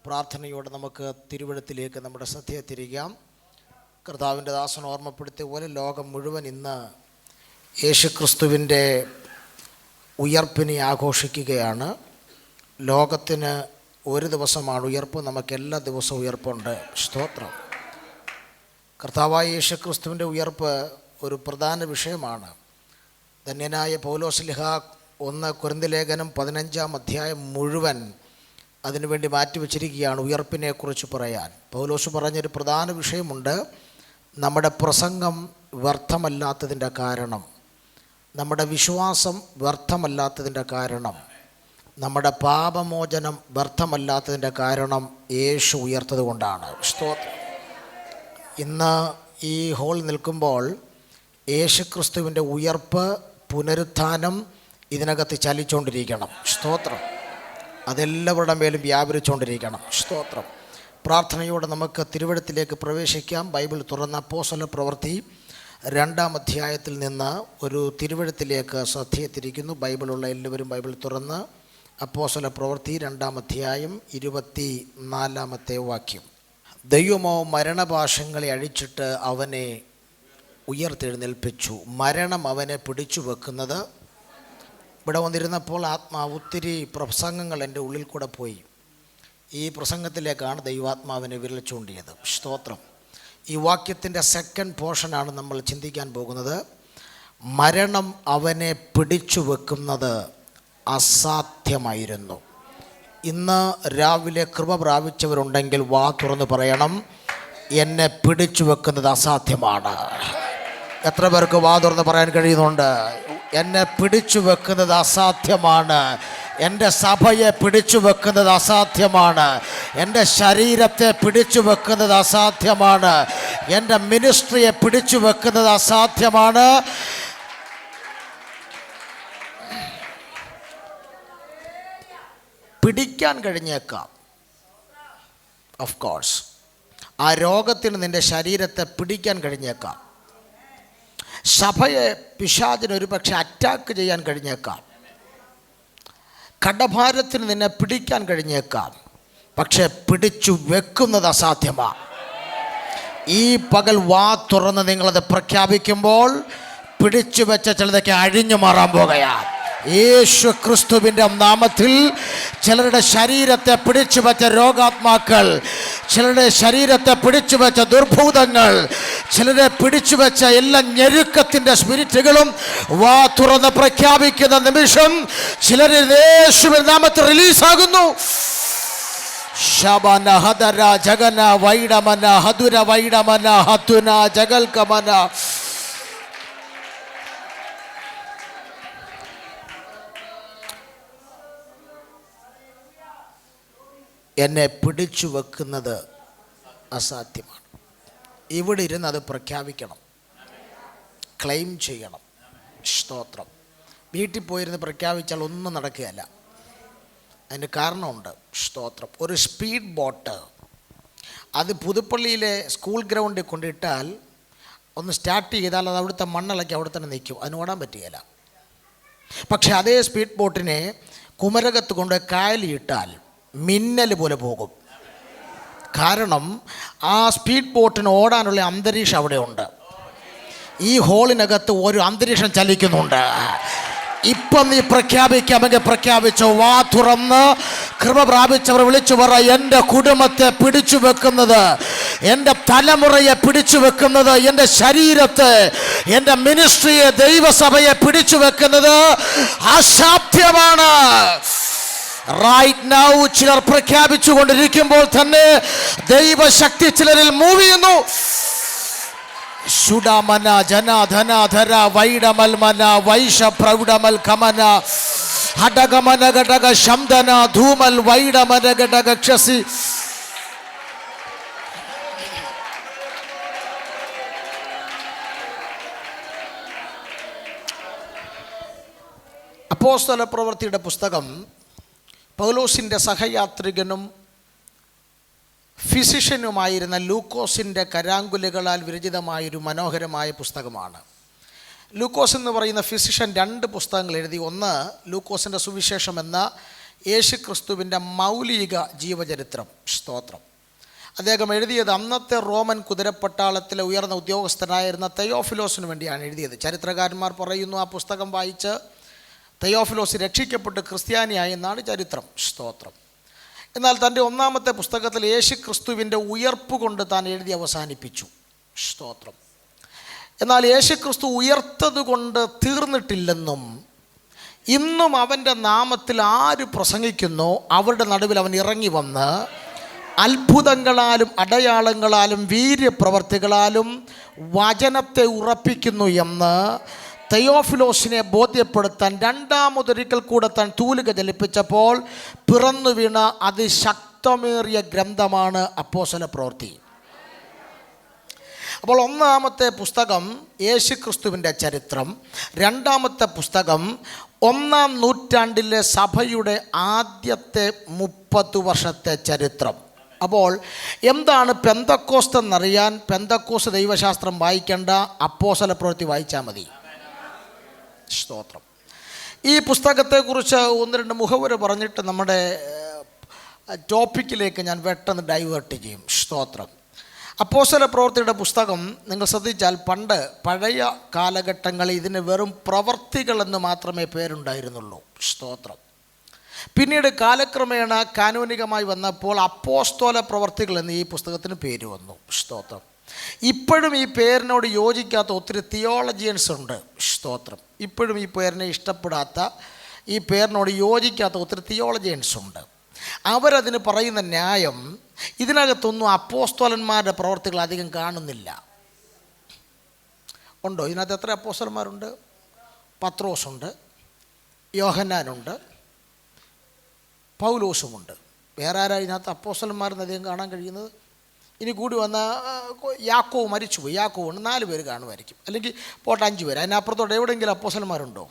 പ്രാർത്ഥനയോടെ നമുക്ക് തിരുവഴുത്തിലേക്ക് നമ്മുടെ ശ്രദ്ധയെ തിരിക്കാം. കർത്താവിൻ്റെ ദാസൻ ഓർമ്മപ്പെടുത്തിയ പോലെ ലോകം മുഴുവൻ ഇന്ന് യേശുക്രിസ്തുവിൻ്റെ ഉയർപ്പിനെ ആഘോഷിക്കുകയാണ്. ലോകത്തിന് ഒരു ദിവസമാണ് ഉയർപ്പ്, നമുക്ക് എല്ലാ ദിവസവും ഉയർപ്പുണ്ട്. സ്തോത്രം. കർത്താവായ യേശുക്രിസ്തുവിൻ്റെ ഉയർപ്പ് ഒരു പ്രധാന വിഷയമാണ്. ധന്യനായ പൗലോസ്ലീഹ 1 കൊരിന്ത്യർ ലേഖനം 15-ാം അധ്യായം മുഴുവൻ അതിനുവേണ്ടി മാറ്റിവെച്ചിരിക്കുകയാണ് ഉയർപ്പിനെക്കുറിച്ച് പറയാൻ. പൗലോസ് പറഞ്ഞൊരു പ്രധാന വിഷയമുണ്ട്. നമ്മുടെ പ്രസംഗം വ്യർത്ഥമല്ലാത്തതിൻ്റെ കാരണം, നമ്മുടെ വിശ്വാസം വ്യർത്ഥമല്ലാത്തതിൻ്റെ കാരണം, നമ്മുടെ പാപമോചനം വ്യർത്ഥമല്ലാത്തതിൻ്റെ കാരണം യേശു ഉയർത്തത് കൊണ്ടാണ്. സ്തോത്രം. ഇന്ന് ഈ ഹോൾ നിൽക്കുമ്പോൾ യേശുക്രിസ്തുവിൻ്റെ ഉയർപ്പ്, പുനരുത്ഥാനം ഇതിനകത്ത് ചലിച്ചുകൊണ്ടിരിക്കണം. സ്തോത്രം. അതെല്ലാവരുടെ മേലും വ്യാപരിച്ചുകൊണ്ടിരിക്കണം. സ്തോത്രം. പ്രാർത്ഥനയോടെ നമുക്ക് തിരുവഴുത്തിലേക്ക് പ്രവേശിക്കാം. ബൈബിൾ തുറന്ന അപ്പോസ്തല പ്രവൃത്തി 2-ാം അധ്യായത്തിൽ നിന്ന് ഒരു തിരുവഴുത്തിലേക്ക് ശ്രദ്ധയെത്തിരിക്കുന്നു. ബൈബിളുള്ള എല്ലാവരും ബൈബിൾ തുറന്ന് അപ്പോസ്തല പ്രവൃത്തി 2-ാം അധ്യായം 24-ാമത്തെ വാക്യം. ദൈവമോ മരണപാശങ്ങളെ അഴിച്ചിട്ട് അവനെ ഉയർത്തെഴുന്നേൽപ്പിച്ചു. മരണം അവനെ പിടിച്ചു വെക്കുന്നത്. ഇവിടെ വന്നിരുന്നപ്പോൾ ഒത്തിരി പ്രസംഗങ്ങൾ എൻ്റെ ഉള്ളിൽ കൂടെ പോയി. ഈ പ്രസംഗത്തിലേക്കാണ് ദൈവാത്മാവിനെ വിരൽ ചൂണ്ടിയത്. സ്തോത്രം. ഈ വാക്യത്തിൻ്റെ സെക്കൻഡ് പോർഷനാണ് നമ്മൾ ചിന്തിക്കാൻ പോകുന്നത്. മരണം അവനെ പിടിച്ചു വെക്കുന്നത് അസാധ്യമായിരുന്നു. ഇന്ന് രാവിലെ കൃപ പ്രാപിച്ചവരുണ്ടെങ്കിൽ വാ തുറന്ന് പറയണം, എന്നെ പിടിച്ചു വെക്കുന്നത് അസാധ്യമാണ്. എത്ര പേർക്ക് വാ തുറന്ന് പറയാൻ കഴിയുന്നുണ്ട്? എന്നെ പിടിച്ചു വെക്കുന്നത് അസാധ്യമാണ്. എൻ്റെ സഭയെ പിടിച്ചു വെക്കുന്നത് അസാധ്യമാണ്. എൻ്റെ ശരീരത്തെ പിടിച്ചു വെക്കുന്നത് അസാധ്യമാണ്. എൻ്റെ മിനിസ്ട്രിയെ പിടിച്ചു വെക്കുന്നത് അസാധ്യമാണ്. പിടിക്കാൻ കഴിഞ്ഞേക്കാം, ഓഫ് കോഴ്സ്. ആ രോഗത്തിന് നിൻ്റെ ശരീരത്തെ പിടിക്കാൻ കഴിഞ്ഞേക്കാം. സഭയെ പിശാചിന് ഒരു പക്ഷെ അറ്റാക്ക് ചെയ്യാൻ കഴിഞ്ഞേക്കാം. കടഭാരത്തിന് നിന്നെ പിടിക്കാൻ കഴിഞ്ഞേക്കാം. പക്ഷെ പിടിച്ചു വെക്കുന്നത് അസാധ്യമാണ്. ഈ പകൽ വാ തുറന്ന് നിങ്ങളത് പ്രഖ്യാപിക്കുമ്പോൾ പിടിച്ചു വെച്ച ചിലതൊക്കെ അഴിഞ്ഞു മാറാൻ പോകുകയാണ്. യേശു ക്രിസ്തുവിൻ്റെ നാമത്തിൽ ചിലരുടെ ശരീരത്തെ പിടിച്ചു വെച്ച രോഗാത്മാക്കൾ, ചിലരുടെ ശരീരത്തെ പിടിച്ചു വെച്ച ദുർഭൂതങ്ങൾ, ചിലരെ പിടിച്ചു വെച്ച എല്ലാ ഞെരുക്കത്തിൻ്റെ സ്പിരിറ്റുകളും വാ തുറന്ന് പ്രഖ്യാപിക്കുന്ന നിമിഷം ചിലരിൽ യേശുവിൻ്റെ നാമത്തിൽ റിലീസാകുന്നു. ശബന ഹദര ജഗന വൈഡമന ഹദുര വൈഡമന ഹതുന ജഗൽകമന. എന്നെ പിടിച്ചു വെക്കുന്നത് അസാധ്യമാണ്. ഇവിടെ ഇരുന്ന് അത് പ്രഖ്യാപിക്കണം, ക്ലെയിം ചെയ്യണം. സ്തോത്രം. വീട്ടിൽ പോയിരുന്ന് പ്രഖ്യാപിച്ചാൽ ഒന്നും നടക്കുകയല്ല. അതിന് കാരണമുണ്ട്. സ്തോത്രം. ഒരു സ്പീഡ് ബോട്ട് അത് പുതുപ്പള്ളിയിലെ സ്കൂൾ ഗ്രൗണ്ടിൽ കൊണ്ടിട്ടാൽ ഒന്ന് സ്റ്റാർട്ട് ചെയ്താൽ അത് അവിടുത്തെ മണ്ണിളക്കി അവിടെ തന്നെ നിൽക്കും. അതിന് ഓടാൻ പറ്റുകയില്ല. പക്ഷെ അതേ സ്പീഡ് ബോട്ടിനെ കുമരകത്ത് കൊണ്ട് കായലിട്ടാൽ മിന്നൽ പോലെ പോകും. കാരണം ആ സ്പീഡ് ബോട്ടിന് ഓടാനുള്ള അന്തരീക്ഷം അവിടെ ഉണ്ട്. ഈ ഹോളിനകത്ത് ഒരു അന്തരീക്ഷം ചലിക്കുന്നുണ്ട്. ഇപ്പം നീ പ്രഖ്യാപിക്കാമെങ്കിൽ പ്രഖ്യാപിച്ചോ. വാ തുറന്ന് കൃപ പ്രാപിച്ചവർ വിളിച്ചു പറ, എൻ്റെ കുടുംബത്തെ പിടിച്ചു വെക്കുന്നത്, എൻ്റെ തലമുറയെ പിടിച്ചു വെക്കുന്നത്, എൻ്റെ ശരീരത്തെ, എൻ്റെ മിനിസ്ട്രിയെ, ദൈവസഭയെ പിടിച്ചു വെക്കുന്നത് അസാധ്യമാണ്. റൈറ്റ് നൗ ചിലർ പ്രഖ്യാപിച്ചു കൊണ്ടിരിക്കുമ്പോൾ തന്നെ ദൈവശക്തി ചിലരിൽ മൂവ് ചെയ്യുന്നു. സുഡമന ജനധനധര വൈഡമൽമന വൈഷ പ്രൗഢമൽ കമന ഹടകമന ഘടക ശബ്ദന ധൂമൽ വൈഡമന ഘടക ക്ഷസി. അപ്പോസ്തല പ്രവൃത്തിയുടെ പുസ്തകം പൗലോസിൻ്റെ സഹയാത്രികനും ഫിസിഷ്യനുമായിരുന്ന ലൂക്കോസിൻ്റെ കരാങ്കുലുകളാൽ വിരചിതമായൊരു മനോഹരമായ പുസ്തകമാണ്. ലൂക്കോസ് എന്ന് പറയുന്ന ഫിസിഷ്യൻ 2 പുസ്തകങ്ങൾ എഴുതി. ഒന്ന് ലൂക്കോസിൻ്റെ സുവിശേഷം എന്ന യേശുക്രിസ്തുവിൻ്റെ മൗലിക ജീവചരിത്രം. സ്തോത്രം. അദ്ദേഹം എഴുതിയത് അന്നത്തെ റോമൻ കുതിരപ്പട്ടാളത്തിലെ ഉയർന്ന ഉദ്യോഗസ്ഥനായിരുന്ന തെയോഫിലോസിന് വേണ്ടിയാണ് എഴുതിയത്. ചരിത്രകാരന്മാർ പറയുന്നു ആ പുസ്തകം വായിച്ച് തെയോഫിലോസ് രക്ഷിക്കപ്പെട്ട് ക്രിസ്ത്യാനിയായി എന്നാണ് ചരിത്രം. സ്തോത്രം. എന്നാൽ തൻ്റെ ഒന്നാമത്തെ പുസ്തകത്തിൽ യേശു ക്രിസ്തുവിൻ്റെ ഉയർപ്പ് കൊണ്ട് താൻ എഴുതി അവസാനിപ്പിച്ചു. സ്തോത്രം. എന്നാൽ യേശു ക്രിസ്തു ഉയർത്തത് കൊണ്ട് തീർന്നിട്ടില്ലെന്നും ഇന്നും അവൻ്റെ നാമത്തിൽ ആര് പ്രസംഗിക്കുന്നോ അവരുടെ നടുവിൽ അവൻ ഇറങ്ങി വന്ന് അത്ഭുതങ്ങളാലും അടയാളങ്ങളാലും വീര്യപ്രവർത്തികളാലും വചനത്തെ ഉറപ്പിക്കുന്നു എന്ന് തെയോഫിലോസിനെ ബോധ്യപ്പെടുത്താൻ രണ്ടാമതൊരിക്കൽ കൂടെ താൻ തൂലിക ചലിപ്പിച്ചപ്പോൾ പിറന്നു വീണ അതിശക്തമേറിയ ഗ്രന്ഥമാണ് അപ്പോസ്തല പ്രവൃത്തി. അപ്പോൾ ഒന്നാമത്തെ പുസ്തകം യേശു ക്രിസ്തുവിൻ്റെ ചരിത്രം, രണ്ടാമത്തെ പുസ്തകം 1-ാം നൂറ്റാണ്ടിലെ സഭയുടെ ആദ്യത്തെ 30 വർഷത്തെ ചരിത്രം. അപ്പോൾ എന്താണ് പെന്തക്കോസ്ത് എന്നറിയാൻ പെന്തക്കോസ്ത് ദൈവശാസ്ത്രം വായിക്കേണ്ട, അപ്പോസ്തല പ്രവൃത്തി വായിച്ചാൽ മതി. സ്തോത്രം. ഈ പുസ്തകത്തെക്കുറിച്ച് 1-2 മുഖവുര പറഞ്ഞിട്ട് നമ്മുടെ ടോപ്പിക്കിലേക്ക് ഞാൻ പെട്ടെന്ന് ഡൈവേർട്ട് ചെയ്യും. സ്തോത്രം. അപ്പോസ്തല പ്രവൃത്തിയുടെ പുസ്തകം നിങ്ങൾ ശ്രദ്ധിച്ചാൽ പഴയ കാലഘട്ടങ്ങളിൽ ഇതിന് വെറും പ്രവർത്തികളെന്ന് മാത്രമേ പേരുണ്ടായിരുന്നുള്ളൂ. സ്തോത്രം. പിന്നീട് കാലക്രമേണ കാനോനികമായി വന്നപ്പോൾ അപ്പോസ്തല പ്രവർത്തികൾ എന്ന് ഈ പുസ്തകത്തിന് പേര് വന്നു. സ്തോത്രം. ഇപ്പോഴും ഈ പേരിനോട് യോജിക്കാത്ത ഒത്തിരി തിയോളജിയൻസ് ഉണ്ട്. സ്തോത്രം. ഇപ്പോഴും ഈ പേരിനെ ഇഷ്ടപ്പെടാത്ത, ഈ പേരിനോട് യോജിക്കാത്ത ഒത്തിരി തിയോളജിയൻസ് ഉണ്ട്. അവരതിന് പറയുന്ന ന്യായം, ഇതിനകത്തൊന്നും അപ്പോസ്തലന്മാരുടെ പ്രവർത്തികൾ അധികം കാണുന്നില്ല. ഉണ്ടോ? ഇതിനകത്ത് എത്ര അപ്പോസ്തലന്മാരുണ്ട്? പത്രോസുണ്ട്, യോഹന്നാനുണ്ട്, പൗലോസുമുണ്ട്. വേറെ ആരാ ഇതിനകത്ത് അപ്പോസ്തലന്മാരെന്ന് അധികം കാണാൻ കഴിയുന്നത്? ഇനി കൂടി വന്ന യാക്കോവ് മരിച്ചുപോയി, യാക്കോവുണ്ട്, 4 പേര് കാണുമായിരിക്കും, അല്ലെങ്കിൽ പോട്ടെ 5 പേര്. അതിനപ്പുറത്തോട്ട് എവിടെയെങ്കിലും അപ്പോസ്തലന്മാരുണ്ടോ?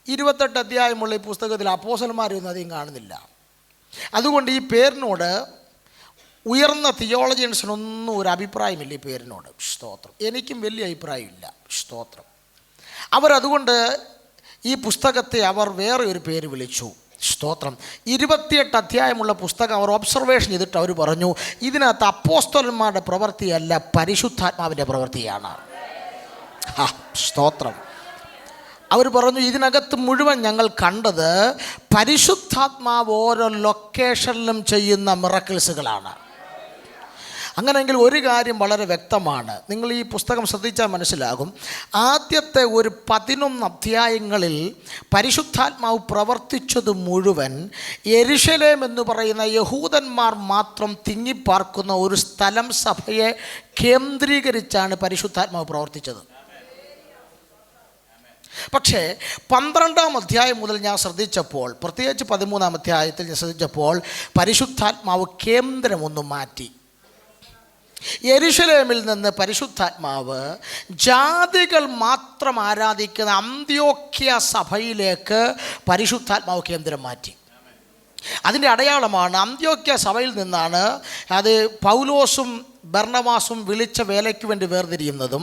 28 അധ്യായമുള്ള ഈ പുസ്തകത്തിൽ അപ്പോസ്തലന്മാരൊന്നും അധികം കാണുന്നില്ല. അതുകൊണ്ട് ഈ പേരിനോട് ഉയർന്ന തിയോളജിയൻസിനൊന്നും ഒരു അഭിപ്രായമില്ല ഈ പേരിനോട്. സ്തോത്രം. എനിക്കും വലിയ അഭിപ്രായമില്ല. സ്തോത്രം. അവരതുകൊണ്ട് ഈ പുസ്തകത്തെ അവർ വേറെ ഒരു പേര് വിളിച്ചു. സ്തോത്രം. 28 അധ്യായമുള്ള പുസ്തകം അവർ ഒബ്സർവേഷൻ ചെയ്തിട്ട് അവർ പറഞ്ഞു, ഇതിനകത്ത് അപ്പോസ്തലന്മാരുടെ പ്രവൃത്തിയല്ല, പരിശുദ്ധാത്മാവിൻ്റെ പ്രവൃത്തിയാണ്. സ്തോത്രം. അവർ പറഞ്ഞു, ഇതിനകത്ത് മുഴുവൻ ഞങ്ങൾ കണ്ടത് പരിശുദ്ധാത്മാവ് ഓരോ ലൊക്കേഷനിലും ചെയ്യുന്ന മിറക്കിൾസുകളാണ്. അങ്ങനെയെങ്കിൽ ഒരു കാര്യം വളരെ വ്യക്തമാണ്. നിങ്ങൾ ഈ പുസ്തകം ശ്രദ്ധിച്ചാൽ മനസ്സിലാകും, ആദ്യത്തെ ഒരു 11 അധ്യായങ്ങളിൽ പരിശുദ്ധാത്മാവ് പ്രവർത്തിച്ചത് മുഴുവൻ യെരുശലേം എന്ന് പറയുന്ന യഹൂദന്മാർ മാത്രം തിങ്ങിപ്പാർക്കുന്ന ഒരു സ്ഥലം, സഭയെ കേന്ദ്രീകരിച്ചാണ് പരിശുദ്ധാത്മാവ് പ്രവർത്തിച്ചത്. പക്ഷേ 12-ാം അധ്യായം മുതൽ ഞാൻ ശ്രദ്ധിച്ചപ്പോൾ, പ്രത്യേകിച്ച് 13-ാം അധ്യായത്തിൽ ഞാൻ ശ്രദ്ധിച്ചപ്പോൾ, പരിശുദ്ധാത്മാവ് കേന്ദ്രം ഒന്ന് മാറ്റി. യെരുശലേമിൽ നിന്ന് പരിശുദ്ധാത്മാവ് ജാതികൾ മാത്രം ആരാധിക്കുന്ന അന്ത്യോക്യ സഭയിലേക്ക് പരിശുദ്ധാത്മാവ് കേന്ദ്രം മാറ്റി. അതിൻ്റെ അടയാളമാണ്, അന്ത്യോക്യ സഭയിൽ നിന്നാണ് അത് പൗലോസും ബർണബാസും വിളിച്ച വേലയ്ക്ക് വേണ്ടി വേർതിരിയുന്നതും,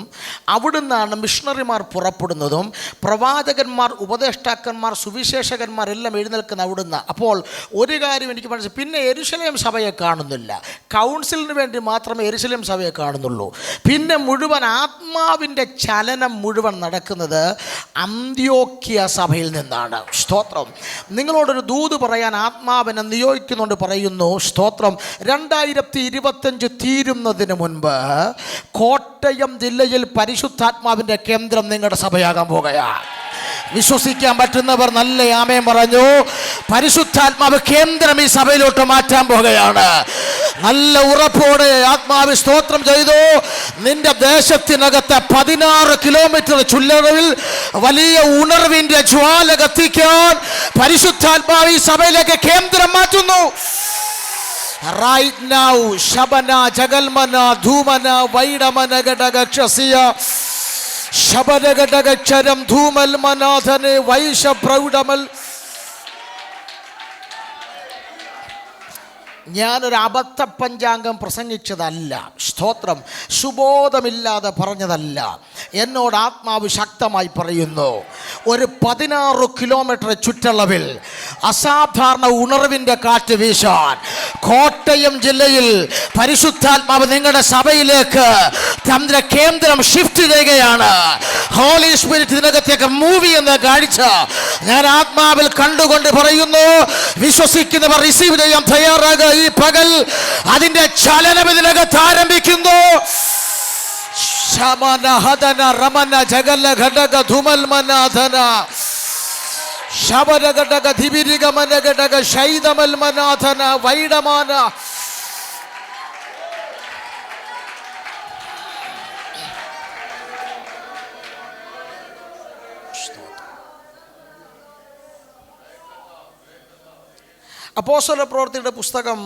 അവിടുന്നാണ് മിഷണറിമാർ പുറപ്പെടുന്നതും, പ്രവാചകന്മാർ, ഉപദേഷ്ടാക്കന്മാർ, സുവിശേഷകന്മാർ എല്ലാം എഴുന്നേൽക്കുന്ന അവിടുന്ന്. അപ്പോൾ ഒരു കാര്യം എനിക്ക് മനസ്സിലായി, പിന്നെ യെരുശലേം സഭയെ കാണുന്നില്ല, കൗൺസിലിന് വേണ്ടി മാത്രമേ യെരുശലേം സഭയെ കാണുന്നുള്ളൂ. പിന്നെ മുഴുവൻ ആത്മാവിൻ്റെ ചലനം മുഴുവൻ നടക്കുന്നത് അന്ത്യോക്യ സഭയിൽ നിന്നാണ്. സ്തോത്രം. നിങ്ങളോടൊരു ദൂത് പറയാൻ ആത്മാവിനെ നിയോഗിക്കുന്നുണ്ട് പറയുന്നു. സ്തോത്രം. 2025 തീരുന്നതിന് മുൻപ് കോട്ടയം ജില്ലയിൽ പരിശുദ്ധാത്മാവിൻ്റെ കേന്ദ്രം നിങ്ങളുടെ സഭയാകാൻ പോകുകയാണ്. വിശ്വസിക്കാൻ പറ്റുന്നവർ നല്ല ആമേൻ പറഞ്ഞു. പരിശുദ്ധാത്മാവ് കേന്ദ്രം ഈ സഭയിലോട്ട് മാറ്റാൻ പോകുകയാണ്. നല്ല ഉറപ്പോടെ ആത്മാവ് സ്തോത്രം ചെയ്തു. നിന്റെ ദേശത്തിനകത്ത് 16 കിലോമീറ്റർ ചുറ്റളവിൽ വലിയ ഉണർവിന്റെ ജ്വാല കത്തിക്കാൻ പരിശുദ്ധാത്മാവ് ഈ സഭയിലേക്ക് കേന്ദ്രം മാറ്റുന്നു. Right now, Shabana, Jagalmana, Dhumana, Vaidamana, Gadagakshasiya, Shabana, Gadagacharam, Dhumal, Manathane, Vaisha, Praudamal. ഞാനൊരു അബദ്ധ പഞ്ചാംഗം പ്രസംഗിച്ചതല്ല. സ്തോത്രം. സുബോധമില്ലാതെ പറഞ്ഞതല്ല. എന്നോട് ആത്മാവ് ശക്തമായി പറയുന്നു, ഒരു 16 കിലോമീറ്റർ ചുറ്റളവിൽ അസാധാരണ ഉണർവിൻ്റെ കാറ്റ് വീശാൻ, കോട്ടയം ജില്ലയിൽ പരിശുദ്ധാത്മാവ് നിങ്ങളുടെ സഭയിലേക്ക് തന്റെ കേന്ദ്രം ഷിഫ്റ്റ് ചെയ്യുകയാണ്. ഹോളി സ്പിരിറ്റ് ഇതിനകത്തേക്ക് മൂവ് ചെയ്യുന്ന കാഴ്ച ഞാൻ ആത്മാവിൽ കണ്ടുകൊണ്ട് പറയുന്നു. വിശ്വസിക്കുന്നവർ റിസീവ് ചെയ്യാൻ തയ്യാറാകുക. ഈ പകൽ അതിന്റെ ചലനം ഇതിനകത്ത് ആരംഭിക്കുന്നു. ശമന ഹദന രമന ജഗല ഘടക ധുമൽ മനാധന ശബര ഘടക ധിബിരിഗമന ഘടക ശൈതമൽ മനാധന വൈഡമാന. അപ്പോസ്തല പ്രവൃത്തിയുടെ പുസ്തകം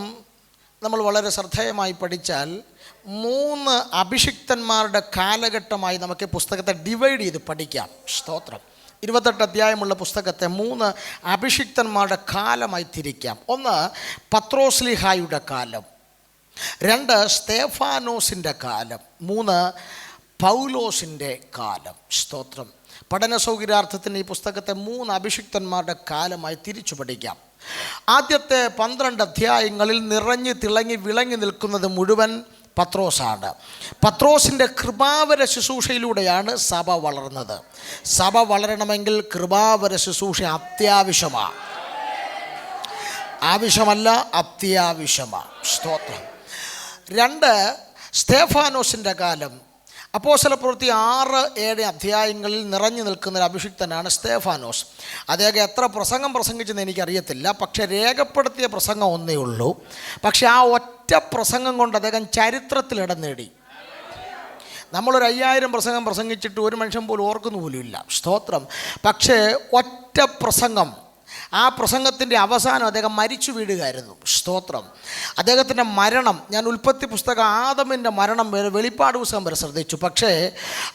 നമ്മൾ വളരെ ശ്രദ്ധേയമായി പഠിച്ചാൽ 3 അഭിഷിക്തന്മാരുടെ കാലഘട്ടമായി നമുക്ക് പുസ്തകത്തെ ഡിവൈഡ് ചെയ്ത് പഠിക്കാം. സ്തോത്രം. 28 അധ്യായമുള്ള പുസ്തകത്തെ 3 അഭിഷിക്തന്മാരുടെ കാലമായി തിരിക്കാം. 1 പത്രോസ്ലിഹായുടെ കാലം, 2 സ്തേഫാനോസിൻ്റെ കാലം, 3 പൗലോസിൻ്റെ കാലം. സ്തോത്രം. പഠന സൗകര്യാർത്ഥത്തിന് ഈ പുസ്തകത്തെ 3 അഭിഷിക്തന്മാരുടെ കാലമായി തിരിച്ചു പഠിക്കാം. ആദ്യത്തെ 12 അധ്യായങ്ങളിൽ നിറഞ്ഞു തിളങ്ങി വിളങ്ങി നിൽക്കുന്നത് മുഴുവൻ പത്രോസാണ്. പത്രോസിൻ്റെ കൃപാവര ശുശ്രൂഷയിലൂടെയാണ് സഭ വളർന്നത്. സഭ വളരണമെങ്കിൽ കൃപാവര ശുശ്രൂഷ അത്യാവശ്യമാണ്. ആവശ്യമല്ല, അത്യാവശ്യമാണ്. സ്തോത്രം. 2 സ്തേഫാനോസിൻ്റെ കാലം. അപ്പോസ്തല പ്രവൃത്തി 6-7 അധ്യായങ്ങളിൽ നിറഞ്ഞു നിൽക്കുന്ന ഒരു അഭിഷിക്തനാണ് സ്തേഫാനോസ്. അദ്ദേഹം എത്ര പ്രസംഗം പ്രസംഗിച്ചെന്ന് എനിക്കറിയത്തില്ല. പക്ഷെ രേഖപ്പെടുത്തിയ പ്രസംഗം ഒന്നേ ഉള്ളൂ. പക്ഷെ ആ ഒറ്റ പ്രസംഗം കൊണ്ട് അദ്ദേഹം ചരിത്രത്തിൽ ഇടം നേടി. നമ്മളൊരു 5000 പ്രസംഗം പ്രസംഗിച്ചിട്ട് ഒരു മനുഷ്യൻ പോലും ഓർക്കുന്നു പോലും ഇല്ല. സ്തോത്രം. പക്ഷേ ഒറ്റ പ്രസംഗം, ആ പ്രസംഗത്തിൻ്റെ അവസാനം അദ്ദേഹം മരിച്ചു വീഴുകയായിരുന്നു. സ്തോത്രം. അദ്ദേഹത്തിൻ്റെ മരണം, ഞാൻ ഉൽപ്പത്തി പുസ്തകം ആദമിൻ്റെ മരണം വരെ വെളിപ്പാട് പുസ്തകം വരെ ശ്രദ്ധിച്ചു. പക്ഷേ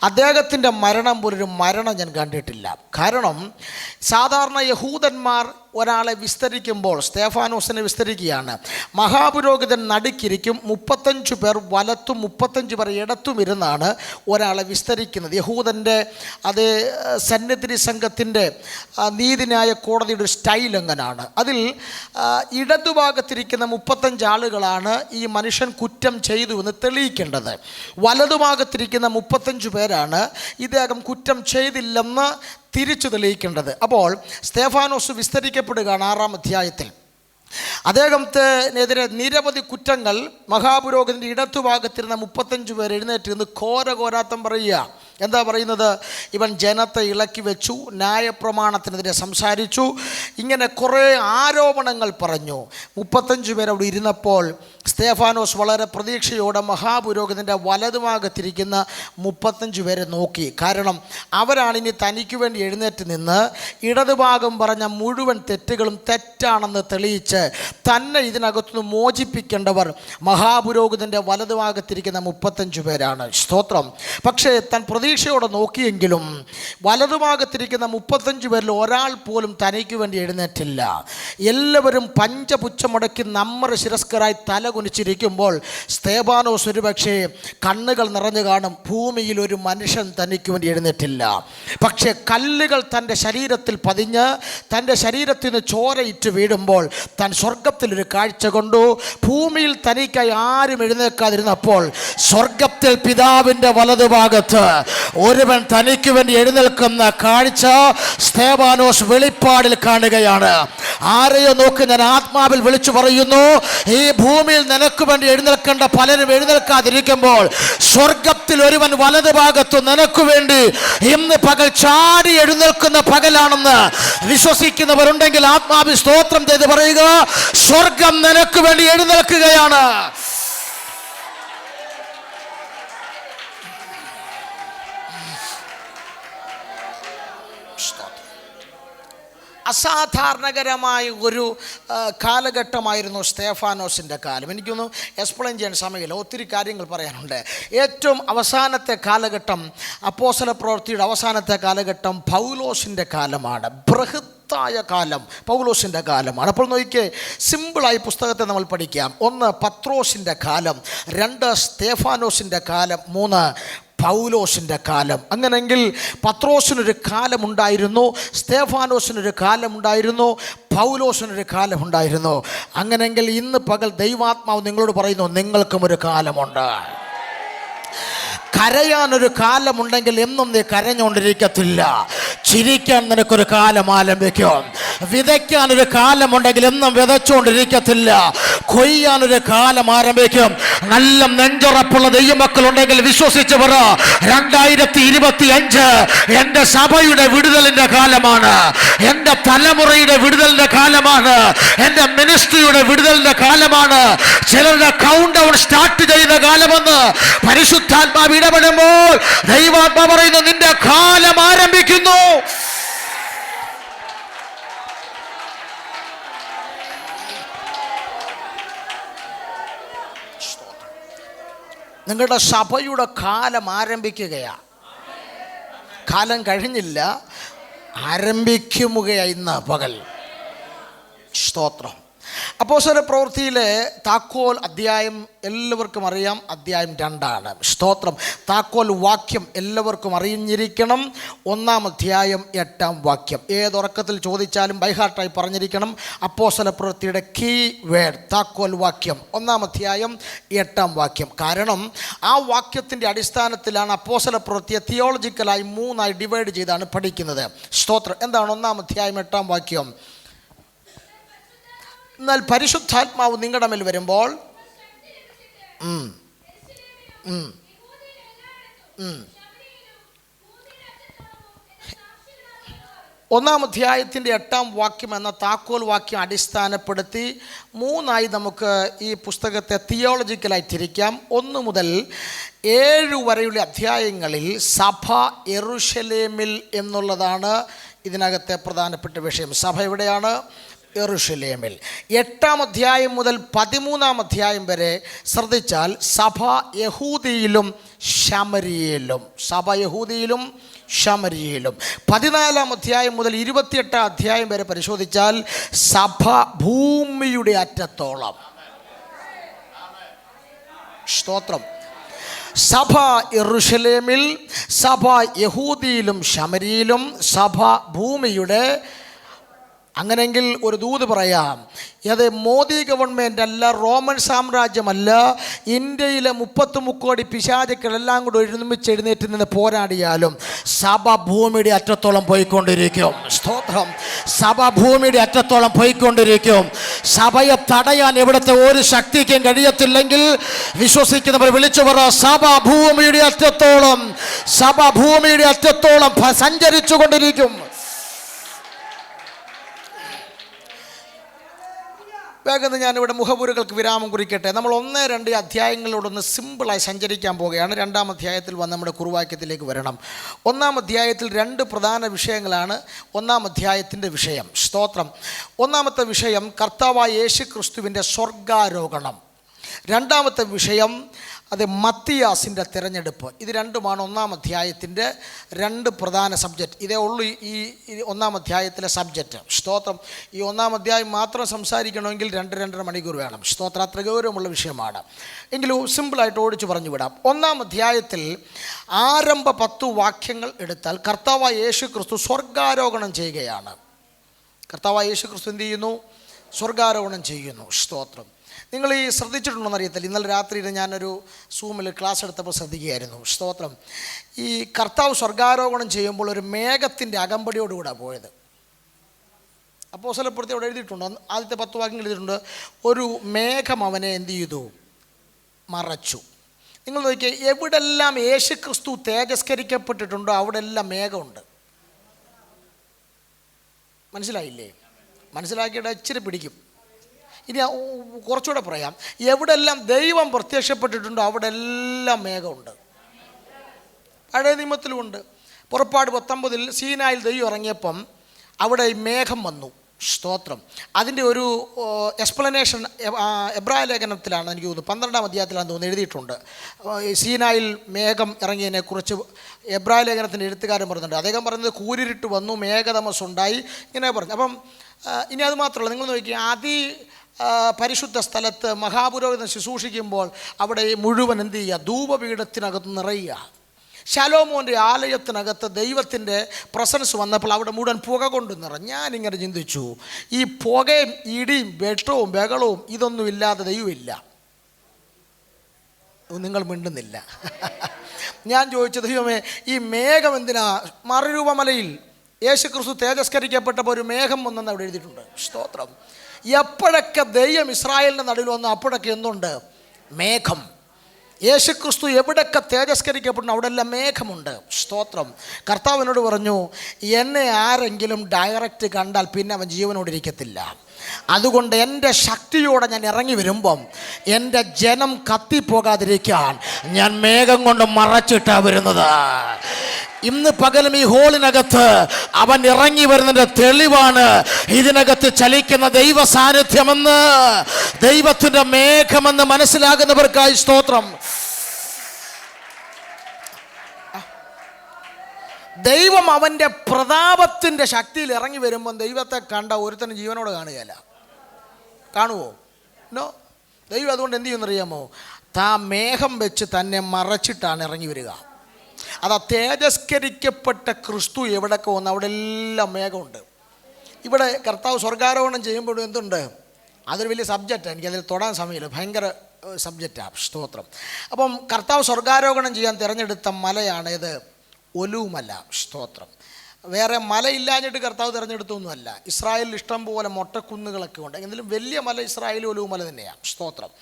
അദ്ദേഹത്തിൻ്റെ മരണം പോലൊരു മരണം ഞാൻ കണ്ടിട്ടില്ല. കാരണം സാധാരണ യഹൂദന്മാർ ഒരാളെ വിസ്തരിക്കുമ്പോൾ സ്തേഫാനോസിനെ വിസ്തരിക്കുകയാണ്. മഹാപുരോഹിതൻ നടുക്കിരിക്കും, 35 പേർ വലത്തും 35 പേർ ഇടത്തും ഇരുന്നാണ് ഒരാളെ വിസ്തരിക്കുന്നത്. യഹൂദൻ്റെ അതേ സന്നിധി സംഘത്തിൻ്റെ നീതിന്യായ കോടതിയുടെ സ്റ്റൈൽ എങ്ങനെയാണ്. അതിൽ ഇടതുഭാഗത്തിരിക്കുന്ന 35 ആളുകളാണ് ഈ മനുഷ്യൻ കുറ്റം ചെയ്തു എന്ന് തെളിയിക്കേണ്ടത്. വലതുഭാഗത്തിരിക്കുന്ന 35 പേരാണ് ഇദ്ദേഹം കുറ്റം ചെയ്തില്ലെന്ന് തിരിച്ചു തെളിയിക്കേണ്ടത്. അപ്പോൾ സ്തേഫാനോസ് വിസ്തരിക്കപ്പെടുകയാണ് 6-ാം അധ്യായത്തിൽ. അദ്ദേഹത്തിനെതിരെ നിരവധി കുറ്റങ്ങൾ മഹാപുരോഹിതൻ്റെ ഇടത്തുഭാഗത്തിരുന്ന 35 പേർ എഴുന്നേറ്റ് നിന്ന് ഘോരാത്തം പറയുക. എന്താ പറയുന്നത്? ഇവൻ ജനത്തെ ഇളക്കി വെച്ചു, ന്യായപ്രമാണത്തിനെതിരെ സംസാരിച്ചു, ഇങ്ങനെ കുറേ ആരോപണങ്ങൾ പറഞ്ഞു. 35 പേർ അവിടെ ഇരുന്നപ്പോൾ സ്തേഫാനോസ് വളരെ പ്രതീക്ഷയോടെ മഹാപുരോഹിതൻ്റെ വലതുഭാഗത്തിരിക്കുന്ന 35 പേരെ നോക്കി. കാരണം അവരാണ് ഇനി തനിക്ക് വേണ്ടി എഴുന്നേറ്റ് നിന്ന് ഇടതുഭാഗം പറഞ്ഞ മുഴുവൻ തെറ്റുകളും തെറ്റാണെന്ന് തെളിയിച്ച് തന്നെ ഇതിനകത്തുനിന്ന് മോചിപ്പിക്കേണ്ടവർ മഹാപുരോഹിതൻ്റെ വലതുഭാഗത്തിരിക്കുന്ന 35 പേരാണ്. സ്തോത്രം. പക്ഷേ താൻ പ്രതീക്ഷയോടെ നോക്കിയെങ്കിലും വലതുഭാഗത്തിരിക്കുന്ന 35 പേരിൽ ഒരാൾ പോലും തനിക്ക് വേണ്ടി എഴുന്നേറ്റില്ല. എല്ലാവരും പഞ്ചപുച്ഛമുടക്കി നമ്മർ ശിരസ്കരായി തല കുനിച്ചിരിക്കുമ്പോൾ സ്തേഫാനോസ് ഒരുപക്ഷേ കണ്ണുകൾ നിറഞ്ഞു കാണും. ഭൂമിയിൽ ഒരു മനുഷ്യൻ തനിക്ക് വേണ്ടി എഴുന്നേറ്റില്ല. പക്ഷേ കല്ലുകൾ തൻ്റെ ശരീരത്തിൽ പതിഞ്ഞ് തൻ്റെ ശരീരത്തിൽ നിന്ന് ചോരയിട്ട് വീഴുമ്പോൾ താൻ സ്വർഗത്തിലൊരു കാഴ്ച കൊണ്ടു. ഭൂമിയിൽ തനിക്കായി ആരും എഴുന്നേൽക്കാതിരുന്നപ്പോൾ സ്വർഗത്തിൽ പിതാവിൻ്റെ വലതുഭാഗത്ത് ഒരുവൻ തനിക്ക് വേണ്ടി എഴുന്നേൽക്കുന്ന കാഴ്ച സ്തേഫാനോസ് വെളിപ്പാടിൽ കാണുകയാണ്. ആരെയോ നോക്കി ഞാൻ ആത്മാവിൽ വിളിച്ചു പറയുന്നു, ഈ ഭൂമിയിൽ നിനക്ക് വേണ്ടി എഴുന്നേൽക്കേണ്ട പലരും എഴുന്നേൽക്കാതിരിക്കുമ്പോൾ സ്വർഗത്തിൽ ഒരുവൻ വലതുഭാഗത്ത് നിനക്ക് വേണ്ടി ഇന്ന് പകൽ ചാടി എഴുന്നേൽക്കുന്ന പകലാണെന്ന് വിശ്വസിക്കുന്നവരുണ്ടെങ്കിൽ ആത്മാവിൽ സ്തോത്രം ചെയ്ത് പറയുക, സ്വർഗം നിനക്ക് വേണ്ടി എഴുന്നേൽക്കുകയാണ്. അസാധാരണകരമായ ഒരു കാലഘട്ടമായിരുന്നു സ്തേഫാനോസിൻ്റെ കാലം. എനിക്കൊന്നും എക്സ്പ്ലെയിൻ ചെയ്യാൻ സമയമില്ല, ഒത്തിരി കാര്യങ്ങൾ പറയാനുണ്ട്. ഏറ്റവും അവസാനത്തെ കാലഘട്ടം, അപ്പോസ്തല പ്രവൃത്തിയുടെ അവസാനത്തെ കാലഘട്ടം പൗലോസിൻ്റെ കാലമാണ്. ബൃഹത്തായ കാലം പൗലോസിൻ്റെ കാലമാണ്. അപ്പോൾ നോക്കിയേ, സിമ്പിളായി പുസ്തകത്തെ നമ്മൾ പഠിക്കാം. 1 പത്രോസിൻ്റെ കാലം, 2 സ്തേഫാനോസിൻ്റെ കാലം, 3 പൗലോസിൻ്റെ കാലം. അങ്ങനെങ്കിൽ പത്രോസിനൊരു കാലമുണ്ടായിരുന്നു, സ്തേഫാനോസിനൊരു കാലമുണ്ടായിരുന്നു, പൗലോസിനൊരു കാലമുണ്ടായിരുന്നു. അങ്ങനെങ്കിൽ ഇന്ന് പകൽ ദൈവാത്മാവ് നിങ്ങളോട് പറയുന്നു, നിങ്ങൾക്കും ഒരു കാലമുണ്ട്. കരയാനൊരു കാലമുണ്ടെങ്കിൽ എന്നും നീ കരഞ്ഞുകൊണ്ടിരിക്കത്തില്ല. ചിരിക്കാൻ നിനക്കൊരു കാലം ആരംഭിക്കും. വിതയ്ക്കാനൊരു കാലമുണ്ടെങ്കിൽ എന്നും വിതച്ചുകൊണ്ടിരിക്കത്തില്ല. കൊയ്യാനൊരു കാലം ആരംഭിക്കും. നല്ല നെഞ്ചുറപ്പുള്ള ദൈവമക്കളുണ്ടെങ്കിൽ വിശ്വസിച്ച് പറ, 2025 എൻ്റെ സഭയുടെ വിടുതലിൻ്റെ കാലമാണ്, എൻ്റെ തലമുറയുടെ വിടുതലിൻ്റെ കാലമാണ്, എൻ്റെ മിനിസ്ട്രിയുടെ വിടുതലിൻ്റെ കാലമാണ്, ചിലരുടെ കൗണ്ട് ഡൗൺ സ്റ്റാർട്ട് ചെയ്യുന്ന കാലമെന്ന് പരിശുദ്ധാത്മാവ് ഇടപെടുമ്പോൾ ദൈവാത്മാവ് പറയുന്നു, നിന്റെ കാലം ആരംഭിക്കുന്നു. നിങ്ങളുടെ സഭയുടെ കാലം ആരംഭിക്കുകയാണ്. കാലം കഴിഞ്ഞില്ല, ആരംഭിക്കുകയാണ് ഇന്ന് പകൽ. സ്തോത്രം. അപ്പോസ്തല പ്രവൃത്തിയിലെ താക്കോൽ അധ്യായം എല്ലാവർക്കും അറിയാം, അധ്യായം 2. സ്തോത്രം. താക്കോൽ വാക്യം എല്ലാവർക്കും അറിഞ്ഞിരിക്കണം. 1 അധ്യായം 8 ഏതൊറക്കത്തിൽ ചോദിച്ചാലും ബൈഹാർട്ടായി പറഞ്ഞിരിക്കണം. അപ്പോസ്തല പ്രവൃത്തിയുടെ കീ വേർഡ് താക്കോൽ വാക്യം 1 അധ്യായം 8 കാരണം ആ വാക്യത്തിൻ്റെ അടിസ്ഥാനത്തിലാണ് അപ്പോസ്തല പ്രവൃത്തിയെ തിയോളജിക്കലായി 3 ഡിവൈഡ് ചെയ്താണ് പഠിക്കുന്നത്. സ്തോത്രം. എന്താണ് 1 അധ്യായം 8 എന്നാൽ പരിശുദ്ധാത്മാവ് നിങ്ങളുടെ മേൽ വരുമ്പോൾ ഒന്നാം അധ്യായത്തിൻ്റെ 8 എന്ന താക്കോൽ വാക്യം അടിസ്ഥാനപ്പെടുത്തി 3 നമുക്ക് ഈ പുസ്തകത്തെ തിയോളജിക്കലായി തിരിക്കാം. 1 മുതൽ 7 വരെയുള്ള അധ്യായങ്ങളിൽ സഭ യെരൂശലേമിൽ എന്നുള്ളതാണ് ഇതിനകത്തെ പ്രധാനപ്പെട്ട വിഷയം. സഭ എവിടെയാണ്? യെരൂശലേമിൽ. 8 അധ്യായം മുതൽ 13 അധ്യായം വരെ ശ്രദ്ധിച്ചാൽ സഭ യഹൂദിയിലും ശമരിയയിലും, സഭ യഹൂദിയിലും ശമരിയയിലും. 14 അധ്യായം മുതൽ 28 അധ്യായം വരെ പരിശോധിച്ചാൽ സഭ ഭൂമിയുടെ അറ്റത്തോളം. സ്തോത്രം. സഭ യെരൂശലേമിൽ, സഭ യഹൂദിയിലും ശമരിയിലും, സഭ ഭൂമിയുടെ. അങ്ങനെങ്കിൽ ഒരു ദൂത് പറയാം, അത് മോദി ഗവൺമെൻറ് അല്ല, റോമൻ സാമ്രാജ്യമല്ല, ഇന്ത്യയിലെ 33 കോടി പിശാചുക്കളെല്ലാം കൂടി ഒരുമിച്ച് എഴുന്നേറ്റ് നിന്ന് പോരാടിയാലും സഭ ഭൂമിയുടെ അറ്റത്തോളം പോയിക്കൊണ്ടിരിക്കും. സ്തോത്രം. സഭ ഭൂമിയുടെ അറ്റത്തോളം പോയിക്കൊണ്ടിരിക്കും. സഭയെ തടയാൻ എവിടുത്തെ ഒരു ശക്തിക്കും കഴിയത്തില്ലെങ്കിൽ വിശ്വസിക്കുന്നവർ വിളിച്ചു പറ, സഭ ഭൂമിയുടെ അറ്റത്തോളം, സഭ ഭൂമിയുടെ അറ്റത്തോളം സഞ്ചരിച്ചു കൊണ്ടിരിക്കും. വേഗം ഞാനിവിടെ മുഖപുരകൾക്ക് വിരാമം കുറിക്കട്ടെ. നമ്മൾ 1-2 അധ്യായങ്ങളോടൊന്ന് സിമ്പിളായി സഞ്ചരിക്കാൻ പോവുകയാണ്. 2 അധ്യായത്തിൽ വന്ന് നമ്മുടെ കുറുവാക്യത്തിലേക്ക് വരണം. 1 അധ്യായത്തിൽ 2 പ്രധാന വിഷയങ്ങളാണ് 1 അധ്യായത്തിൻ്റെ വിഷയം. സ്തോത്രം. 1-ാമത്തെ വിഷയം കർത്താവായ യേശു ക്രിസ്തുവിൻ്റെ സ്വർഗാരോഹണം. 2-ാമത്തെ വിഷയം അത് മത്തിയാസിൻ്റെ തിരഞ്ഞെടുപ്പ്. ഇത് രണ്ടുമാണ് 1 അധ്യായത്തിൻ്റെ 2 പ്രധാന സബ്ജക്റ്റ്. ഇതേ ഉള്ളൂ ഈ 1 അധ്യായത്തിലെ സബ്ജക്റ്റ്. സ്തോത്രം. ഈ 1 അധ്യായം മാത്രം സംസാരിക്കണമെങ്കിൽ 2-2.5 മണിക്കൂർ വേണം. സ്തോത്രം. അത്ര ഗൗരവമുള്ള വിഷയമാണ്. എങ്കിലും സിമ്പിളായിട്ട് ഓടിച്ചു പറഞ്ഞു വിടാം. 1 അധ്യായത്തിൽ ആരംഭ 10 വാക്യങ്ങൾ എടുത്താൽ കർത്താവായ യേശു ക്രിസ്തു സ്വർഗാരോഹണം ചെയ്യുകയാണ്. കർത്താവായ യേശു ക്രിസ്തു എന്ത് ചെയ്യുന്നു? സ്വർഗാരോഹണം ചെയ്യുന്നു. സ്തോത്രം. നിങ്ങൾ ഈ ശ്രദ്ധിച്ചിട്ടുണ്ടോയെന്ന് അറിയത്തില്ല. ഇന്നലെ രാത്രിയിൽ ഞാനൊരു സൂമിൽ ക്ലാസ് എടുത്തപ്പോൾ ശ്രദ്ധിക്കുകയായിരുന്നു. സ്തോത്രം. ഈ കർത്താവ് സ്വർഗാരോഹണം ചെയ്യുമ്പോൾ ഒരു മേഘത്തിൻ്റെ അകമ്പടിയോടുകൂടാണ് പോയത്. അപ്പോസ്തലപ്രവൃത്തി അവിടെ എഴുതിയിട്ടുണ്ട്. ആദ്യത്തെ 10 വാക്യങ്ങൾ എഴുതിയിട്ടുണ്ട്. ഒരു മേഘം അവനെ എന്ത് ചെയ്തു? മറച്ചു. നിങ്ങൾ നോക്കിയാൽ എവിടെല്ലാം യേശു ക്രിസ്തു തേജസ്കരിക്കപ്പെട്ടിട്ടുണ്ടോ അവിടെ എല്ലാം മേഘമുണ്ട്. മനസ്സിലായില്ലേ? മനസ്സിലാക്കിയിട്ട് ഇച്ചിരി പിടിക്കും. ഇനി കുറച്ചുകൂടെ പറയാം. എവിടെല്ലാം ദൈവം പ്രത്യക്ഷപ്പെട്ടിട്ടുണ്ടോ അവിടെ എല്ലാം മേഘമുണ്ട്. പഴയ നിയമത്തിലുമുണ്ട്. പുറപ്പാട് 19 സീനായിൽ ദൈവം ഇറങ്ങിയപ്പം അവിടെ മേഘം വന്നു. സ്തോത്രം. അതിൻ്റെ ഒരു എക്സ്പ്ലനേഷൻ എബ്രായ ലേഖനത്തിലാണ് എനിക്ക് തോന്നുന്നു, 12-ാം അധ്യായത്തിലാണെന്ന് തോന്നുന്നു എഴുതിയിട്ടുണ്ട്. സീനായിൽ മേഘം ഇറങ്ങിയതിനെക്കുറിച്ച് എബ്രായ ലേഖനത്തിൻ്റെ എഴുത്തുകാരൻ പറയുന്നുണ്ട്. അദ്ദേഹം പറയുന്നത് കൂരിരുട്ട് വന്നു, മേഘതമസ്സുണ്ടായി, ഇങ്ങനെ പറഞ്ഞു. അപ്പം ഇനി അത് മാത്രമല്ല, നിങ്ങൾ നോക്കിയാൽ പരിശുദ്ധ സ്ഥലത്ത് മഹാപുരോഹിതൻ ശുശ്രൂഷിക്കുമ്പോൾ അവിടെ മുഴുവൻ എന്ത് ചെയ്യുക? ധൂപപീഠത്തിനകത്ത് നിറയുക. ശലോമോൻ്റെ ആലയത്തിനകത്ത് ദൈവത്തിൻ്റെ പ്രസൻസ് വന്നപ്പോൾ അവിടെ മുഴുവൻ പുക കൊണ്ട് നിറഞ്ഞു. ഞാനിങ്ങനെ ചിന്തിച്ചു, ഈ പുകയും ഇടിയും വെട്ടവും ബഹളവും ഇതൊന്നും ഇല്ലാതെ ദൈവമില്ല. നിങ്ങൾ മിണ്ടുന്നില്ല. ഞാൻ ചോദിച്ചു, ദൈവമേ ഈ മേഘം എന്തിനാ? മറുരൂപമലയിൽ യേശുക്രിസ്തു തേജസ്കരിക്കപ്പെട്ടപ്പോൾ ഒരു മേഘം വന്നെന്ന് അവിടെ എഴുതിയിട്ടുണ്ട്. സ്തോത്രം. എപ്പോഴൊക്കെ ദൈവം ഇസ്രായേലിൻ്റെ നടുവിൽ വന്നു അപ്പോഴൊക്കെ എന്തുണ്ട്? മേഘം. യേശുക്രിസ്തു എവിടെയൊക്കെ തേജസ്കരിക്കപ്പെടുന്നു അവിടെ എല്ലാം മേഘമുണ്ട്. സ്തോത്രം. കർത്താവിനോട് പറഞ്ഞു, എന്നെ ആരെങ്കിലും ഡയറക്റ്റ് കണ്ടാൽ പിന്നെ അവൻ ജീവനോടിരിക്കത്തില്ല. അതുകൊണ്ട് എൻ്റെ ശക്തിയോടെ ഞാൻ ഇറങ്ങി വരുമ്പം എൻ്റെ ജനം കത്തിപ്പോകാതിരിക്കാൻ ഞാൻ മേഘം കൊണ്ട് മറച്ചിട്ടാണ് വരുന്നത്. ഇന്ന് പകലും ഈ ഹോളിനകത്ത് അവൻ ഇറങ്ങി വരുന്നതിൻ്റെ തെളിവാണ് ഇതിനകത്ത് ചലിക്കുന്ന ദൈവ സാന്നിധ്യമെന്ന്, ദൈവത്തിൻ്റെ മേഘമെന്ന് മനസ്സിലാകുന്നവർക്കായി സ്തോത്രം. ദൈവം അവൻ്റെ പ്രതാപത്തിൻ്റെ ശക്തിയിൽ ഇറങ്ങി വരുമ്പം ദൈവത്തെ കണ്ട ഒരുത്തന് ജീവനോട് കാണുകയല്ല. കാണുമോ? നോ. ദൈവം അതുകൊണ്ട് എന്ത് ചെയ്യുമെന്നറിയാമോ? മേഘം വെച്ച് തന്നെ മറച്ചിട്ടാണ് ഇറങ്ങി വരിക. അതാ തേജസ്കരിക്കപ്പെട്ട ക്രിസ്തു എവിടെയൊക്കെ വന്നു അവിടെ എല്ലാം മേഘമുണ്ട്. ഇവിടെ കർത്താവ് സ്വർഗാരോഹണം ചെയ്യുമ്പോഴും എന്തുണ്ട്? അതൊരു വലിയ സബ്ജക്റ്റാണ്, എനിക്കതിൽ തൊടാൻ സമയമില്ല, ഭയങ്കര സബ്ജക്റ്റാണ്. സ്തോത്രം. അപ്പം കർത്താവ് സ്വർഗാരോഹണം ചെയ്യാൻ തിരഞ്ഞെടുത്ത മലയാണ് ഇത്, ഒലൂമല. സ്തോത്രം. വേറെ മലയില്ലാഞ്ഞിട്ട് കർത്താവ് തിരഞ്ഞെടുത്തൊന്നുമല്ല. ഇസ്രായേലിൽ ഇഷ്ടം പോലെ മൊട്ടക്കുന്നുകളൊക്കെ ഉണ്ട്, എങ്കിലും വലിയ മല ഇസ്രായേൽ ഒലൂമല തന്നെയാണ്. സ്തോത്രം.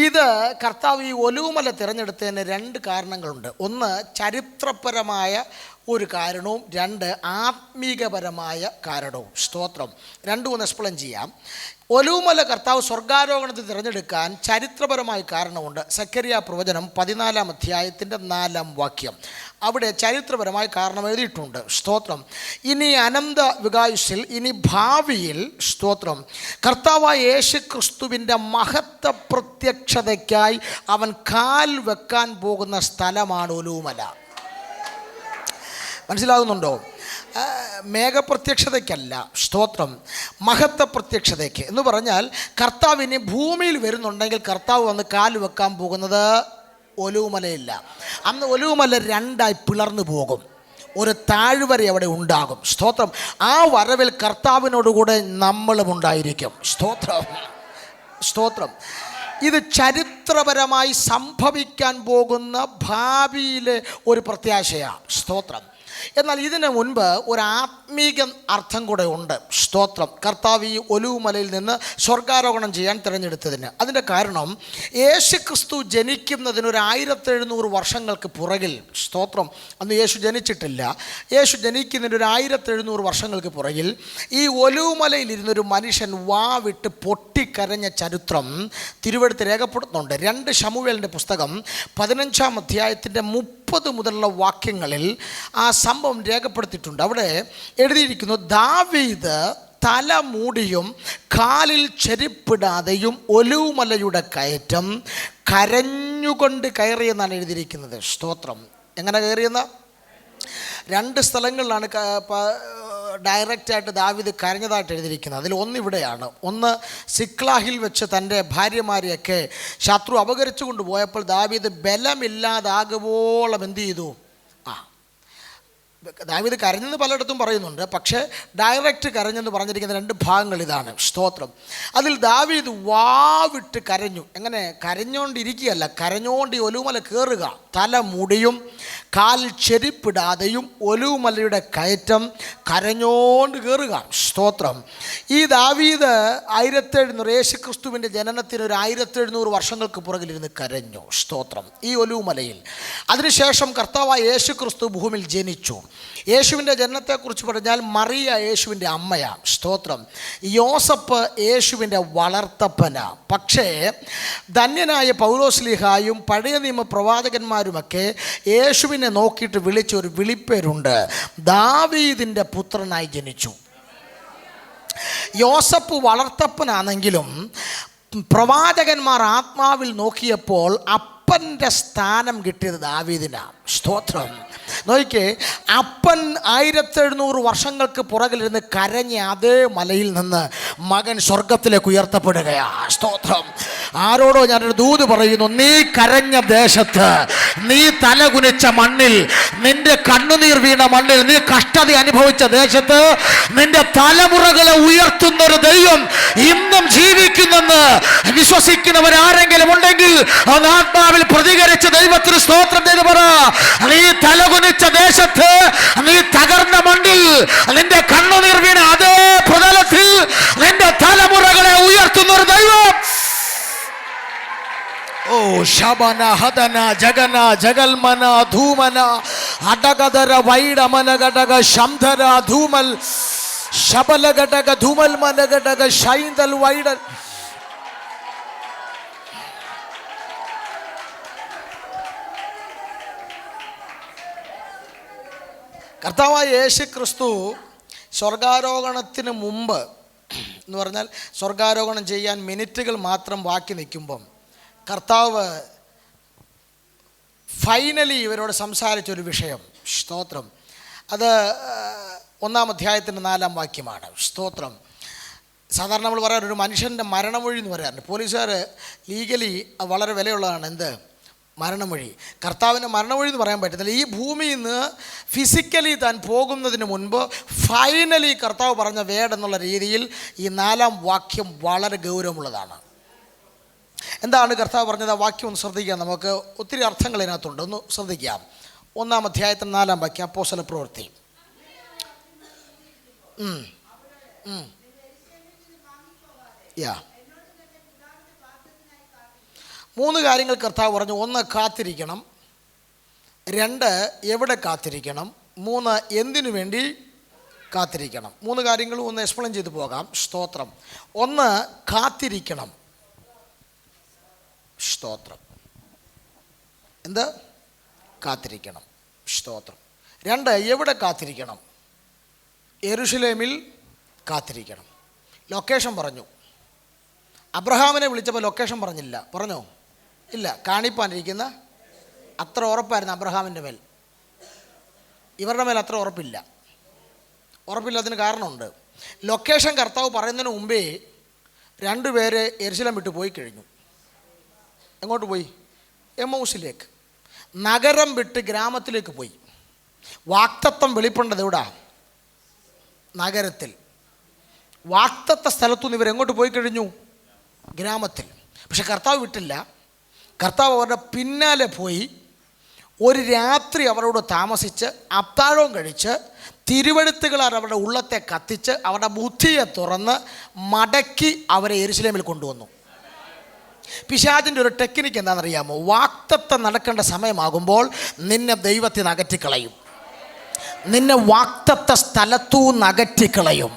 ഇത് കർത്താവ് ഈ ഒലൂമല തിരഞ്ഞെടുത്തതിന് രണ്ട് കാരണങ്ങളുണ്ട്. ഒന്ന് ചരിത്രപരമായ ഒരു കാരണവും, രണ്ട് ആത്മീകപരമായ കാരണവും. സ്തോത്രം. രണ്ടും ഒന്ന് എക്സ്പ്ലെയിൻ ചെയ്യാം. ഒലൂമല കർത്താവ് സ്വർഗാരോഹണത്തിൽ തിരഞ്ഞെടുക്കാൻ ചരിത്രപരമായ കാരണമുണ്ട്. സക്കറിയ പ്രവചനം 14-ാം അധ്യായത്തിൻ്റെ 4-ാം വാക്യം, അവിടെ ചരിത്രപരമായ കാരണം എഴുതിയിട്ടുണ്ട്. സ്തോത്രം. ഇനി അനന്ത വികായുസിൽ, ഇനി ഭാവിയിൽ, സ്തോത്രം, കർത്താവായ യേശു ക്രിസ്തുവിൻ്റെ മഹത്വ പ്രത്യക്ഷതയ്ക്കായി അവൻ കാൽ വെക്കാൻ പോകുന്ന സ്ഥലമാണ് ഒലൂമല. മനസ്സിലാകുന്നുണ്ടോ? മേഘപ്രത്യക്ഷതയ്ക്കല്ല, സ്തോത്രം, മഹത്വ പ്രത്യക്ഷതയ്ക്ക് എന്ന് പറഞ്ഞാൽ കർത്താവിന് ഭൂമിയിൽ വരുന്നുണ്ടെങ്കിൽ കർത്താവ് വന്ന് കാൽ വെക്കാൻ പോകുന്നത് ഒലൂമലയില്ല. അന്ന് ഒലൂമല രണ്ടായി പിളർന്നു പോകും, ഒരു താഴ്വര അവിടെ ഉണ്ടാകും. സ്തോത്രം. ആ വരവിൽ കർത്താവിനോടുകൂടെ നമ്മളും ഉണ്ടായിരിക്കും. സ്തോത്രം. സ്തോത്രം. ഇത് ചരിത്രപരമായി സംഭവിക്കാൻ പോകുന്ന ഭാവിയിലെ ഒരു പ്രത്യാശയാണ്. സ്തോത്രം. എന്നാൽ ഇതിനു മുൻപ് ഒരു ആത്മീക അർത്ഥം കൂടെ ഉണ്ട്. സ്തോത്രം. കർത്താവ് ഈ ഒലൂമലയിൽ നിന്ന് സ്വർഗാരോഹണം ചെയ്യാൻ തിരഞ്ഞെടുത്തതിന് അതിൻ്റെ കാരണം യേശു ക്രിസ്തു ജനിക്കുന്നതിന് ഒരു 1700 വർഷങ്ങൾക്ക് പുറകിൽ, സ്തോത്രം, അന്ന് യേശു ജനിച്ചിട്ടില്ല, യേശു ജനിക്കുന്നതിന് ഒരു 1700 വർഷങ്ങൾക്ക് പുറകിൽ ഈ ഒലൂമലയിലിരുന്നൊരു മനുഷ്യൻ വാവിട്ട് പൊട്ടിക്കരഞ്ഞ ചരിത്രം തിരുവെഴുത്ത് രേഖപ്പെടുത്തുന്നുണ്ട്. 2 ശമൂവേലിൻ്റെ പുസ്തകം 15-ാം അധ്യായത്തിൻ്റെ 30 മുതലുള്ള വാക്യങ്ങളിൽ ആ സംഭവം രേഖപ്പെടുത്തിയിട്ടുണ്ട്. അവിടെ എഴുതിയിരിക്കുന്നു, ദാവീദ് തല മൂടിയും കാലിൽ ചെരുപ്പിടാതെയും ഒലൂമലയുടെ കയറ്റം കരഞ്ഞുകൊണ്ട് കയറിയെന്നാണ് എഴുതിയിരിക്കുന്നത്. സ്തോത്രം. എങ്ങനെ കയറിയെന്ന? 2 സ്ഥലങ്ങളിലാണ് ഡയറക്റ്റായിട്ട് ദാവീദ് കരഞ്ഞതായിട്ട് എഴുതിയിരിക്കുന്നത്. അതിൽ ഒന്നിവിടെയാണ്. ഒന്ന് സിക്ലാഹിൽ വെച്ച് തൻ്റെ ഭാര്യമാരെയൊക്കെ ശത്രു അപഹരിച്ചു കൊണ്ടുപോയപ്പോൾ ദാവീദ് ബലമില്ലാതാകുവോളം എന്ത് ചെയ്തു? ദാവീദ് കരഞ്ഞെന്ന് പലയിടത്തും പറയുന്നുണ്ട്, പക്ഷേ ഡയറക്റ്റ് കരഞ്ഞെന്ന് പറഞ്ഞിരിക്കുന്ന 2 ഭാഗങ്ങൾ ഇതാണ്. സ്തോത്രം. അതിൽ ദാവീദ് വാവിട്ട് കരഞ്ഞു. എങ്ങനെ? കരഞ്ഞുകൊണ്ടിരിക്കുകയല്ല, കരഞ്ഞുകൊണ്ട് ഈ ഒലൂമല കയറുക. തല മുടിയും കാൽ ചെരുപ്പിടാതെയും ഒലൂമലയുടെ കയറ്റം കരഞ്ഞോണ്ട് കയറുക. സ്തോത്രം. ഈ ദാവീദ് 1700 യേശുക്രിസ്തുവിൻ്റെ ജനനത്തിന് ഒരു 1700 വർഷങ്ങൾക്ക് പുറകിലിരുന്ന് കരഞ്ഞു. സ്തോത്രം. ഈ ഒലൂമലയിൽ. അതിനുശേഷം കർത്താവായ യേശുക്രിസ്തു ഭൂമിയിൽ ജനിച്ചു. യേശുവിൻ്റെ ജനനത്തെക്കുറിച്ച് പറഞ്ഞാൽ മറിയ യേശുവിൻ്റെ അമ്മയാണ്. സ്തോത്രം. യോസഫ് യേശുവിൻ്റെ വളർത്തപ്പന. പക്ഷേ ധന്യനായ പൗലോസ്ലീഹായും പഴയ നിയമ പ്രവാചകന്മാരുമൊക്കെ യേശുവിനെ നോക്കിയിട്ട് വിളിച്ച ഒരു വിളിപ്പേരുണ്ട്, ദാവീദിൻ്റെ പുത്രനായി ജനിച്ചു. യോസഫ് വളർത്തപ്പനാണെങ്കിലും പ്രവാചകന്മാർ ആത്മാവിൽ നോക്കിയപ്പോൾ അപ്പൻ്റെ സ്ഥാനം കിട്ടിയത് ദാവീദിനാണ്. സ്തോത്രം. നോക്കിക്കേ, അപ്പൻ 1700 വർഷങ്ങൾക്ക് പുറകിലിരുന്ന് കരഞ്ഞ അതേ മലയിൽ നിന്ന് മകൻ സ്വർഗത്തിലേക്ക് ഉയർത്തപ്പെടുകയാണ്. സ്തോത്രം. ആരോടോ ഞാനൊരു ദൂത് പറയുന്നു. നീ കരഞ്ഞ ദേശത്ത്, നീ തലകുനിച്ച മണ്ണിൽ, നിന്റെ കണ്ണുനീർ വീണ മണ്ണിൽ, നീ കഷ്ടത അനുഭവിച്ച ദേശത്ത് നിന്റെ തലമുറകളെ ഉയർത്തുന്നൊരു ദൈവം ഇന്നും ജീവിക്കുന്നെന്ന് വിശ്വസിക്കുന്നവരാരെങ്കിലും ഉണ്ടെങ്കിൽ ആത്മാവിൽ പ്രതികരിച്ച ദൈവത്തിന് സ്തോത്രം ചെയ്ത് പറ. നീ തലകുനിച്ച ദേശത്ത്, നീ തകർന്ന മണ്ണിൽ, നിന്റെ കണ്ണുനീർ വീണ അതേ പ്രതലത്തിൽ നിന്റെ തലമുറകളെ ഉയർത്തുന്നൊരു ദൈവം. ഓ ശബന ഹദന ജഗന ജഗൽമന ധൂമന അടകദര വൈഡമന ഘടക ശംധര ധൂമൽ ശബല ഘടക ധൂമൽ മന ഘടക ശൈന്തൽ വൈഡൽ. കർത്താവായ യേശു ക്രിസ്തു സ്വർഗാരോഹണത്തിന് മുമ്പ് എന്ന് പറഞ്ഞാൽ സ്വർഗാരോഹണം ചെയ്യാൻ മിനിറ്റുകൾ മാത്രം ബാക്കി നിൽക്കുമ്പം കർത്താവ് ഫൈനലി ഇവരോട് സംസാരിച്ചൊരു വിഷയം, സ്തോത്രം, അത് 1-ാം അധ്യായത്തിൻ്റെ 4-ാം വാക്യമാണ്. സ്തോത്രം. സാധാരണ നമ്മൾ പറയാറ് ഒരു മനുഷ്യൻ്റെ മരണമൊഴി എന്ന് പറയാറുണ്ട്. പോലീസുകാർ ലീഗലി വളരെ വിലയുള്ളതാണ്. എന്ത് മരണമൊഴി? കർത്താവിൻ്റെ മരണമൊഴി എന്ന് പറയാൻ പറ്റത്തില്ല. ഈ ഭൂമിയിൽ നിന്ന് ഫിസിക്കലി താൻ പോകുന്നതിന് മുൻപ് ഫൈനലി കർത്താവ് പറഞ്ഞ വേഡ് എന്നുള്ള രീതിയിൽ ഈ 4-ാം വാക്യം വളരെ ഗൗരവമുള്ളതാണ്. എന്താണ് കർത്താവ് പറഞ്ഞത്? ആ വാക്യം ഒന്ന് ശ്രദ്ധിക്കാം. നമുക്ക് ഒത്തിരി അർത്ഥങ്ങൾ ഇതിനകത്തുണ്ട്, ഒന്ന് ശ്രദ്ധിക്കാം. 1-ാം അധ്യായത്തിന് 4-ാം വാക്യം, അപ്പോസ്തല പ്രവൃത്തി. യാ 3 കാര്യങ്ങൾ കർത്താവ് പറഞ്ഞു. 1, കാത്തിരിക്കണം. 2, എവിടെ കാത്തിരിക്കണം. 3, എന്തിനു വേണ്ടി കാത്തിരിക്കണം. 3 കാര്യങ്ങളും ഒന്ന് എക്സ്പ്ലെയിൻ ചെയ്ത് പോകാം. സ്തോത്രം. 1, കാത്തിരിക്കണം. സ്തോത്രം. എന്ത്? കാത്തിരിക്കണം. സ്തോത്രം. 2, എവിടെ കാത്തിരിക്കണം. യെരൂശലേമിൽ കാത്തിരിക്കണം. ലൊക്കേഷൻ പറഞ്ഞു. അബ്രഹാമിനെ വിളിച്ചപ്പോൾ ലൊക്കേഷൻ പറഞ്ഞില്ല. പറഞ്ഞോ? ഇല്ല. കാണിപ്പാനിരിക്കുന്ന അത്ര ഉറപ്പായിരുന്നു അബ്രഹാമിൻ്റെ മേൽ. ഇവരുടെ മേൽ അത്ര ഉറപ്പില്ല. ഉറപ്പില്ലാത്തതിന് കാരണമുണ്ട്. ലൊക്കേഷൻ കർത്താവ് പറയുന്നതിന് മുമ്പേ 2 പേര് യെരൂശലേം വിട്ട് പോയി കഴിഞ്ഞു. എങ്ങോട്ട് പോയി? എമ്മൗസിലേക്ക്. നഗരം വിട്ട് ഗ്രാമത്തിലേക്ക് പോയി. വാക്തത്വം വെളിപ്പെടേണ്ടത് എവിടാ? നഗരത്തിൽ. വാക്തത്വ സ്ഥലത്തുനിന്ന് ഇവരെങ്ങോട്ട് പോയി കഴിഞ്ഞു? ഗ്രാമത്തിൽ. പക്ഷെ കർത്താവ് വിട്ടില്ല. കർത്താവ് അവരുടെ പിന്നാലെ പോയി ഒരു രാത്രി അവരോട് താമസിച്ച് അത്താഴവും കഴിച്ച് തിരുവെഴുത്തുകളാൽ അവരുടെ ഉള്ളത്തെ കത്തിച്ച് അവരുടെ ബുദ്ധിയെ തുറന്ന് മടക്കി അവരെ യെരൂശലേമിൽ കൊണ്ടുവന്നു. പിശാചിൻ്റെ ഒരു ടെക്നിക്ക് എന്താണെന്നറിയാമോ? വാക്തത്വം നടക്കേണ്ട സമയമാകുമ്പോൾ നിന്നെ ദൈവത്തിൽ നിന്ന് അകറ്റിക്കളയും, നിന്നെ വാക്തത്വ സ്ഥലത്തൂന്ന് അകറ്റിക്കളയും.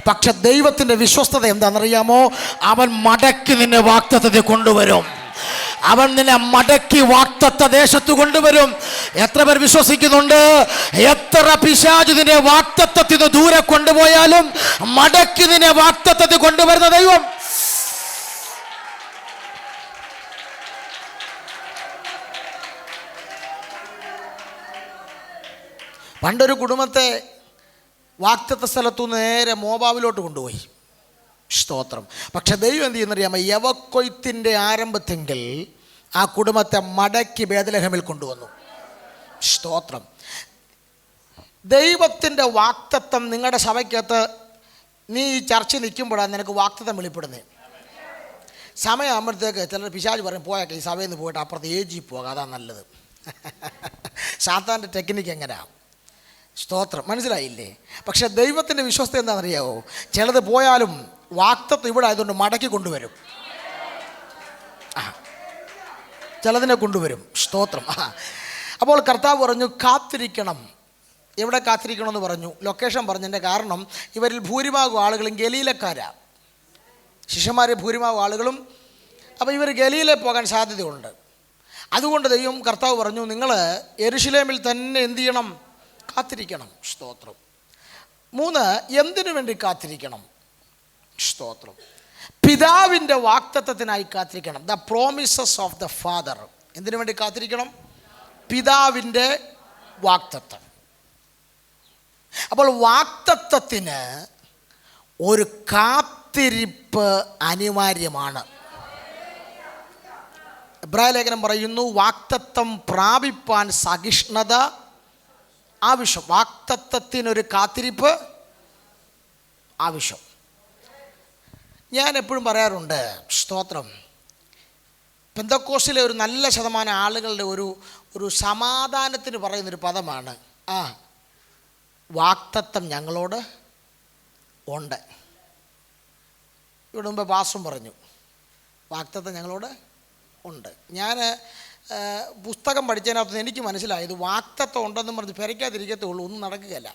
പക്ഷെ ദൈവത്തിൻ്റെ വിശ്വസ്തത എന്താണെന്നറിയാമോ? അവൻ മടക്കി നിന്നെ വാക്തത്വത്തിൽ കൊണ്ടുവരും. അവൻ നിന്നെ മടക്കി വാക്തത്വ ദേശത്ത് കൊണ്ടുവരും. എത്ര പേർ വിശ്വസിക്കുന്നുണ്ട്? എത്ര പിശാച് നിന്നെ വാക്തത്വത്തിൽ നിന്ന് ദൂരെ കൊണ്ടുപോയാലും മടക്കി നിന്നെ വാക്തത്വത്തിൽ കൊണ്ടുവരുന്ന ദൈവം. പണ്ടൊരു കുടുംബത്തെ വാക്തത്വ സ്ഥലത്തു നേരെ മോവാബിലോട്ട് കൊണ്ടുപോയി. സ്തോത്രം. പക്ഷെ ദൈവം എന്ത് ചെയ്യുന്നറിയാമോ? യവക്കൊയ്ത്തിൻ്റെ ആരംഭത്തെങ്കിൽ ആ കുടുംബത്തെ മടക്കി ബേത്ലഹേമിൽ കൊണ്ടുവന്നു. സ്തോത്രം. ദൈവത്തിൻ്റെ വാക്തത്വം നിങ്ങളുടെ സഭയ്ക്കകത്ത് നീ ഈ ചർച്ച നിൽക്കുമ്പോഴാണ് നിനക്ക് വാക്തത്വം വെളിപ്പെടുന്നത്. സമയമാകുമ്പോഴത്തേക്ക് ചിലർ പിശാച് പറയും, പോയാൽ ഈ സഭയിൽ നിന്ന് പോയിട്ട് അപ്പുറത്ത് ഏജി പോകാം, അതാണ് നല്ലത്. സാത്താൻ്റെ ടെക്നിക്ക് എങ്ങനെയാണ്? സ്തോത്രം. മനസ്സിലായില്ലേ? പക്ഷെ ദൈവത്തിൻ്റെ വിശ്വസ്ത എന്താണെന്നറിയാവോ? ചിലത് പോയാലും വാക്തത്വം ഇവിടെ ആയതുകൊണ്ട് മടക്കി കൊണ്ടുവരും. ചിലതിനെ കൊണ്ടുവരും. സ്തോത്രം. അപ്പോൾ കർത്താവ് പറഞ്ഞു കാത്തിരിക്കണം. എവിടെ കാത്തിരിക്കണമെന്ന് പറഞ്ഞു. ലൊക്കേഷൻ പറഞ്ഞതിൻ്റെ കാരണം ഇവരിൽ ഭൂരിഭാഗം ആളുകളും ഗലീലക്കാരാണ്. ശിഷ്യന്മാരെ ഭൂരിഭാഗം ആളുകളും. അപ്പോൾ ഇവർ ഗലീലെ പോകാൻ സാധ്യതയുണ്ട്. അതുകൊണ്ട് ദൈവം കർത്താവ് പറഞ്ഞു, നിങ്ങൾ യെരൂശലേമിൽ തന്നെ എന്ത് ചെയ്യണം? കാത്തിരിക്കണം. സ്തോത്രം. 3, എന്തിനു വേണ്ടി കാത്തിരിക്കണം? സ്തോത്രം. പിതാവിൻ്റെ വാക്തത്വത്തിനായി കാത്തിരിക്കണം. The promises of the father. എന്തിനു വേണ്ടി കാത്തിരിക്കണം? പിതാവിൻ്റെ വാക്തത്വം. അപ്പോൾ വാക്തത്വത്തിന് ഒരു കാത്തിരിപ്പ് അനിവാര്യമാണ്. എബ്രായ ലേഖനം പറയുന്നു, വാഗ്ദത്തം പ്രാപിപ്പാൻ സഹിഷ്ണുത ആവശ്യം. വാഗ്ദത്തത്തിനൊരു കാത്തിരിപ്പ് ആവശ്യം. ഞാൻ എപ്പോഴും പറയാറുണ്ട്, സ്തോത്രം, പെന്തക്കോസ്തിലെ ഒരു നല്ല ശതമാനം ആളുകളുടെ ഒരു സമാധാനത്തിന് പറയുന്നൊരു പദമാണ് വാഗ്ദത്തം ഞങ്ങളോട് ഉണ്ട്. ഇവിടെ മുമ്പ് പാസ്റ്ററും പറഞ്ഞു വാഗ്ദത്തം ഞങ്ങളോട് ഉണ്ട്. ഞാൻ പുസ്തകം പഠിച്ചതിനകത്ത് എനിക്ക് മനസ്സിലായത് വാഗ്ദത്തം ഉണ്ടെന്ന് പറഞ്ഞ് പെരയ്ക്കാതിരിക്കത്തുള്ളൂ, ഒന്നും നടക്കുകയല്ല.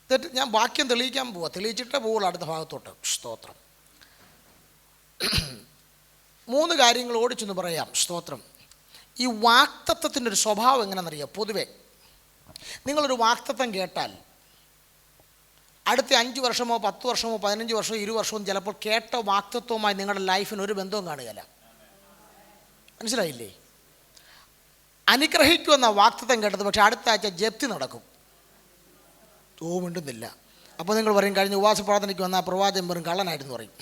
തെറ്റ്. ഞാൻ വാക്യം തെളിയിക്കാൻ പോവാം, തെളിയിച്ചിട്ടേ പോവുള്ളൂ അടുത്ത ഭാഗത്തോട്ട്. സ്തോത്രം. 3 കാര്യങ്ങൾ ഓടിച്ചെന്ന് പറയാം. സ്തോത്രം. ഈ വാഗ്ദത്തത്തിൻ്റെ ഒരു സ്വഭാവം എങ്ങനെയാണെന്നറിയാം. പൊതുവെ നിങ്ങളൊരു വാഗ്ദത്തം കേട്ടാൽ അടുത്ത 5 വർഷമോ 10 വർഷമോ 15 വർഷമോ 20 വർഷവും ചിലപ്പോൾ കേട്ട വാഗ്ദത്തവുമായി നിങ്ങളുടെ ലൈഫിന് ഒരു ബന്ധവും കാണുകയില്ല. മനസ്സിലായില്ലേ? അനുഗ്രഹിക്കുമെന്ന വാഗ്ദത്തം കേട്ടത്, പക്ഷേ അടുത്ത ആഴ്ച ജപ്തി നടക്കും. മിണ്ടുന്നില്ല. അപ്പോൾ നിങ്ങൾ പറയും, കഴിഞ്ഞ ഉപവാസ പ്രാർത്ഥനയ്ക്ക് വന്ന പ്രവാചകൻ വെറും കള്ളനായിരുന്നു പറയും.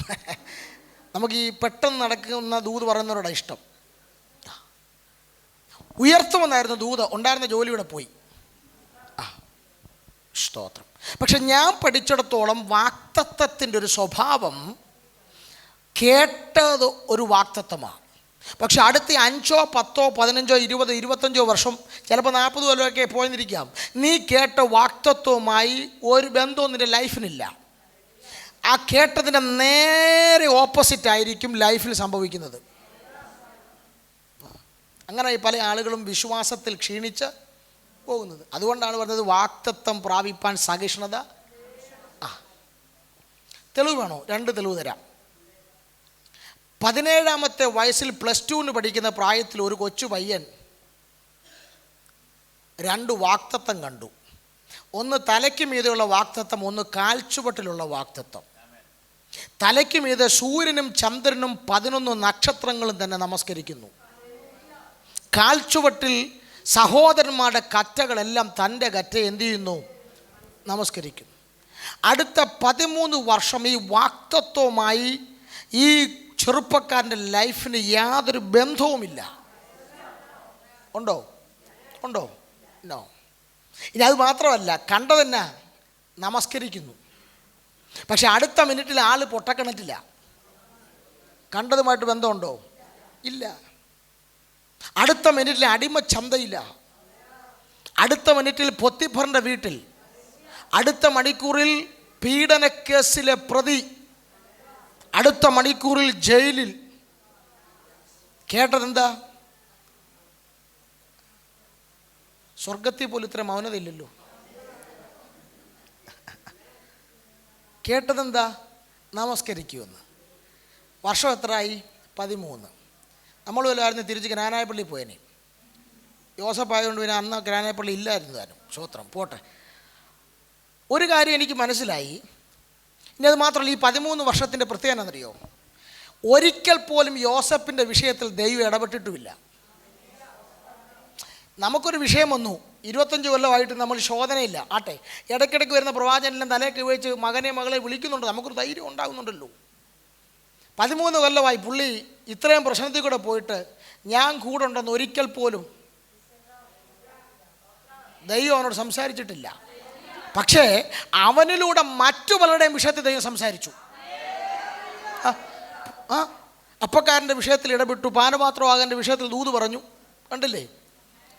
നമുക്ക് ഈ പെട്ടെന്ന് നടക്കുന്ന ദൂത് പറയുന്നവരോടാണ് ഇഷ്ടം. ഉയർത്തുമെന്നായിരുന്നു ദൂത്, ഉണ്ടായിരുന്ന ജോലിയുടെ പോയി. സ്തോത്രം. പക്ഷെ ഞാൻ പഠിച്ചിടത്തോളം വാഗ്ദത്തത്തിൻ്റെ ഒരു സ്വഭാവം, കേട്ടത് ഒരു വാഗ്ദത്തമാണ്, പക്ഷെ അടുത്ത 5, 10, 15, 20, 25 വർഷം, ചിലപ്പോൾ 40 കൊല്ലമൊക്കെ പോയിരിക്കാം, നീ കേട്ട വാഗ്ദത്തവുമായി ഒരു ബന്ധവും നിൻ്റെ ലൈഫിനില്ല. ആ കേട്ടതിൻ്റെ നേരെ ഓപ്പോസിറ്റ് ആയിരിക്കും ലൈഫിൽ സംഭവിക്കുന്നത്. അങ്ങനെ പല ആളുകളും വിശ്വാസത്തിൽ ക്ഷീണിച്ച് പോകുന്നത്. അതുകൊണ്ടാണ് പറഞ്ഞത് വാഗ്ദത്തം പ്രാപിപ്പാൻ സഹിഷ്ണുത. തെളിവ് വേണോ? 2 തെളിവ് തരാം. 17ാമത്തെ വയസ്സിൽ +2 പഠിക്കുന്ന പ്രായത്തിൽ ഒരു കൊച്ചു പയ്യൻ 2 വാഗ്ദത്തം കണ്ടു. ഒന്ന് തലയ്ക്ക് മീതെയുള്ള വാഗ്ദത്തം, ഒന്ന് കാൽച്ചുവട്ടിലുള്ള വാഗ്ദത്തം. തലയ്ക്ക് മീതെ സൂര്യനും ചന്ദ്രനും 11 നക്ഷത്രങ്ങളും തന്നെ നമസ്കരിക്കുന്നു. കാൽച്ചുവട്ടിൽ സഹോദരന്മാരുടെ കറ്റകളെല്ലാം തൻ്റെ കറ്റ എന്ത് ചെയ്യുന്നു? നമസ്കരിക്കുന്നു. അടുത്ത 13 വർഷം ഈ വാഗ്ദത്തവുമായി ഈ ചെറുപ്പക്കാരൻ്റെ ലൈഫിന് യാതൊരു ബന്ധവുമില്ല. ഉണ്ടോ? നോ. ഇനി അത് മാത്രമല്ല, കണ്ടതെന്നാ? നമസ്കരിക്കുന്നു. പക്ഷെ അടുത്ത മിനിറ്റിൽ ആൾ പൊട്ടക്കിണറ്റില്ല. കണ്ടതുമായിട്ട് ബന്ധമുണ്ടോ? ഇല്ല. അടുത്ത മിനിറ്റിൽ അടിമ ചന്തയില്ല. അടുത്ത മിനിറ്റിൽ പൊത്തിഫറിൻ്റെ വീട്ടിൽ. അടുത്ത മണിക്കൂറിൽ പീഡനക്കേസിലെ പ്രതി. അടുത്ത മണിക്കൂറിൽ ജയിലിൽ. കേട്ടതെന്താ? സ്വർഗത്തിൽ പോലും ഇത്ര മൗനതയില്ലല്ലോ. കേട്ടതെന്താ? നമസ്കരിക്കുമെന്ന്. വർഷം എത്രയായി? 13. നമ്മൾ വല്ലതായിരുന്നു തിരിച്ച് ഗ്രാനായപ്പള്ളി പോയേനെ. യോസഫ് ആയതുകൊണ്ട് പിന്നെ അന്ന് ഗ്രാനായപ്പള്ളി ഇല്ലായിരുന്നു താനും. സ്തോത്രം. പോട്ടെ. ഒരു കാര്യം എനിക്ക് മനസ്സിലായി. ഇനി അത് മാത്രമല്ല, ഈ 13 വർഷത്തിൻ്റെ പ്രത്യേകത എന്നറിയോ? ഒരിക്കൽ പോലും യോസഫിൻ്റെ വിഷയത്തിൽ ദൈവം ഇടപെട്ടിട്ടുമില്ല. നമുക്കൊരു വിഷയം വന്നു, 25 കൊല്ലമായിട്ട് നമ്മൾ ശോധനയില്ല. ആട്ടെ, ഇടയ്ക്കിടയ്ക്ക് വരുന്ന പ്രവാചകനെല്ലാം തലയൊക്കെ ഉപയോഗിച്ച് മകനെ മകളെ വിളിക്കുന്നുണ്ട്, നമുക്കൊരു ധൈര്യം ഉണ്ടാകുന്നുണ്ടല്ലോ. 13 കൊല്ലമായി പുള്ളി ഇത്രയും പ്രശ്നത്തിൽ കൂടെ പോയിട്ട് ഞാൻ കൂടെ ഉണ്ടെന്ന് ഒരിക്കൽ പോലും ദൈവം അവനോട് സംസാരിച്ചിട്ടില്ല. പക്ഷേ അവനിലൂടെ മറ്റു പലരുടെയും വിഷയത്തിൽ ദൈവം സംസാരിച്ചു. അപ്പക്കാരൻ്റെ വിഷയത്തിൽ ഇടപെട്ടു, പാനപാത്രവാകൻ്റെ വിഷയത്തിൽ ദൂത് പറഞ്ഞു. കണ്ടില്ലേ?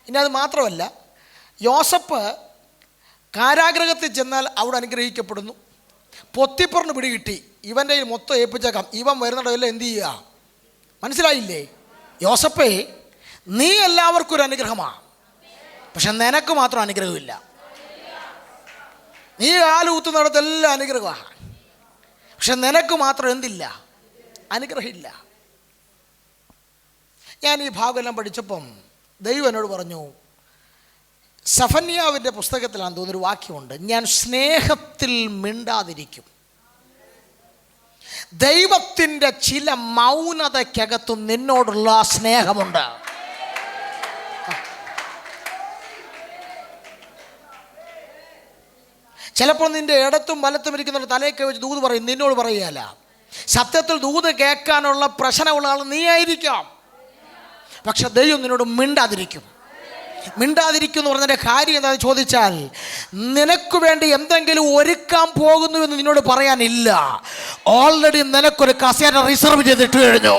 ഇനി അത് മാത്രമല്ല, യോസഫ് കാരാഗ്രഹത്തിൽ ചെന്നാൽ അവിടെ അനുഗ്രഹിക്കപ്പെടുന്നു. പൊത്തിപ്പറിന് പിടികിട്ടി, ഇവൻ്റെ മൊത്തം ഏൽപ്പിച്ചേക്കാം, ഇവൻ വരുന്നിടമെല്ലാം എന്ത് ചെയ്യുക? മനസ്സിലായില്ലേ? യോസഫേ, നീ എല്ലാവർക്കും ഒരു അനുഗ്രഹമാണ്, പക്ഷെ നിനക്ക് മാത്രം അനുഗ്രഹമില്ല. നീ കാലൂത്തുന്നിടത്തെല്ലാം അനുഗ്രഹമാണ്, പക്ഷെ നിനക്ക് മാത്രം എന്തില്ല? അനുഗ്രഹമില്ല. ഞാൻ ഈ ഭാഗമെല്ലാം പഠിച്ചപ്പം ദൈവം എന്നോട് പറഞ്ഞു, സഫന്യാവിൻ്റെ പുസ്തകത്തിലാണെന്ന് തോന്നുന്നൊരു വാക്യമുണ്ട്, ഞാൻ സ്നേഹത്തിൽ മിണ്ടാതിരിക്കും. ദൈവത്തിൻ്റെ ചില മൗനതയ്ക്കകത്തും നിന്നോടുള്ള സ്നേഹമുണ്ട്. ചിലപ്പോൾ നിൻ്റെ ഇടത്തും വലത്തും ഇരിക്കുന്നവർ തലയൊക്കെ വെച്ച് ദൂത് പറയും, നിന്നോട് പറയുകയല്ല. സത്യത്തിൽ ദൂത് കേൾക്കാനുള്ള പ്രശ്നമുള്ള ആൾ നീ ആയിരിക്കാം. പക്ഷെ ദൈവം നിന്നോട് മിണ്ടാതിരിക്കും എന്ന് പറഞ്ഞതിൻ്റെ കാര്യം എന്താണെന്ന് ചോദിച്ചാൽ, നിനക്ക് വേണ്ടി എന്തെങ്കിലും ഒരുക്കാൻ പോകുന്നു എന്ന് നിന്നോട് പറയാനില്ല. ഓൾറെഡി നിനക്കൊരു കസേര റിസർവ് ചെയ്തിട്ട് കഴിഞ്ഞു.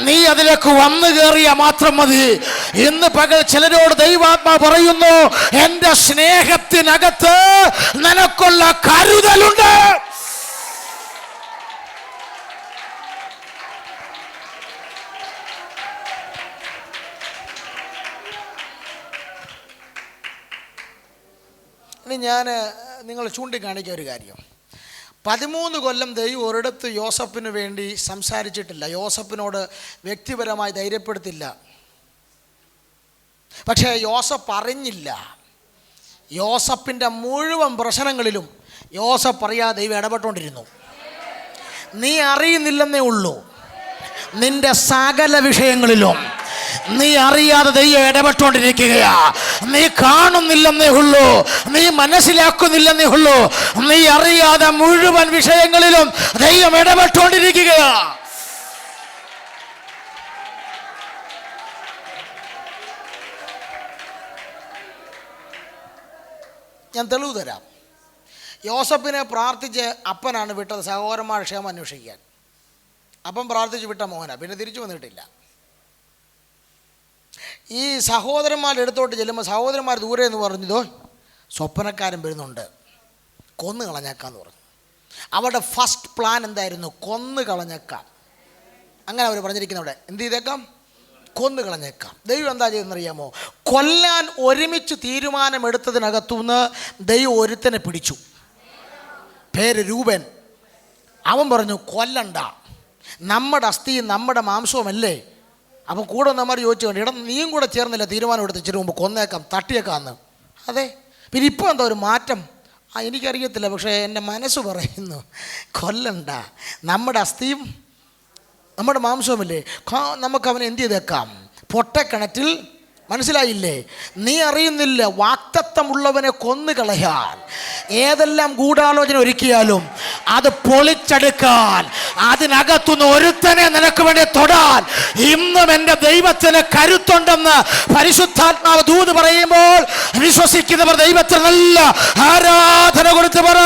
നീ അതിലേക്ക് വന്നു കയറിയാൽ മാത്രം മതി. ഇന്ന് പകൽ ചിലരോട് ദൈവാത്മാ പറയുന്നു, എൻ്റെ സ്നേഹത്തിനകത്ത് നിനക്കുള്ള കരുതലുണ്ട്. ഇനി ഞാൻ നിങ്ങൾ ചൂണ്ടിക്കാണിക്കുക ഒരു കാര്യം. 13 കൊല്ലം ദൈവം ഒരിടത്ത് യോസഫിന് വേണ്ടി സംസാരിച്ചിട്ടില്ല, യോസഫിനോട് വ്യക്തിപരമായി ധൈര്യപ്പെടുത്തില്ല. പക്ഷേ യോസഫ് അറിഞ്ഞില്ല. യോസഫിൻ്റെ മുഴുവൻ പ്രശ്നങ്ങളിലും യോസഫ് അറിയാതെ ദൈവം ഇടപെട്ടുകൊണ്ടിരുന്നു. നീ അറിയുന്നില്ലെന്നേ ഉള്ളൂ. നിന്റെ സകല വിഷയങ്ങളിലും നീ അറിയാതെ ദൈവം ഇടപെട്ടുകൊണ്ടിരിക്കുകയാ. നീ കാണുന്നില്ലെന്നേ ഉള്ളൂ, നീ മനസ്സിലാക്കുന്നില്ലെന്നേ ഉള്ളൂ. നീ അറിയാതെ മുഴുവൻ വിഷയങ്ങളിലും ദൈവം ഇടപെട്ടുകൊണ്ടിരിക്കുകയാ. ഞാൻ തെളിവ് തരാം. യോസഫിനെ പ്രാർത്ഥിച്ച് അപ്പനാണ് വിട്ടത് സഹോദരന്മാരുടെ ക്ഷേമം അന്വേഷിക്കാൻ. അപ്പം പ്രാർത്ഥിച്ച് വിട്ട മോഹന പിന്നെ തിരിച്ചു വന്നിട്ടില്ല. ഈ സഹോദരന്മാരുടെ അടുത്തോട്ട് ചെല്ലുമ്പോൾ സഹോദരന്മാർ ദൂരെ എന്ന് പറഞ്ഞതോ സ്വപ്നക്കാരൻ വരുന്നുണ്ട്, കൊന്നു കളഞ്ഞേക്കാന്ന് പറഞ്ഞു. അവരുടെ ഫസ്റ്റ് പ്ലാൻ എന്തായിരുന്നു? കൊന്നു കളഞ്ഞേക്കാം. അങ്ങനെ അവർ പറഞ്ഞിരിക്കുന്ന അവിടെ എന്ത് ചെയ്തേക്കാം? കൊന്നു കളഞ്ഞേക്കാം. ദൈവം എന്താ ചെയ്തെന്നറിയാമോ? കൊല്ലാൻ ഒരുമിച്ച് തീരുമാനമെടുത്തതിനകത്തുനിന്ന് ദൈവം ഒരുത്തനെ പിടിച്ചു. പേര് രൂപൻ. അവൻ പറഞ്ഞു, കൊല്ലണ്ട, നമ്മുടെ അസ്ഥിയും നമ്മുടെ മാംസവുമല്ലേ. അപ്പം കൂടെ വന്നമാർ ചോദിച്ചു, ഇട നീയും കൂടെ ചേർന്നില്ല തീരുമാനം എടുത്ത് ഇച്ചിരി മുമ്പ് കൊന്നേക്കാം, തട്ടിയേക്കാന്ന്. അതെ, പിന്നെ ഇപ്പോൾ എന്താ ഒരു മാറ്റം? എനിക്കറിയത്തില്ല, പക്ഷേ എൻ്റെ മനസ്സ് പറയുന്നു കൊല്ലണ്ട, നമ്മുടെ അസ്ഥിയും നമ്മുടെ മാംസവുമില്ലേ, നമുക്ക് അവനെ എന്ത് ചെയ്തേക്കാം? പൊട്ടക്കിണറ്റിൽ. മനസ്സിലായില്ലേ? നീ അറിയുന്നില്ല, വാക്തത്വമുള്ളവനെ കൊന്നുകളയാൻ ഏതെല്ലാം ഗൂഢാലോചന ഒരുക്കിയാലും അത് പൊളിച്ചെടുക്കാൻ, അതിനകത്തുനിന്ന് ഒരുത്തനെ നിനക്ക് വേണ്ടി തൊടാൻ ഇന്നും എൻ്റെ ദൈവത്തിന് കരുത്തുണ്ടെന്ന് പരിശുദ്ധാത്മാവ് ദൂത് പറയുമ്പോൾ വിശ്വസിക്കുന്നവർ ദൈവത്തിന് നല്ല ആരാധന കൊടുത്ത് പറ,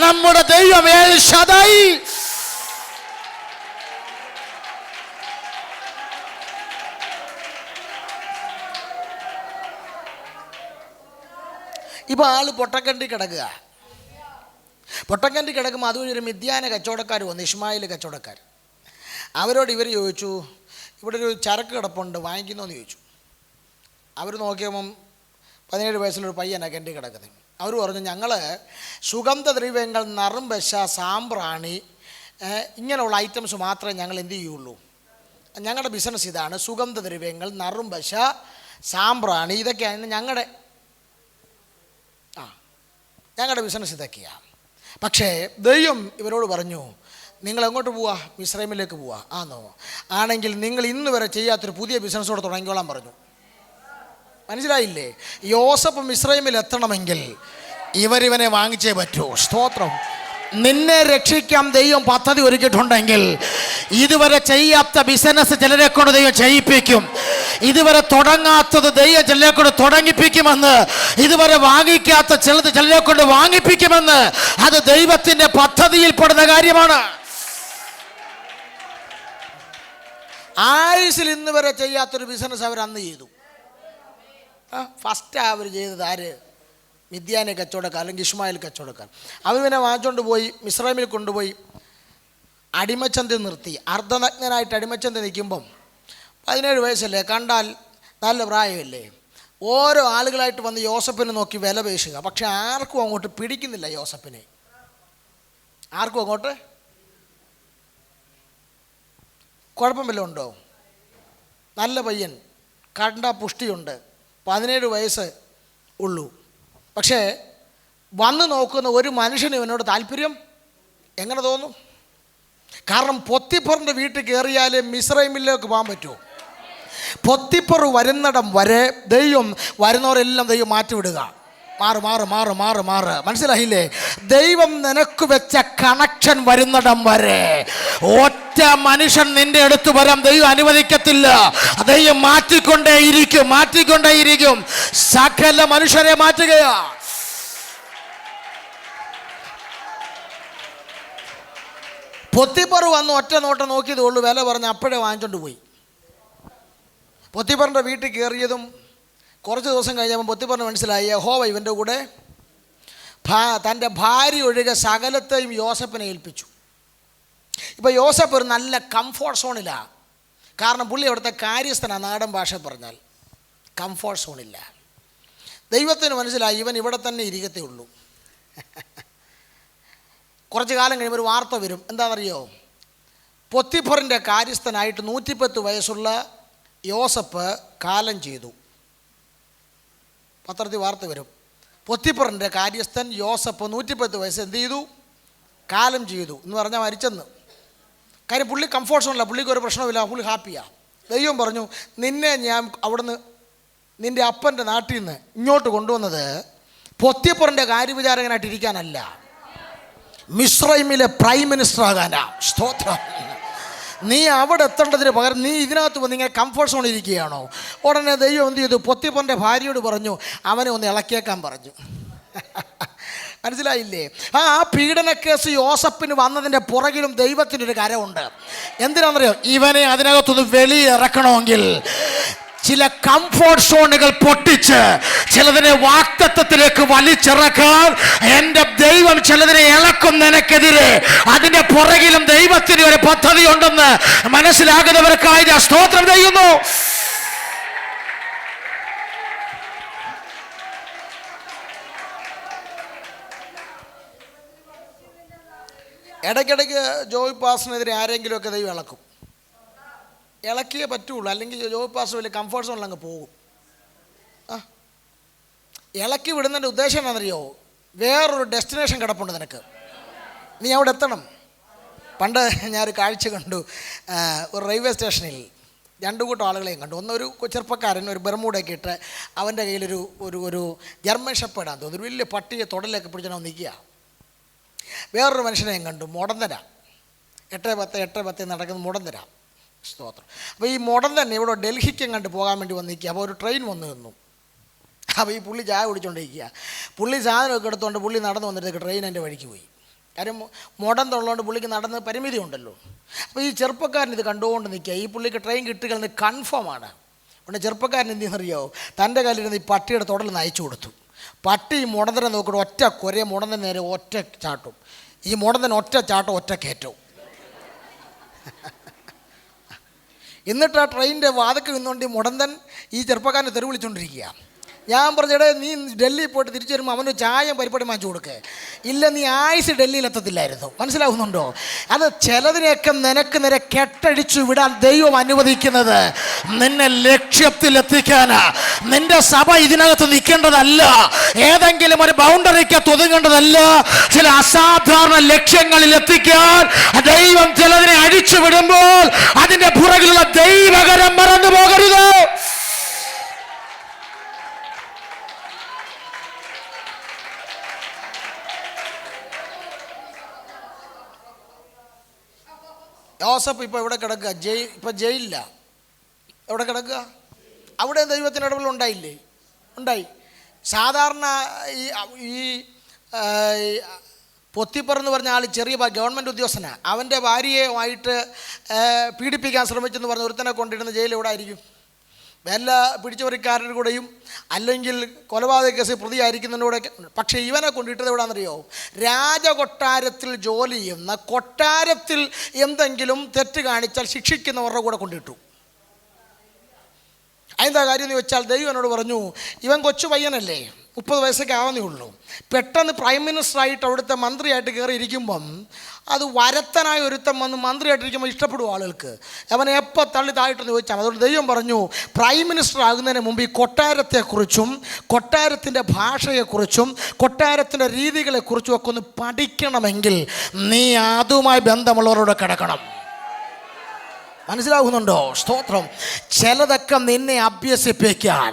നമ്മുടെ ദൈവം എൽ ശദൈ. ഇപ്പോൾ ആൾ പൊട്ടക്കണ്ടി കിടക്കുക. പൊട്ടക്കണ്ടി കിടക്കുമ്പോൾ അതുവഴി ഒരു മിദ്യാന കച്ചവടക്കാർ വന്നു, ഇസ്മായിൽ കച്ചവടക്കാർ. അവരോട് ഇവർ ചോദിച്ചു, ഇവിടെ ഒരു ചരക്ക് കിടപ്പുണ്ട്, വാങ്ങിക്കുന്നോന്ന് ചോദിച്ചു. അവർ നോക്കിയപ്പം 17 വയസ്സുള്ളൊരു പയ്യനാണ് കണ്ടി കിടക്കുന്നത്. അവർ പറഞ്ഞു, ഞങ്ങൾ സുഗന്ധദ്രവ്യങ്ങൾ, നറുംപശ, സാമ്പ്രാണി, ഇങ്ങനെയുള്ള ഐറ്റംസ് മാത്രമേ ഞങ്ങൾ എന്ത് ചെയ്യുള്ളൂ. ഞങ്ങളുടെ ബിസിനസ് ഇതാണ്. സുഗന്ധദ്രവ്യങ്ങൾ, നറുംപശ, സാമ്പ്രാണി, ഇതൊക്കെയാണ് ഞങ്ങളുടെ ബിസിനസ് ഇതൊക്കെയാണ്. പക്ഷേ ദൈവം ഇവരോട് പറഞ്ഞു, നിങ്ങൾ എങ്ങോട്ട് പോവാ? മിസ്രൈമിലേക്ക് പോവാ. ആണോ? ആണെങ്കിൽ നിങ്ങൾ ഇന്ന് വരെ ചെയ്യാത്തൊരു പുതിയ ബിസിനസ്സോടെ തുടങ്ങിക്കോളാൻ പറഞ്ഞു. മനസ്സിലായില്ലേ? യോസഫ് മിസ്രൈമിൽ എത്തണമെങ്കിൽ ഇവരിവനെ വാങ്ങിച്ചേ പറ്റൂ. സ്തോത്രം. നിന്നെ രക്ഷിക്കാൻ ദൈവം പദ്ധതി ഒരുക്കിയിട്ടുണ്ടെങ്കിൽ ഇതുവരെ ചെയ്യാത്ത ബിസിനസ് ചിലരെ കൊണ്ട് ദൈവം ചെയ്യിപ്പിക്കും. ഇതുവരെ തുടങ്ങാത്തത് ദൈവം ചിലരെ കൊണ്ട് തുടങ്ങിപ്പിക്കുമെന്ന്, ഇതുവരെ വാങ്ങിക്കാത്ത ചിലത് ചിലരെ കൊണ്ട് വാങ്ങിപ്പിക്കുമെന്ന്. അത് ദൈവത്തിന്റെ പദ്ധതിയിൽപ്പെടുന്ന കാര്യമാണ്. ആയുസിൽ ഇന്ന് വരെ ചെയ്യാത്തൊരു ബിസിനസ് അവർ അന്ന് ചെയ്തു. ഫസ്റ്റ് അവർ ചെയ്തത് ആര്? മിദ്യാനെ കച്ചവടക്കാർ, അല്ലെങ്കിൽ ഇസ്മായിൽ കച്ചവടക്കാർ. അവർ പിന്നെ വാങ്ങിച്ചുകൊണ്ട് പോയി മിസ്രൈമിൽ കൊണ്ടുപോയി അടിമച്ചന്തി നിർത്തി. അർദ്ധനഗ്നനായിട്ട് അടിമച്ചന്തി നിൽക്കുമ്പം 17 വയസ്സല്ലേ, കണ്ടാൽ നല്ല പ്രായമല്ലേ. ഓരോ ആളുകളായിട്ട് വന്ന് യോസഫിനെ നോക്കി വില പേശുക. പക്ഷെ ആർക്കും അങ്ങോട്ട് പിടിക്കുന്നില്ല യോസഫിനെ. ആർക്കും അങ്ങോട്ട് കുഴപ്പമില്ല. ഉണ്ടോ? നല്ല പയ്യൻ, കണ്ട പുഷ്ടിയുണ്ട്, 17 വയസ്സ് ഉള്ളൂ. പക്ഷേ വന്ന് നോക്കുന്ന ഒരു മനുഷ്യന് ഇവനോട് താല്പര്യം എങ്ങനെ തോന്നും? കാരണം പൊത്തിഫറിൻ്റെ വീട്ടിൽ കയറിയാൽ മിസ്രൈമിലേക്ക് പോകാൻ പറ്റുമോ? പൊത്തിഫർ വരുന്നിടം വരെ ദൈവം വരുന്നവരെല്ലാം ദൈവം മാറ്റിവിടുക. മാറ്. മനസ്സിലായില്ലേ? ദൈവം നിനക്ക് വെച്ച കണക്ഷൻ വരുന്നിടം വരെ ഒറ്റ മനുഷ്യൻ നിന്റെ അടുത്ത് വരാൻ ദൈവം അനുവദിക്കത്തില്ല. ദൈവം മാറ്റിക്കൊണ്ടേയിരിക്കും. സകല മനുഷ്യരെ മാറ്റുകയാ. പൊത്തിപ്പർ വന്ന് ഒറ്റ നോട്ടം നോക്കിയതേ ഉള്ളൂ, വില പറഞ്ഞ് അപ്പോഴേ വാങ്ങിച്ചോണ്ട് പോയി. പൊത്തിപ്പറിൻ്റെ വീട്ടിൽ കയറിയതും കുറച്ച് ദിവസം കഴിഞ്ഞപ്പോൾ പൊത്തിപ്പറിന് മനസ്സിലായി യഹോവ ഇവൻ്റെ കൂടെ തൻ്റെ ഭാര്യ ഒഴികെ സകലത്തെയും യോസഫിനെ ഏൽപ്പിച്ചു. ഇപ്പോൾ യോസഫ് ഒരു നല്ല കംഫോർട്ട് സോണിലാണ്. കാരണം പുള്ളി അവിടുത്തെ കാര്യസ്ഥനാണ്. നാടൻ ഭാഷ പറഞ്ഞാൽ കംഫോർട്ട് സോണില്ല. ദൈവത്തിന് മനസ്സിലായി ഇവൻ ഇവിടെ തന്നെ ഇരിക്കത്തേ ഉള്ളൂ. കുറച്ച് കാലം കഴിയുമ്പോൾ ഒരു വാർത്ത വരും. എന്താണെന്നറിയോ? പൊത്തിഫറിൻ്റെ കാര്യസ്ഥനായിട്ട് 110 വയസ്സുള്ള യോസഫ് കാലം ചെയ്തു. പത്രത്തിൽ വാർത്ത വരും. പൊത്തിഫറിൻ്റെ കാര്യസ്ഥൻ യോസഫ് 110 വയസ്സ് എന്ത് ചെയ്തു? കാലം ചെയ്തു എന്ന് പറഞ്ഞാൽ മരിച്ചെന്ന്. കാര്യം പുള്ളി കംഫോർട്ട് സോണില്ല, പുള്ളിക്ക് ഒരു പ്രശ്നമില്ല, പുള്ളി ഹാപ്പിയാണ്. ദൈവം പറഞ്ഞു, നിന്നെ ഞാൻ അവിടുന്ന് നിൻ്റെ അപ്പൻ്റെ നാട്ടിൽ നിന്ന് ഇങ്ങോട്ട് കൊണ്ടുവന്നത് പൊത്തിഫറിൻ്റെ കാര്യവിചാരകനായിട്ട് ഇരിക്കാനല്ല, മിസ്രൈമിലെ പ്രൈം മിനിസ്റ്റർ ആകാനാ. സ്തോത്രം. നീ അവിടെ എത്തേണ്ടതിന് പകരം നീ ഇതിനകത്ത് വന്ന് ഇങ്ങനെ കംഫോർട്ട് സോണിൽ ഇരിക്കുകയാണോ? ഉടനെ ദൈവം എന്ത് ചെയ്തു? പൊത്തിഫറിൻ്റെ ഭാര്യയോട് പറഞ്ഞു, അവനെ ഒന്ന് ഇളക്കിയേക്കാൻ പറഞ്ഞു. മനസ്സിലായില്ലേ? ആ പീഡന കേസ് യോസഫിന് വന്നതിൻ്റെ പുറകിലും ദൈവത്തിനൊരു കരമുണ്ട്. എന്തിനാണെന്നറിയോ? ഇവനെ അതിനകത്തൊന്ന് വെളിയിറക്കണമെങ്കിൽ ചില കംഫോർട്ട് സോണുകൾ പൊട്ടിച്ച് ചിലതിനെ വാക്തത്വത്തിലേക്ക് വലിച്ചിറക്കാൻ എൻ്റെ ദൈവം ചിലതിനെ ഇളക്കും നിനക്കെതിരെ. അതിൻ്റെ പുറകിലും ദൈവത്തിന് ഒരു പദ്ധതി ഉണ്ടെന്ന് മനസ്സിലാകുന്നവർക്കായി ഞാൻ സ്തോത്രം ചെയ്യുന്നു. ഇടയ്ക്കിടയ്ക്ക് ജോയ് പാസിനെതിരെ ആരെങ്കിലുമൊക്കെ ദൈവം ഇളക്കും. ഇളക്കിയേ പറ്റുള്ളൂ, അല്ലെങ്കിൽ ജോയ് പാസ് വലിയ കംഫോർട്ട് സോണിൽ അങ്ങ് പോകും. ഇളക്കി വിടുന്നതിൻ്റെ ഉദ്ദേശം എന്താണെന്നറിയോ? വേറൊരു ഡെസ്റ്റിനേഷൻ കിടപ്പുണ്ട് നിനക്ക്, നീ അവിടെ എത്തണം. പണ്ട് ഞാനൊരു കാഴ്ച കണ്ടു. ഒരു റെയിൽവേ സ്റ്റേഷനിൽ 2 കൂട്ടം ആളുകളെയും കണ്ടു. ഒന്നൊരു ചെറുപ്പക്കാരൻ, ഒരു ബെർമൂഡയൊക്കെ ഇട്ട് അവൻ്റെ കയ്യിലൊരു ഒരു ജർമ്മൻ ഷെപ്പേർഡാന്ന് തോന്നുന്നു, ഒരു വലിയ പട്ടിയെ തുടലൊക്കെ പിടിച്ചാൽ നിൽക്കുക. വേറൊരു മനുഷ്യനെയും കണ്ടു, മുടന്തര. 8:10 നടക്കുന്ന മുടന്തര. സ്തോത്രം. അപ്പോൾ ഈ മുടൻ തന്നെ ഇവിടെ ഡൽഹിക്കും കണ്ട് പോകാൻ വേണ്ടി വന്നിരിക്കുക. അപ്പോൾ ഒരു ട്രെയിൻ വന്നു നിന്നു. അപ്പോൾ ഈ പുള്ളി ചായ കുടിച്ചുകൊണ്ടിരിക്കുക. പുള്ളി സാധനമൊക്കെ എടുത്തുകൊണ്ട് പുള്ളി നടന്നു വന്നിട്ട് ട്രെയിൻ എൻ്റെ വഴിക്ക് പോയി. കാര്യം മുടൻ തൊള്ളതുകൊണ്ട് പുള്ളിക്ക് നടന്ന് പരിമിതി ഉണ്ടല്ലോ. അപ്പോൾ ഈ ചെറുപ്പക്കാരൻ ഇത് കണ്ടുകൊണ്ട് നിൽക്കുക. ഈ പുള്ളിക്ക് ട്രെയിൻ കിട്ടുക കൺഫേമാണ്. പിന്നെ ചെറുപ്പക്കാരൻ എന്തെന്നറിയോ? തൻ്റെ കയ്യിലിരുന്ന് ഈ പട്ടിയുടെ തുടൽ നയിച്ചു കൊടുത്തു. പട്ടി ഈ മുടന്തനെ നോക്കിയിട്ട് ഒറ്റ കൊരയെ മുടന്തൻ നേരെ ഒറ്റ ചാട്ടും. ഈ മുടന്തൻ ഒറ്റ ചാട്ടം ഒറ്റ കയറ്റവും. എന്നിട്ട് ആ ട്രെയിനിൻ്റെ വാതിൽക്ക് നിന്നുകൊണ്ട് ഈ മുടന്തൻ ഈ ചെറുപ്പക്കാരനെ തെറി വിളിച്ചുകൊണ്ടിരിക്കുക. ഞാൻ പറഞ്ഞിടേ, നീ ഡൽഹിയിൽ പോയിട്ട് തിരിച്ചു വരുമ്പോൾ അവന് ചായം പരിപാടി വാങ്ങിച്ചു കൊടുക്കുക. ഇല്ല, നീ ആയുസ് ഡൽഹിയിൽ എത്തത്തില്ലായിരുന്നു. മനസ്സിലാവുന്നുണ്ടോ? അത് ചിലതിനെയൊക്കെ നിനക്ക് നേരെ കെട്ടടിച്ചു വിടാൻ ദൈവം അനുവദിക്കുന്നത് നിന്നെ ലക്ഷ്യത്തിലെത്തിക്കാനാ. നിന്റെ സഭ ഇതിനകത്ത് നിൽക്കേണ്ടതല്ല, ഏതെങ്കിലും ഒരു ബൗണ്ടറിക്കകത്ത് ഒതുങ്ങേണ്ടതല്ല. ചില അസാധാരണ ലക്ഷ്യങ്ങളിൽ എത്തിക്കാൻ ദൈവം ചിലതിനെ അഴിച്ചു വിടുമ്പോൾ അതിൻ്റെ പുറകിലുള്ള ദൈവകരം മറന്നു പോകരുത്. യോസഫ് ഇപ്പോൾ ഇവിടെ കിടക്കുക, ഇപ്പോൾ ജയിലില്ല. എവിടെ കിടക്കുക? അവിടെ ദൈവത്തിൻ്റെ ഇടപെടൽ ഉണ്ടായില്ലേ? ഉണ്ടായി. സാധാരണ ഈ പൊത്തിപ്പർ എന്ന് പറഞ്ഞ ആൾ ചെറിയ ഗവൺമെൻറ് ഉദ്യോഗസ്ഥനാണ്. അവൻ്റെ ഭാര്യയുമായിട്ട് പീഡിപ്പിക്കാൻ ശ്രമിച്ചെന്ന് പറഞ്ഞ് ഒരുത്തനെ കൊണ്ടിരുന്ന ജയിൽ എവിടെ ആയിരിക്കും? വല്ല പിടിച്ചുപറിക്കാരുടെ കൂടെയും അല്ലെങ്കിൽ കൊലപാതക കേസ് പ്രതിയായിരിക്കുന്നതിൻ്റെ കൂടെ. പക്ഷേ ഇവനെ കൊണ്ടിട്ടത് എവിടെയാണെന്നറിയോ? രാജകൊട്ടാരത്തിൽ ജോലി ചെയ്യുന്ന, കൊട്ടാരത്തിൽ എന്തെങ്കിലും തെറ്റ് കാണിച്ചാൽ ശിക്ഷിക്കുന്നവരുടെ കൂടെ കൊണ്ടിട്ടു. അതിൻ്റെ കാര്യം എന്ന് വെച്ചാൽ ദൈവം എന്നോട് പറഞ്ഞു, ഇവൻ കൊച്ചു പയ്യനല്ലേ, 30 വയസ്സൊക്കെ ആവുന്നേ ഉള്ളൂ. പെട്ടെന്ന് പ്രൈം മിനിസ്റ്ററായിട്ട് അവിടുത്തെ മന്ത്രിയായിട്ട് കയറി ഇരിക്കുമ്പം അത് വരത്തനായ ഒരുത്തം വന്ന് മന്ത്രിയായിട്ടിരിക്കുമ്പോൾ ഇഷ്ടപ്പെടും ആളുകൾക്ക്. അവനെ എപ്പോൾ തള്ളി താഴ്ട്ടെന്ന് ചോദിച്ചാൽ. അതുകൊണ്ട് ദൈവം പറഞ്ഞു, പ്രൈം മിനിസ്റ്റർ ആകുന്നതിന് മുമ്പ് ഈ കൊട്ടാരത്തെക്കുറിച്ചും കൊട്ടാരത്തിൻ്റെ ഭാഷയെക്കുറിച്ചും കൊട്ടാരത്തിൻ്റെ രീതികളെക്കുറിച്ചും ഒക്കെ ഒന്ന് പഠിക്കണമെങ്കിൽ നീ അതുമായി ബന്ധമുള്ളവരോട് കിടക്കണം. മനസ്സിലാകുന്നുണ്ടോ? സ്തോത്രം. ചിലതൊക്കെ നിന്നെ അഭ്യസിപ്പിക്കാൻ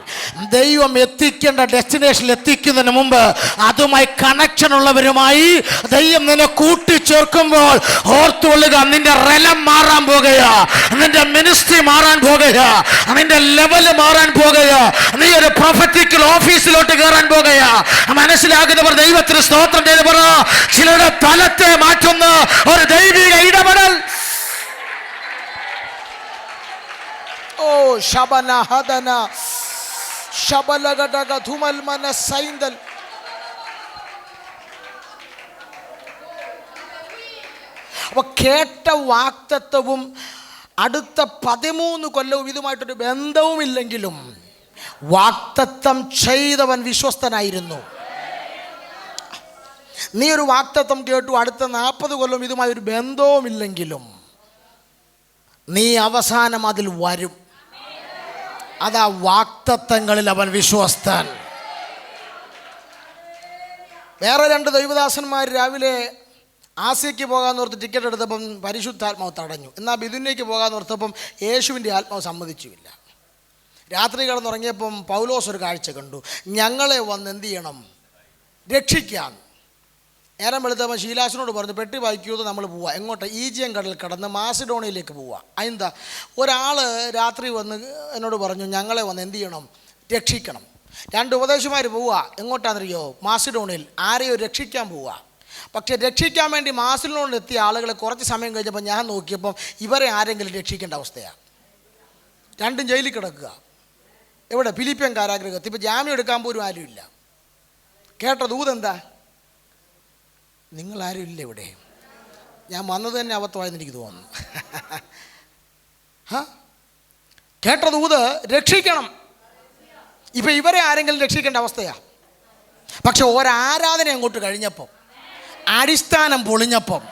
ദൈവം എത്തിക്കേണ്ട ഡെസ്റ്റിനേഷനിൽ എത്തിക്കുന്നതിന് മുമ്പ് അതുമായി കണക്ഷൻ ഉള്ളവരുമായി ദൈവം നിന്നെ കൂട്ടിച്ചേർക്കുമ്പോൾ ഓർത്തുകൊള്ളുക, നിന്റെ റെലം മാറാൻ പോകുകയാ, നിന്റെ മിനിസ്ട്രി മാറാൻ പോകുകയാ, നിന്റെ ലെവല് മാറാൻ പോകുകയാ, നീ ഒരു പ്രൊഫറ്റിക്കൽ ഓഫീസിലോട്ട് കയറാൻ പോകുകയാ. മനസ്സിലാകുന്നവർ ദൈവത്തിന് സ്തോത്രം ചെയ്ത് പറ. ചിലരുടെ തലത്തെ മാറ്റുന്ന ഒരു ദൈവിക ഇടപെടൽ. ഓ ശബന ഹദന ശബലഗടക ധുമൽമന സൈന്ദൽ. അപ്പൊ കേട്ട വാക്തത്വവും അടുത്ത 13 കൊല്ലവും ഇതുമായിട്ടൊരു ബന്ധവുമില്ലെങ്കിലും വാക്തത്വം ചെയ്തവൻ വിശ്വസ്തനായിരുന്നു. നീ ഒരു വാക്തത്വം കേട്ടു, അടുത്ത 40 കൊല്ലം ഇതുമായി ഒരു ബന്ധവുമില്ലെങ്കിലും നീ അവസാനം അതിൽ വരും. അതാ വാക്തത്വങ്ങളിൽ അവൻ വിശ്വസ്തൻ. വേറെ 2 ദൈവദാസന്മാർ രാവിലെ ആസിയയ്ക്ക് പോകാമെന്ന് ഓർത്ത് ടിക്കറ്റ് എടുത്തപ്പം പരിശുദ്ധാത്മാവ് തടഞ്ഞു. എന്നാൽ ബിദുനിലേക്ക് പോകാമെന്ന് ഓർത്തപ്പം യേശുവിൻ്റെ ആത്മാവ് സമ്മതിച്ചുമില്ല. രാത്രി കിടന്നുറങ്ങിയപ്പം പൗലോസ് ഒരു കാഴ്ച കണ്ടു. ഞങ്ങളെ വന്ന് എന്ത് ചെയ്യണം? രക്ഷിക്കാം. നേരം വെളുത്തപ്പോൾ ശീലാസിനോട് പറഞ്ഞു, പെട്ടി വായിക്കൂത് നമ്മൾ പോവാം. എങ്ങോട്ട്? ഈജിയൻ കടൽ കടന്ന് മാസിഡോണിയയിലേക്ക് പോവാം. അതെന്താ? ഒരാൾ രാത്രി വന്ന് എന്നോട് പറഞ്ഞു, ഞങ്ങളെ വന്ന് എന്ത് ചെയ്യണം? രക്ഷിക്കണം. 2 ഉപദേശമാർ പോവുക. എങ്ങോട്ടാണെന്നറിയോ? മാസിഡോണിയയിൽ. ആരെയോ രക്ഷിക്കാൻ പോവുക. പക്ഷേ രക്ഷിക്കാൻ വേണ്ടി മാസിഡോണിയയിൽ എത്തിയ ആളുകളെ കുറച്ച് സമയം കഴിഞ്ഞപ്പോൾ ഞാൻ നോക്കിയപ്പം ഇവരെ ആരെങ്കിലും രക്ഷിക്കേണ്ട അവസ്ഥയാണ്. 2 ജയിലിൽ കിടക്കുക. എവിടെ? ഫിലിപ്പിയൻ കാരാഗ്രഹത്തിൽ. ഇപ്പോൾ ജാമ്യം എടുക്കാൻ പോലും ആരുമില്ല. കേട്ട ദൂതെന്താ? നിങ്ങളാരും ഇല്ല ഇവിടെ. ഞാൻ വന്നത് തന്നെ അബദ്ധമായെന്ന് എനിക്ക് തോന്നുന്നു. കേട്ട ദൂത് രക്ഷിക്കണം. ഇപ്പം ഇവരെ ആരെങ്കിലും രക്ഷിക്കേണ്ട അവസ്ഥയാണ്. പക്ഷെ ഒരാരാധന അങ്ങോട്ട് കഴിഞ്ഞപ്പം, അടിസ്ഥാനം പൊളിഞ്ഞപ്പം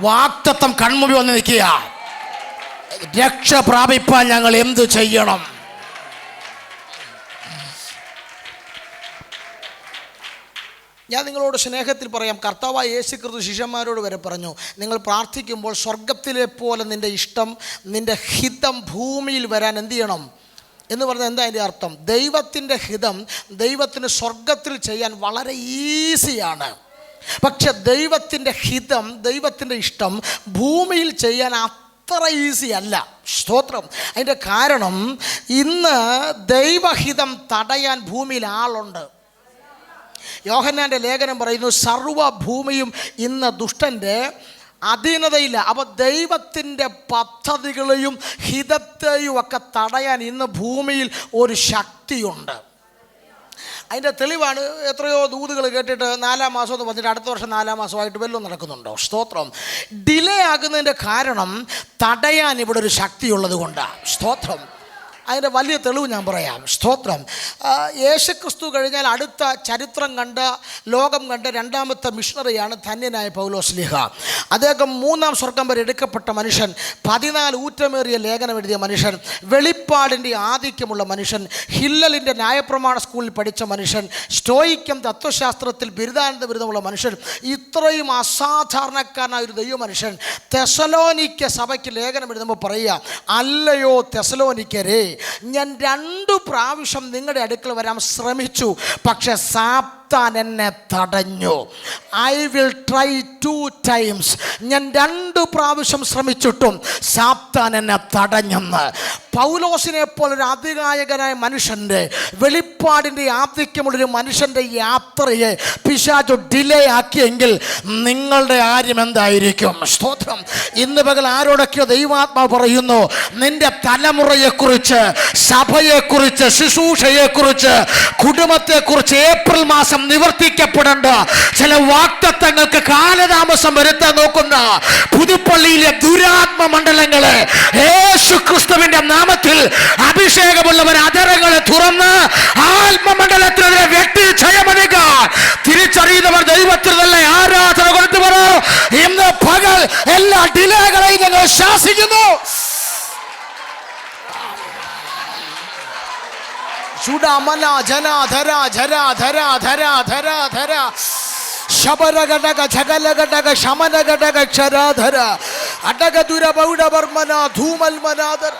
വാക്തത്വം കൺമുമ്പിൽ വന്ന് നിൽക്കുക. രക്ഷ പ്രാപിപ്പാൻ ഞങ്ങൾ എന്ത് ചെയ്യണം? ഞാൻ നിങ്ങളോട് സ്നേഹത്തിൽ പറയാം, കർത്താവായ യേശുക്രിസ്തു ശിഷ്യന്മാരോട് വരെ പറഞ്ഞു, നിങ്ങൾ പ്രാർത്ഥിക്കുമ്പോൾ സ്വർഗത്തിലെ പോലെ നിൻ്റെ ഇഷ്ടം, നിൻ്റെ ഹിതം ഭൂമിയിൽ വരാൻ എന്ത് ചെയ്യണം എന്ന് പറഞ്ഞാൽ എന്താ അതിൻ്റെ അർത്ഥം? ദൈവത്തിൻ്റെ ഹിതം ദൈവത്തിന് സ്വർഗത്തിൽ ചെയ്യാൻ വളരെ ഈസിയാണ്. പക്ഷെ ദൈവത്തിൻ്റെ ഹിതം, ദൈവത്തിൻ്റെ ഇഷ്ടം ഭൂമിയിൽ ചെയ്യാൻ അത്ര ഈസി അല്ല. സ്തോത്രം. അതിൻ്റെ കാരണം, ഇന്ന് ദൈവഹിതം തടയാൻ ഭൂമിയിൽ ആളുണ്ട്. യോഹന്നാൻ്റെ ലേഖനം പറയുന്നു, സർവ്വഭൂമിയും ഇന്ന് ദുഷ്ടൻ്റെ അധീനതയില്ല. അപ്പോൾ ദൈവത്തിൻ്റെ പദ്ധതികളെയും ഹിതത്തെയും ഒക്കെ തടയാൻ ഇന്ന് ഭൂമിയിൽ ഒരു ശക്തിയുണ്ട്. അതിൻ്റെ തെളിവാണ് എത്രയോ ദൂതുകൾ കേട്ടിട്ട് 4-ാം മാസം എന്ന് പറഞ്ഞിട്ട് അടുത്ത വർഷം 4-ാം മാസമായിട്ട് വല്ലതും നടക്കുന്നുണ്ടോ? സ്തോത്രം. ഡിലേ ആകുന്നതിൻ്റെ കാരണം തടയാൻ ഇവിടെ ഒരു ശക്തിയുള്ളത് കൊണ്ടാണ്. സ്തോത്രം. അതിൻ്റെ വലിയ തെളിവ് ഞാൻ പറയാം. സ്തോത്രം. യേശുക്രിസ്തു കഴിഞ്ഞാൽ അടുത്ത ചരിത്രം കണ്ട, ലോകം കണ്ട 2ാമത്തെ മിഷണറിയാണ് ധന്യനായ പൗലോസ്ലീഹ. അദ്ദേഹം 3-ാം സ്വർഗം വരെ എടുക്കപ്പെട്ട മനുഷ്യൻ, 14 ഊറ്റമേറിയ ലേഖനം എഴുതിയ മനുഷ്യൻ, വെളിപ്പാടിൻ്റെ ആധിക്യമുള്ള മനുഷ്യൻ, ഹില്ലലിൻ്റെ ന്യായപ്രമാണ സ്കൂളിൽ പഠിച്ച മനുഷ്യൻ, സ്റ്റോയിക്കം തത്വശാസ്ത്രത്തിൽ ബിരുദാനന്ദ ബിരുദമുള്ള മനുഷ്യൻ, ഇത്രയും അസാധാരണക്കാരനായ ഒരു ദൈവ മനുഷ്യൻ തെസലോനിക്ക സഭയ്ക്ക് ലേഖനം എഴുതുമ്പോൾ പറയുക, അല്ലയോ തെസലോനിക്കരെ, ഞാൻ 2 പ്രാവശ്യം നിങ്ങളുടെ അടുക്കൽ വരാൻ ശ്രമിച്ചു, പക്ഷെ സാത്താൻ എന്നെ തടഞ്ഞു. I will try 2 times. ഞാൻ 2 പ്രാവശ്യം ശ്രമിച്ചിട്ടും സാത്താൻ എന്നെ തടഞ്ഞെന്ന്. പൗലോസിനെ പോലൊരു അതികായകനായ മനുഷ്യൻ്റെ, വെളിപ്പാടിൻ്റെ ആധിക്യമുള്ളൊരു മനുഷ്യൻ്റെ യാത്രയെ പിശാചു ഡിലേ ആക്കിയെങ്കിൽ നിങ്ങളുടെ കാര്യം എന്തായിരിക്കും? സ്തോത്രം. ഇന്ന് പകൽ ആരോടൊക്കെയോ ദൈവാത്മാവ് പറയുന്നു, നിന്റെ തലമുറയെക്കുറിച്ച്, സഭയെക്കുറിച്ച്, ശുശ്രൂഷയെക്കുറിച്ച്, കുടുംബത്തെക്കുറിച്ച് ഏപ്രിൽ മാസം നിവർത്തിക്കപ്പെടേണ്ട ചില വാഗ്ദത്തങ്ങൾക്ക് കാലതാമസം വരുത്താൻ നോക്കുന്ന പുതുപ്പള്ളിയിലെ ദുരാത്മ മണ്ഡലങ്ങളെ യേശു ക്രിസ്തുവിന്റെ നാമത്തിൽ അഭിഷേകമുള്ളവർ അതരങ്ങളെ തുറന്ന് ആത്മമണ്ഡലത്തിനെതിരെ വെട്ടി ജയമണിക്കാൻ തിരിച്ചറിയുന്നവർ ദൈവത്തിൽ തന്നെ ആരാധന കൊടുത്തു പറ. ഇന്ന് പകൽ എല്ലാ ഡിലേകളെയും ഞങ്ങൾ ശാസിക്കുന്നു. ചുടമന ജന ധര ധര ധര ധര ധര ധര ശബരഘടക ഝകലഘടക ശമനഘടക ക്ഷരാധര അടകതുര ബൗഡബർമന ധൂമൽ മനാദർ.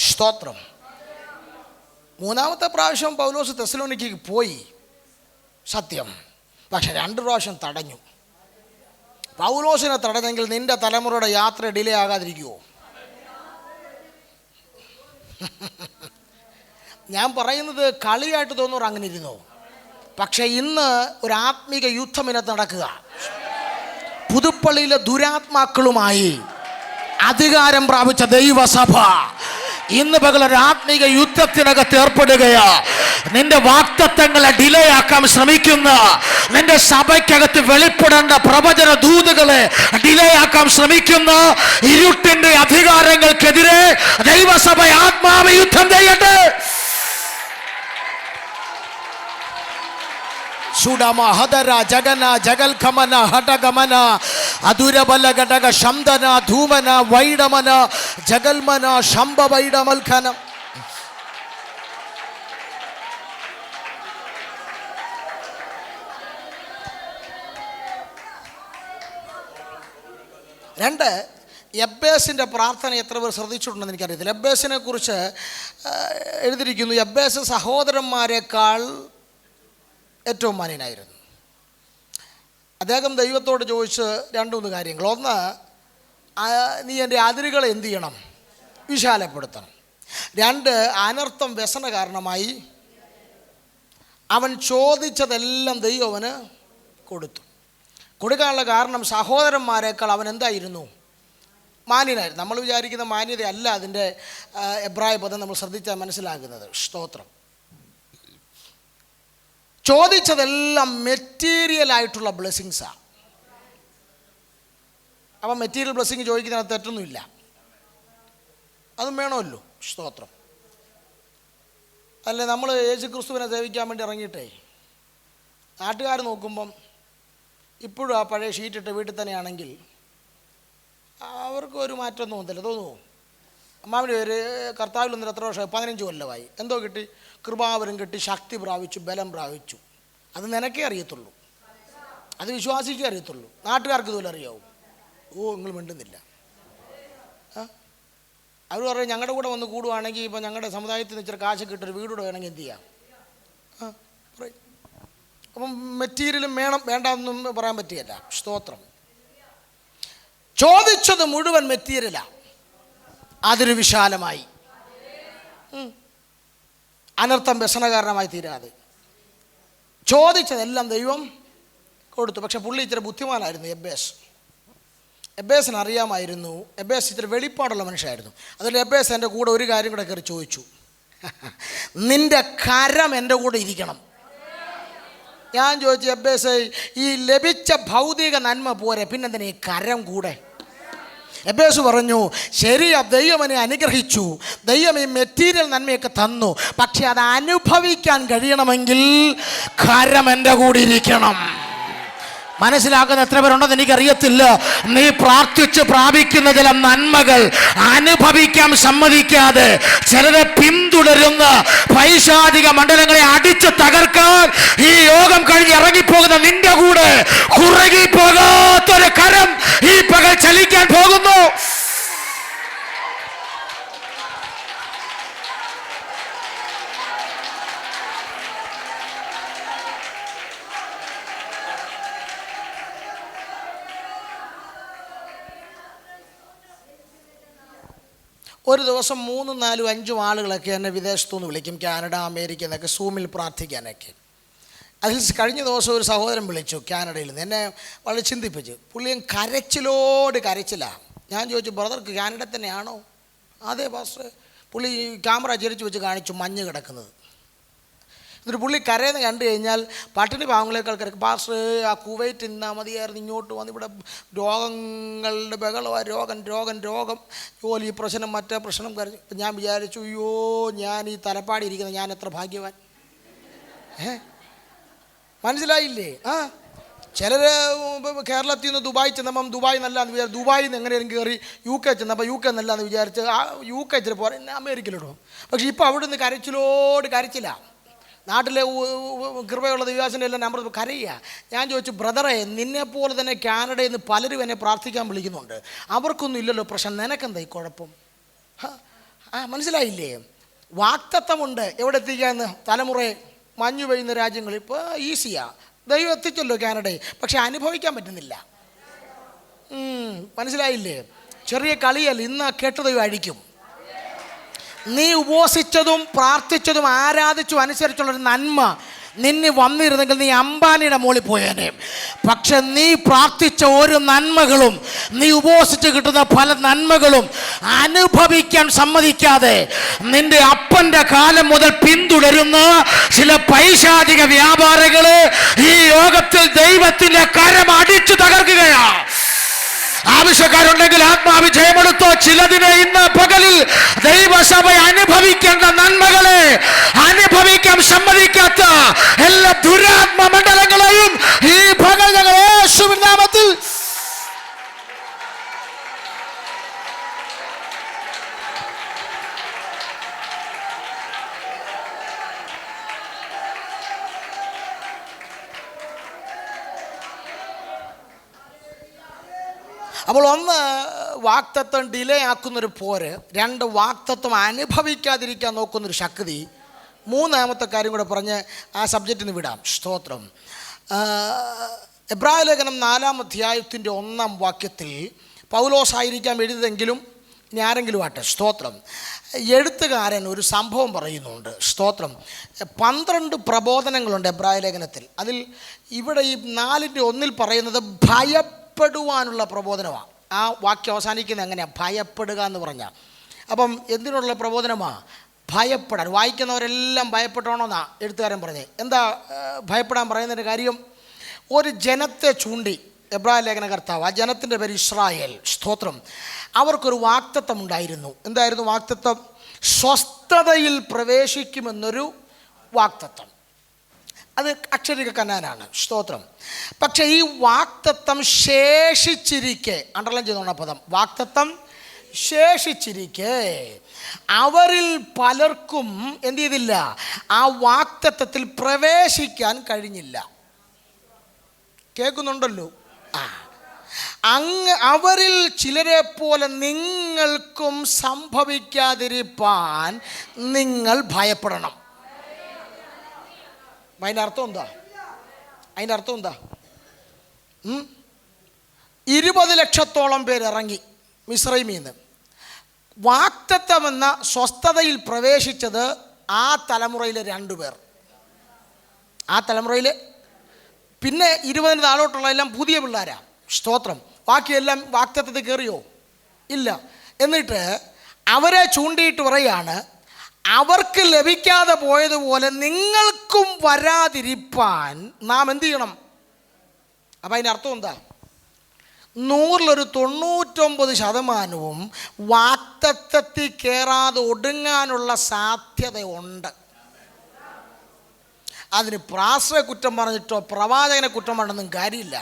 സ്തോത്രം. മൂന്നാമത്തെ പ്രാവശ്യം പൗലോസ് തെസ്സലോനിക്കയ്ക്ക് പോയി, സത്യം. പക്ഷെ 2 പ്രാവശ്യം തടഞ്ഞു. പൗലോസിനെ തടഞ്ഞെങ്കിൽ നിന്റെ തലമുറയുടെ യാത്ര ഡിലേ ആകാതിരിക്കുമോ? ഞാൻ പറയുന്നത് കളിയായിട്ട് തോന്നുന്നവർ അങ്ങനെ ഇരുന്നോ? പക്ഷെ ഇന്ന് ഒരു ആത്മീക യുദ്ധം ഇതിനകത്ത് നടക്കുക. പുതുപ്പള്ളിയിലെ ദുരാത്മാക്കളുമായി അധികാരം പ്രാപിച്ച ദൈവസഭ ഇന്ന് പകലൊരു ആത്മീക യുദ്ധത്തിനകത്ത് ഏർപ്പെടുകയാ. നിന്റെ വാഗ്ദത്തങ്ങളെ ഡിലേ ആക്കാൻ ശ്രമിക്കുന്ന, നിന്റെ സഭയ്ക്കകത്ത് വെളിപ്പെടേണ്ട പ്രവചന ദൂതുകളെ ഡിലേ ആക്കാൻ ശ്രമിക്കുന്ന ഇരുട്ടിന്റെ അധികാരങ്ങൾക്കെതിരെ ദൈവസഭ ആത്മാവ് യുദ്ധം ചെയ്യട്ടെ. സുഡമ ഹദര ജഗന ജഗൽഖമന ഹടഗമന അദുരബല ഘടക ശംദന ധൂമന വൈഡമന ജഗൽമന ശംഭ വൈഡമൽഖനം. രണ്ട്, യബ്ബേസിൻ്റെ പ്രാർത്ഥന എത്ര പേർ ശ്രദ്ധിച്ചിട്ടുണ്ടെന്ന് എനിക്കറിയത്തില്ല. യബ്ബേസിനെ കുറിച്ച് എഴുതിയിരിക്കുന്നു, യബ്ബേസ് സഹോദരന്മാരെക്കാൾ ഏറ്റവും മാന്യനായിരുന്നു. അദ്ദേഹം ദൈവത്തോട് ചോദിച്ച് 2-3 കാര്യങ്ങൾ. ഒന്ന്, നീ എൻ്റെ അതിരുകളെ എന്ത് ചെയ്യണം? വിശാലപ്പെടുത്തണം. 2, അനർത്ഥം വ്യസന കാരണമായി. അവൻ ചോദിച്ചതെല്ലാം ദൈവം അവന് കൊടുത്തു. കൊടുക്കാനുള്ള കാരണം സഹോദരന്മാരെക്കാൾ അവൻ എന്തായിരുന്നു? മാന്യനായിരുന്നു. നമ്മൾ വിചാരിക്കുന്ന മാന്യതയല്ല അതിൻ്റെ എബ്രായ പദം നമ്മൾ ശ്രദ്ധിച്ചാൽ മനസ്സിലാകുന്നത്. സ്തോത്രം. ചോദിച്ചതെല്ലാം മെറ്റീരിയലായിട്ടുള്ള ബ്ലെസ്സിങ്സാണ്. അപ്പം മെറ്റീരിയൽ ബ്ലെസ്സിങ് ചോദിക്കുന്നതിനകത്ത് തെറ്റൊന്നുമില്ല, അതും വേണമല്ലോ. സ്തോത്രം. അല്ലേ, നമ്മൾ യേശു ക്രിസ്തുവിനെ സേവിക്കാൻ വേണ്ടി ഇറങ്ങിയിട്ടേ നാട്ടുകാർ നോക്കുമ്പം ഇപ്പോഴും ആ പഴയ ഷീറ്റിട്ട് വീട്ടിൽ തന്നെയാണെങ്കിൽ അവർക്ക് ഒരു മാറ്റം തോന്നത്തില്ല. തോന്നുമോ? അമ്മാവിൻ്റെ പേര് കർത്താവിൽ വന്നിട്ട് എത്ര വർഷമായി? 15 കൊല്ലമായി. എന്തോ കിട്ടി? കൃപാവരം കിട്ടി, ശക്തി പ്രാപിച്ചു, ബലം പ്രാപിച്ചു. അത് നിനക്കേ അറിയത്തുള്ളൂ, അത് വിശ്വാസിക്കേ അറിയത്തുള്ളൂ. നാട്ടുകാർക്ക് ഇതുപോലെ അറിയാവും. ഓ, നിങ്ങൾ മിണ്ടുന്നില്ല. അവർ പറയും ഞങ്ങളുടെ കൂടെ വന്ന് കൂടുവാണെങ്കിൽ ഇപ്പോൾ ഞങ്ങളുടെ സമുദായത്തിൽ നിന്ന് ഇച്ചിരി കാശ് കിട്ടൊരു വീടൂടെ വേണമെങ്കിൽ എന്ത് ചെയ്യാം? പറയും. അപ്പം മെറ്റീരിയലും വേണം വേണ്ടെന്നും പറയാൻ പറ്റുകയില്ല. സ്തോത്രം. ചോദിച്ചത് മുഴുവൻ മെറ്റീരിയലാണ്, അതിന് വിശാലമായി. അനർത്ഥം വ്യസനകാരണമായി തീരാതെ ചോദിച്ചതെല്ലാം ദൈവം കൊടുത്തു. പക്ഷെ പുള്ളി ഇച്ചിരി ബുദ്ധിമാനായിരുന്നു എബ്ബേസ്. എബ്ബേസിന് അറിയാമായിരുന്നു, എബ്ബേസ് ഇച്ചിരി വെളിപ്പാടുള്ള മനുഷ്യനായിരുന്നു. അതിൽ എബ്ബേസ് എൻ്റെ കൂടെ ഒരു കാര്യം കൂടെ കയറി ചോദിച്ചു, നിൻ്റെ കരം എൻ്റെ കൂടെ ഇരിക്കണം. ഞാൻ ചോദിച്ചു, എബ്ബേസ് ഈ ലഭിച്ച ഭൗതിക നന്മ പോരെ, പിന്നെന്തിനാ ഈ കരം കൂടെ? എബ്ബേസ് പറഞ്ഞു, ശരിയാ, ദൈവം എന്നെ അനുഗ്രഹിച്ചു, ദൈവം ഈ മെറ്റീരിയൽ നന്മയൊക്കെ തന്നു, പക്ഷെ അത് അനുഭവിക്കാൻ കഴിയണമെങ്കിൽ കരം എൻ്റെ കൂടെ ഇരിക്കണം. മനസ്സിലാക്കുന്ന എത്ര പേരുണ്ടെന്ന് എനിക്കറിയത്തില്ല. നീ പ്രാർത്ഥിച്ച് പ്രാപിക്കുന്ന ചില നന്മകൾ അനുഭവിക്കാൻ സമ്മതിക്കാതെ ചിലരെ പിന്തുടരുന്ന പൈശാചിക മണ്ഡലങ്ങളെ അടിച്ച് തകർക്കാൻ ഈ യോഗം കഴിഞ്ഞ് ഇറങ്ങിപ്പോകുന്ന നിന്റെ കൂടെ കുറുകി പോകാത്തൊരു കരം ഈ പകൽ ചലിക്കാൻ പോകുന്നു. ഒരു ദിവസം 3, 4, 5 ആളുകളൊക്കെ എന്നെ വിദേശത്തുനിന്ന് വിളിക്കും, കാനഡ, അമേരിക്ക എന്നൊക്കെ സൂമിൽ പ്രാർത്ഥിക്കാനൊക്കെ. അതിൽ കഴിഞ്ഞ ദിവസം ഒരു സഹോദരൻ വിളിച്ചു കാനഡയിൽ നിന്ന്, എന്നെ വളരെ ചിന്തിപ്പിച്ചു. പുള്ളിയും കരച്ചിലോട് കരച്ചിലാണ്. ഞാൻ ചോദിച്ചു, ബ്രദർക്ക് കാനഡ തന്നെയാണോ? അതെ പാസ്റ്റർ. പുള്ളി ക്യാമറ ചെരിച്ച് വെച്ച് കാണിച്ചു മഞ്ഞ് കിടക്കുന്നത്. എന്നിട്ട് പുള്ളി കരയെന്ന് കണ്ടു കഴിഞ്ഞാൽ പട്ടിണി പാവങ്ങളേക്കാൾ കരക്ക്, പാസ്റ്റർ ആ കുവൈറ്റ് നിന്നാൽ മതിയായിരുന്നു, ഇങ്ങോട്ട് വന്ന് ഇവിടെ രോഗങ്ങളുടെ ബഹളമാണ്, രോഗം, ജോലി പ്രശ്നം, മറ്റേ പ്രശ്നം. കരഞ്ഞു. ഞാൻ വിചാരിച്ചു, അയ്യോ, ഞാൻ ഈ തലപ്പാടി ഇരിക്കുന്നത് ഞാൻ എത്ര ഭാഗ്യവാൻ. മനസ്സിലായില്ലേ? ചിലർ കേരളത്തിൽ നിന്ന് ദുബായി ചെന്നപ്പം ദുബായ് നല്ലതെന്ന് വിചാരിച്ചു, ദുബായിൽ നിന്ന് എങ്ങനെയും കയറി UK ചെന്നപ്പോൾ UK നല്ലതെന്ന് വിചാരിച്ച് ആ UK ചില പോരെ അമേരിക്കയിലിടും. പക്ഷേ ഇപ്പോൾ അവിടെ നിന്ന് കരച്ചില്ല. നാട്ടിലെ കൃപയുള്ള ദിവ്യാസിൻ്റെ എല്ലാം നമ്പർ കരയുക. ഞാൻ ചോദിച്ചു, ബ്രദറെ, നിന്നെപ്പോലെ തന്നെ കാനഡയിൽ നിന്ന് പലരും എന്നെ പ്രാർത്ഥിക്കാൻ വിളിക്കുന്നുണ്ട്, അവർക്കൊന്നും ഇല്ലല്ലോ പ്രശ്നം, നിനക്കെന്താ ഈ കുഴപ്പം? മനസ്സിലായില്ലേ? വാക്തത്വമുണ്ട്. എവിടെ എത്തിക്കാന്ന്? തലമുറയെ മഞ്ഞു പെയ്യുന്ന രാജ്യങ്ങൾ ഇപ്പോൾ ഈസിയാണ്. ദൈവം എത്തിച്ചല്ലോ കാനഡയിൽ, പക്ഷെ അനുഭവിക്കാൻ പറ്റുന്നില്ല. മനസ്സിലായില്ലേ? ചെറിയ കളിയല്ല, ഇന്ന് കേട്ട ദൈവം അഴിക്കും. നീ ഉപവസിച്ചതും പ്രാർത്ഥിച്ചതും ആരാധിച്ചും അനുസരിച്ചുള്ളൊരു നന്മ നിന്നെ വന്നിരുന്നെങ്കിൽ നീ അംബാനിയുടെ മുകളിൽ പോയേനെ. പക്ഷെ നീ പ്രാർത്ഥിച്ച ഒരു നന്മകളും നീ ഉപവസിച്ച് കിട്ടുന്ന പല നന്മകളും അനുഭവിക്കാൻ സമ്മതിക്കാതെ നിന്റെ അപ്പൻ്റെ കാലം മുതൽ പിന്തുടരുന്ന ചില പൈശാചിക വ്യാപാരങ്ങള് ഈ യോഗത്തിൽ ദൈവത്തിന്റെ കരം അടിച്ചു തകർക്കുകയാണ്. ആവശ്യക്കാരുണ്ടെങ്കിൽ ആത്മാവിജയമെടുത്തോ. ചിലതിനെ ഇന്ന് പകലിൽ ദൈവസഭ അനുഭവിക്കേണ്ട നന്മകളെ അനുഭവിക്കാൻ സമ്മതിക്കാത്ത എല്ലാ ദുരാത്മ മണ്ഡലങ്ങളെയും ഈ പകൽ ഞങ്ങൾ യേശുവിൻ നാമത്തിൽ അപ്പോൾ ഒന്ന്, വാക്തത്വം ഡിലേ ആക്കുന്നൊരു പോര്. 2, വാക്തത്വം അനുഭവിക്കാതിരിക്കാൻ നോക്കുന്നൊരു ശക്തി. 3ാമത്തെ കാര്യം കൂടെ പറഞ്ഞ് ആ സബ്ജക്റ്റിൽ നിന്ന് വിടാം. സ്തോത്രം. എബ്രായ ലേഖനം 4-ാം അധ്യായത്തിൻ്റെ 1-ാം വാക്യത്തിൽ പൗലോസായിരിക്കാം എഴുതിയതെങ്കിലും ഇനി ആരെങ്കിലും ആട്ടെ, സ്തോത്രം, എഴുത്തുകാരൻ ഒരു സംഭവം പറയുന്നുണ്ട്. സ്തോത്രം. 12 പ്രബോധനങ്ങളുണ്ട് എബ്രായ ലേഖനത്തിൽ. അതിൽ ഇവിടെ ഈ 4-ന്റെ-1 പറയുന്നത് ഭയപ്പെടുവാനുള്ള പ്രബോധനമാണ്. ആ വാക്യം അവസാനിക്കുന്നത് എങ്ങനെയാണ്? ഭയപ്പെടുക എന്ന് പറഞ്ഞാൽ. അപ്പം എന്തിനുള്ള പ്രബോധനമാണ്? ഭയപ്പെടാൻ. വായിക്കുന്നവരെല്ലാം ഭയപ്പെടണമെന്നാണ് എഴുത്തുകാരൻ പറഞ്ഞത്. എന്താ ഭയപ്പെടാൻ പറയുന്നതിൻ്റെ കാര്യം? ഒരു ജനത്തെ ചൂണ്ടി എബ്രായ ലേഖന കർത്താവ്, ആ ജനത്തിൻ്റെ പേര് ഇസ്രായേൽ. സ്തോത്രം. അവർക്കൊരു വാക്തത്വം ഉണ്ടായിരുന്നു. എന്തായിരുന്നു വാക്തത്വം? സ്വസ്ഥതയിൽ പ്രവേശിക്കുമെന്നൊരു വാക്തത്വം. അത് അക്ഷരിക കനാനാണ്. സ്തോത്രം. പക്ഷേ ഈ വാക്തത്വം ശേഷിച്ചിരിക്കെ, അണ്ടർലൈൻ ചെയ്തോണ പദം, വാക്തത്വം ശേഷിച്ചിരിക്കെ അവരിൽ പലർക്കും എന്ത് ചെയ്തില്ല? ആ വാക്തത്വത്തിൽ പ്രവേശിക്കാൻ കഴിഞ്ഞില്ല. കേൾക്കുന്നുണ്ടല്ലോ? അവരിൽ ചിലരെ പോലെ നിങ്ങൾക്കും സംഭവിക്കാതിരിപ്പാൻ നിങ്ങൾ ഭയപ്പെടണം. അതിൻ്റെ അർത്ഥം എന്താ? 20 ലക്ഷത്തോളം പേരിറങ്ങി മിസ്രൈമിൽ നിന്ന്. വാക്തത്വമെന്ന സ്വസ്ഥതയിൽ പ്രവേശിച്ചത് ആ തലമുറയിലെ 2 പേർ. ആ തലമുറയിൽ പിന്നെ 20 താഴോട്ടുള്ള എല്ലാം പുതിയ പിള്ളേരാ. സ്തോത്രം. ബാക്കിയെല്ലാം വാക്തത്വത്തിൽ കയറിയോ? ഇല്ല. എന്നിട്ട് അവരെ ചൂണ്ടിയിട്ട് പറയാണ്, അവർക്ക് ലഭിക്കാതെ പോയതുപോലെ നിങ്ങൾക്കും വരാതിരിപ്പാൻ നാം എന്ത് ചെയ്യണം? അപ്പം അതിൻ്റെ അർത്ഥം എന്താ? 100-ൽ 99% വാക്തത്വത്തിൽ കയറാതെ ഒടുങ്ങാനുള്ള സാധ്യതയുണ്ട്. അതിന് പ്രാസയെ കുറ്റം പറഞ്ഞിട്ടോ പ്രവാചകനെ കുറ്റം പറഞ്ഞൊന്നും കാര്യമില്ല.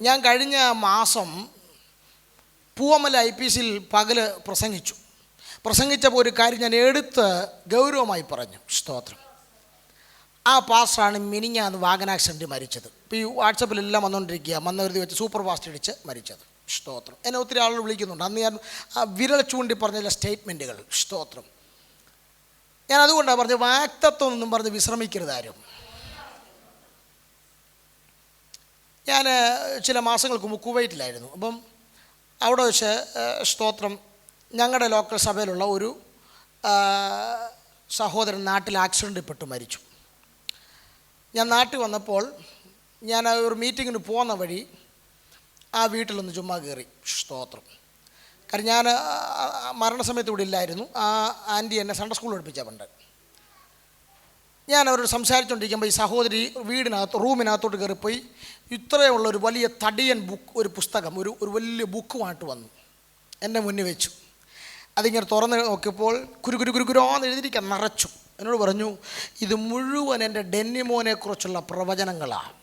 ഞാൻ കഴിഞ്ഞ മാസം പൂവമല IPCയിൽ പകല് പ്രസംഗിച്ചപ്പോൾ ഒരു കാര്യം ഞാൻ എടുത്ത് ഗൗരവമായി പറഞ്ഞു. സ്തോത്രം. ആ പാസ്റ്ററാണ് മിനിഞ്ഞാന്ന് വാഹന ആക്സിഡൻറ്റ് മരിച്ചത്. ഇപ്പോൾ ഈ വാട്സപ്പിലെല്ലാം വന്നുകൊണ്ടിരിക്കുക, വെച്ച് സൂപ്പർ ഫാസ്റ്റ് ഇടിച്ച് മരിച്ചത്. സ്തോത്രം. എന്നെ ഒത്തിരി ആളുകൾ വിളിക്കുന്നുണ്ട്. അന്ന് ഞാൻ വിരൽ ചൂണ്ടി പറഞ്ഞ ചില സ്റ്റേറ്റ്മെൻറ്റുകൾ. സ്തോത്രം. ഞാൻ അതുകൊണ്ടാണ് പറഞ്ഞത്, വാക്തത്വം എന്നും പറഞ്ഞ് വിശ്രമിക്കരുത് ആരും. ഞാൻ ചില മാസങ്ങൾക്ക് മുമ്പ് കുവൈറ്റിലായിരുന്നു. അപ്പം അവിടെ വെച്ച് സ്തോത്രം, ഞങ്ങളുടെ ലോക്കൽ സഭയിലുള്ള ഒരു സഹോദരൻ നാട്ടിൽ ആക്സിഡൻറ്റിൽ പെട്ട് മരിച്ചു. ഞാൻ നാട്ടിൽ വന്നപ്പോൾ ഞാൻ ഒരു മീറ്റിങ്ങിന് പോകുന്ന വഴി ആ വീട്ടിലൊന്ന് ചുമ്മാ കയറി. സ്തോത്രം. കാരണം ഞാൻ മരണസമയത്ത് ഇവിടെ ഇല്ലായിരുന്നു. ആ ആൻറ്റി എന്നെ സൺഡേ സ്കൂളിൽ പഠിപ്പിച്ചവണ്ട്. ഞാൻ അവരോട് സംസാരിച്ചുകൊണ്ടിരിക്കുമ്പോൾ ഈ സഹോദരി റൂമിനകത്തോട്ട് കയറിപ്പോയി ഇത്രയുള്ള ഒരു വലിയ തടിയൻ ഒരു പുസ്തകം, ഒരു വലിയ ബുക്കുമായിട്ട് വന്നു എൻ്റെ മുന്നിൽ വെച്ചു. അതിങ്ങനെ തുറന്ന് നോക്കിയപ്പോൾ കുരുകുരോന്ന് എഴുതിയിരിക്കാൻ നിറച്ചു. എന്നോട് പറഞ്ഞു, ഇത് മുഴുവൻ എൻ്റെ ഡെന്നിമോനെക്കുറിച്ചുള്ള പ്രവചനങ്ങളാണ്.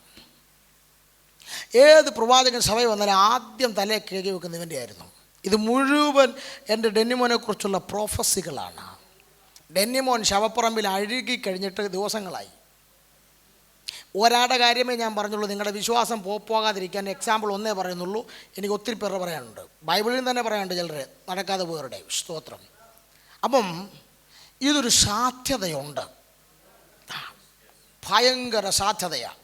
ഏത് പ്രവാചകൻ സഭ വന്നാലും ആദ്യം തലയെ കേകി വെക്കുന്ന ഇവൻ്റെ ആയിരുന്നു. ഇത് മുഴുവൻ എൻ്റെ ഡെന്നിമോനെക്കുറിച്ചുള്ള പ്രോഫസികളാണ്. ഡെന്നിമോൻ ശവപ്പറമ്പിൽ അഴുകി കഴിഞ്ഞിട്ട് ദിവസങ്ങളായി. ഒരാളുടെ കാര്യമേ ഞാൻ പറഞ്ഞുള്ളൂ, നിങ്ങളുടെ വിശ്വാസം പോകാതിരിക്കാൻ എക്സാമ്പിൾ ഒന്നേ പറയുന്നുള്ളൂ. എനിക്ക് ഒത്തിരി പേർ പറയാനുണ്ട്, ബൈബിളിൽ തന്നെ പറയാനുണ്ട് ചിലർ നടക്കാതെ പോയവരുടെ. സ്തോത്രം. അപ്പം ഇതൊരു സാധ്യതയുണ്ട്, ഭയങ്കര സാധ്യതയാണ്.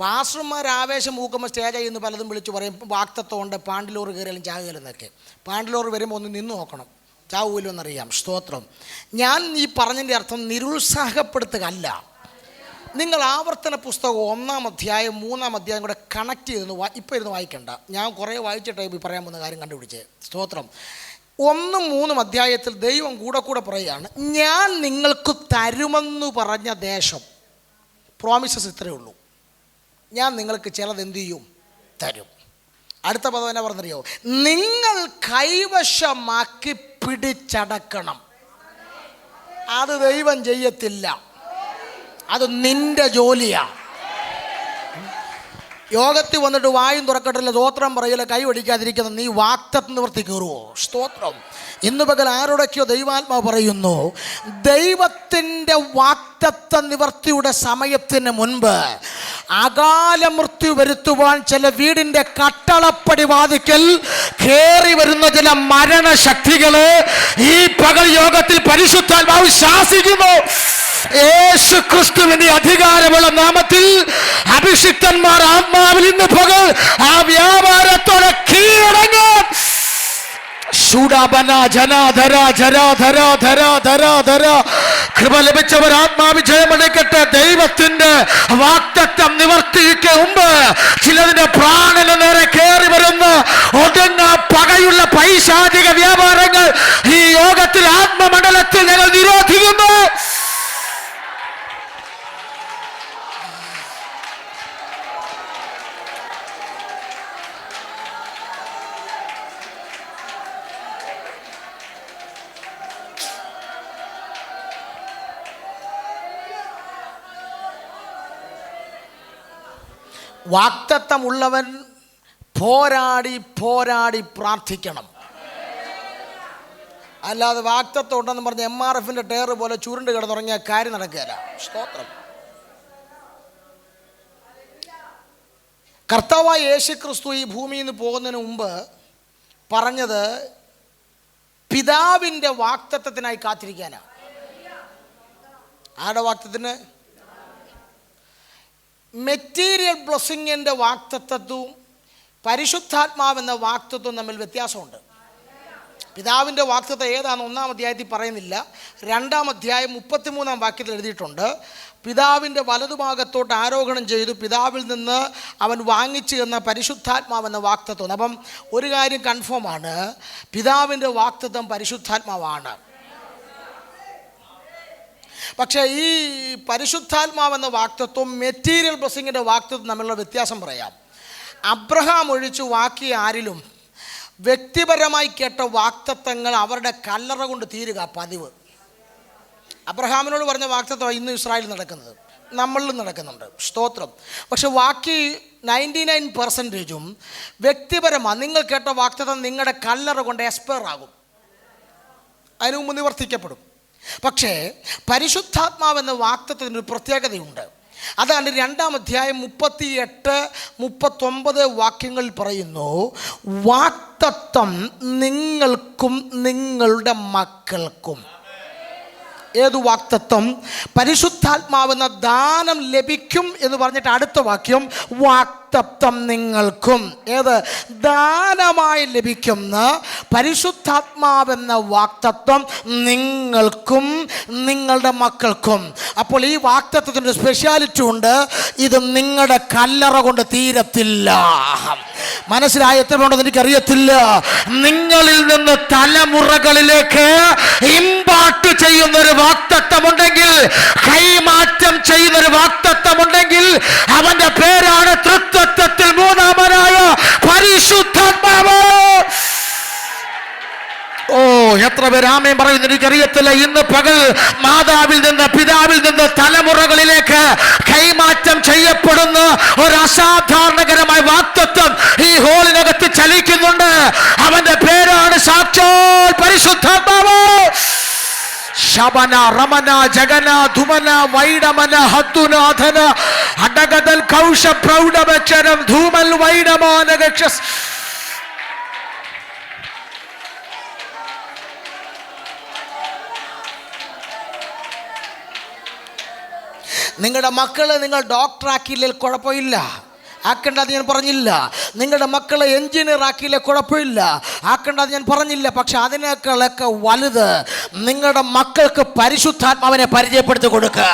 പാസ്റ്റർമാർ ആവേശം മൂക്കുമ്പോൾ സ്റ്റേജായി എന്ന് പലതും വിളിച്ചു പറയും, വാക്തത്വമുണ്ട്, പാണ്ടിലോർ കയറിയാലും ചാകുകയില്ലെന്നൊക്കെ. പാണ്ടിലോർ വരുമ്പോൾ ഒന്ന് നിന്ന് നോക്കണം, ചാവുമല്ലോ എന്നറിയാം. സ്തോത്രം. ഞാൻ ഈ പറഞ്ഞതിൻ്റെ അർത്ഥം നിരുത്സാഹപ്പെടുത്തുകയല്ല. നിങ്ങൾ ആവർത്തന പുസ്തകം 1-ാം അധ്യായം 3-ാം അധ്യായം കൂടെ കണക്ട് ചെയ്തൊന്ന് ഇപ്പോൾ ഇരുന്ന് വായിക്കണ്ട. ഞാൻ കുറേ വായിച്ചിട്ടേ ഈ പറയാൻ പോകുന്ന കാര്യം കണ്ടുപിടിച്ചേ. സ്തോത്രം. 1-3 അധ്യായത്തിൽ ദൈവം കൂടെ പറയുകയാണ്, ഞാൻ നിങ്ങൾക്ക് തരുമെന്ന് പറഞ്ഞ ദേശം. പ്രോമിസസ് ഇത്രയേ ഉള്ളൂ. ഞാൻ നിങ്ങൾക്ക് ചിലത് എന്തു ചെയ്യും? തരും. അടുത്ത പദം എന്നാ പറഞ്ഞറിയോ? നിങ്ങൾ കൈവശമാക്കി പിടിച്ചടക്കണം. അത് ദൈവം ചെയ്യത്തില്ല, അത് നിന്റെ ജോലിയാ. യോഗത്തിൽ വന്നിട്ട് വായും തുറക്കട്ടില്ല, സ്തോത്രം പറയില്ല, കൈ ഒടിക്കാതിരിക്കുന്ന നീ വാക്തത്വ നിവർത്തി കയറുമോ? സ്തോത്രം. ഇന്ന് പകൽ ആരോടൊക്കെയോ ദൈവാത്മാവ് പറയുന്നു, ദൈവത്തിൻ്റെ വാക്തത്വ നിവർത്തിയുടെ സമയത്തിന് മുൻപ് അകാല മൃത്യു വരുത്തുവാൻ ചില വീടിൻ്റെ കട്ടളപ്പടി വാതിക്കൽ കയറി വരുന്ന ചില മരണശക്തികള് ഈ പകൽ യോഗത്തിൽ പരിശുദ്ധാത്മാവ് ശാസിക്കുന്നു. യേശു ക്രിസ്തുവിന്റെ അധികാരമുള്ള നാമത്തിൽ അഭിഷിക്തന്മാർ ആത്മാവിൽ ഇന്ന് പകൽ ആ വ്യാപാരത്തോടെ കീഴടങ്ങാൻ. കൃപ ലഭിച്ചവർ ആത്മാവിജയമടക്കട്ടെ. ദൈവത്തിന്റെ വാക്തത്വം നിവർത്തിക്ക് മുമ്പ് ചിലതിന്റെ പ്രാണന് നേരെ കയറി വരുന്ന ഒടുങ്ങ പകയുള്ള പൈശാചിക വ്യാപാരങ്ങൾ ഈ യോഗത്തിൽ ആത്മമണ്ഡലത്തിൽ ഞങ്ങൾ നിരോധിക്കുന്നു. വാക്തത്വമുള്ളവൻ പോരാടി പോരാടി പ്രാർത്ഥിക്കണം. അല്ലാതെ വാക്തത്വം ഉണ്ടെന്ന് പറഞ്ഞ് MRFന്റെ ടയർ പോലെ ചുരുണ്ട് കിടന്നുറങ്ങിയ കാര്യം നടക്കുകയില്ല. സ്തോത്രം. കർത്താവായ യേശു ക്രിസ്തു ഈ ഭൂമിയിൽ നിന്ന് പോകുന്നതിന് മുമ്പ് പറഞ്ഞത് പിതാവിൻ്റെ വാക്തത്വത്തിനായി കാത്തിരിക്കാനാണ്. ആരുടെ വാക്തത്വത്തിന്? മെറ്റീരിയൽ ബ്ലെസ്സിങ്ങിൻ്റെ വാക്തത്വവും പരിശുദ്ധാത്മാവെന്ന വാക്തത്വവും തമ്മിൽ വ്യത്യാസമുണ്ട്. പിതാവിൻ്റെ വാക്തത്വം ഏതാണെന്ന് 1-ാം അധ്യായത്തിൽ പറയുന്നില്ല. 2-ാം അധ്യായം 33-ാം വാക്യത്തിൽ എഴുതിയിട്ടുണ്ട്. പിതാവിൻ്റെ വലതുഭാഗത്തോട്ട് ആരോഹണം ചെയ്തു, പിതാവിൽ നിന്ന് അവൻ വാങ്ങിച്ചു എന്ന പരിശുദ്ധാത്മാവെന്ന വാക്തത്വം. അപ്പം ഒരു കാര്യം കൺഫേമാണ്, പിതാവിൻ്റെ വാക്തത്വം പരിശുദ്ധാത്മാവാണ്. പക്ഷേ ഈ പരിശുദ്ധാത്മാവെന്ന വാക്തത്വം മെറ്റീരിയൽ ബ്ലെസ്സിങ്ങിൻ്റെ വാക്തത്വം തമ്മിലുള്ള വ്യത്യാസം പറയാം. അബ്രഹാം ഒഴിച്ചു ബാക്കി ആരിലും വ്യക്തിപരമായി കേട്ട വാക്തത്വങ്ങൾ അവരുടെ കല്ലറ കൊണ്ട് തീരുക പതിവ്. അബ്രഹാമിനോട് പറഞ്ഞ വാക്തത്വം ഇന്ന് ഇസ്രായേലിൽ നടക്കുന്നത്, നമ്മളിലും നടക്കുന്നുണ്ട്. സ്തോത്രം. പക്ഷെ ബാക്കി 99% വ്യക്തിപരമാണ്. നിങ്ങൾ കേട്ട വാക്തത്വം നിങ്ങളുടെ കല്ലറ കൊണ്ട് എക്സ്പയർ ആകും, അതിനു മുമ്പ് നിവർത്തിക്കപ്പെടും. പക്ഷേ പരിശുദ്ധാത്മാവെന്ന വാക്തത്വത്തിനൊരു പ്രത്യേകതയുണ്ട്. അതാണ് 2-ാം അധ്യായം 38-39 വാക്യങ്ങളിൽ പറയുന്നു, വാക്തത്വം നിങ്ങൾക്കും നിങ്ങളുടെ മക്കൾക്കും. ഏതു വാക്തത്വം? പരിശുദ്ധാത്മാവെന്ന ദാനം ലഭിക്കും എന്ന് പറഞ്ഞിട്ട് അടുത്ത വാക്യം വാക്തത്വം നിങ്ങൾക്കും. ഏത്? ദാനമായി ലഭിക്കുന്ന പരിശുദ്ധാത്മാവെന്ന വാക്തത്വം നിങ്ങൾക്കും നിങ്ങളുടെ മക്കൾക്കും. അപ്പോൾ ഈ വാക്തത്വത്തിൻ്റെ സ്പെഷ്യാലിറ്റി ഉണ്ട്, ഇത് നിങ്ങളുടെ കല്ലറ കൊണ്ട് തീരത്തില്ല. മനസ്സിലായ എത്രയുണ്ടെന്ന് എനിക്കറിയത്തില്ല. നിങ്ങളിൽ നിന്ന് തലമുറകളിലേക്ക് ഇമ്പാർട്ട് ചെയ്യുന്നൊരു വാക്തത്വമുണ്ടെങ്കിൽ, കൈമാറ്റം ചെയ്യുന്നൊരു വാക്തത്വമുണ്ടെങ്കിൽ അവന്റെ പേരാണ് തൃത്വത്തിൽ 3-ാമനായ പരിശുദ്ധാത്മാവ്. ഓ എത്ര പേര് ആമേൻ പറയുന്നു എനിക്കറിയത്തില്ല. ഇന്ന് പകൽ മാതാവിൽ നിന്ന് പിതാവിൽ നിന്ന് തലമുറകളിലേക്ക് കൈമാറ്റം ചെയ്യപ്പെടുന്ന ഒരു അസാധാരണകരമായ വാഗ്ദത്തം ഈ ഹോളിനകത്ത് ചലിക്കുന്നുണ്ട്. അവന്റെ പേരാണ് സാക്ഷാൽ പരിശുദ്ധാത്മാവ്. ശബന റമന ജഗന ധുമന വൈഡമന ഹത്തുനാഥന അടഗദൽ കൗശ പ്രൗഢമക്ഷരം ധൂമൽ വൈഡമാനഗക്ഷ. നിങ്ങളുടെ മക്കളെ നിങ്ങൾ ഡോക്ടറാക്കിയില്ലെങ്കിൽ കുഴപ്പമില്ല, ആക്കേണ്ടത് ഞാൻ പറഞ്ഞില്ല. നിങ്ങളുടെ മക്കളെ എഞ്ചിനീയർ ആക്കിയില്ലേ കുഴപ്പമില്ല, ആക്കേണ്ടത് ഞാൻ പറഞ്ഞില്ല. പക്ഷെ അതിനേക്കാളൊക്കെ വലുത് നിങ്ങളുടെ മക്കൾക്ക് പരിശുദ്ധാത്മാവിനെ പരിചയപ്പെടുത്തി കൊടുക്കുക.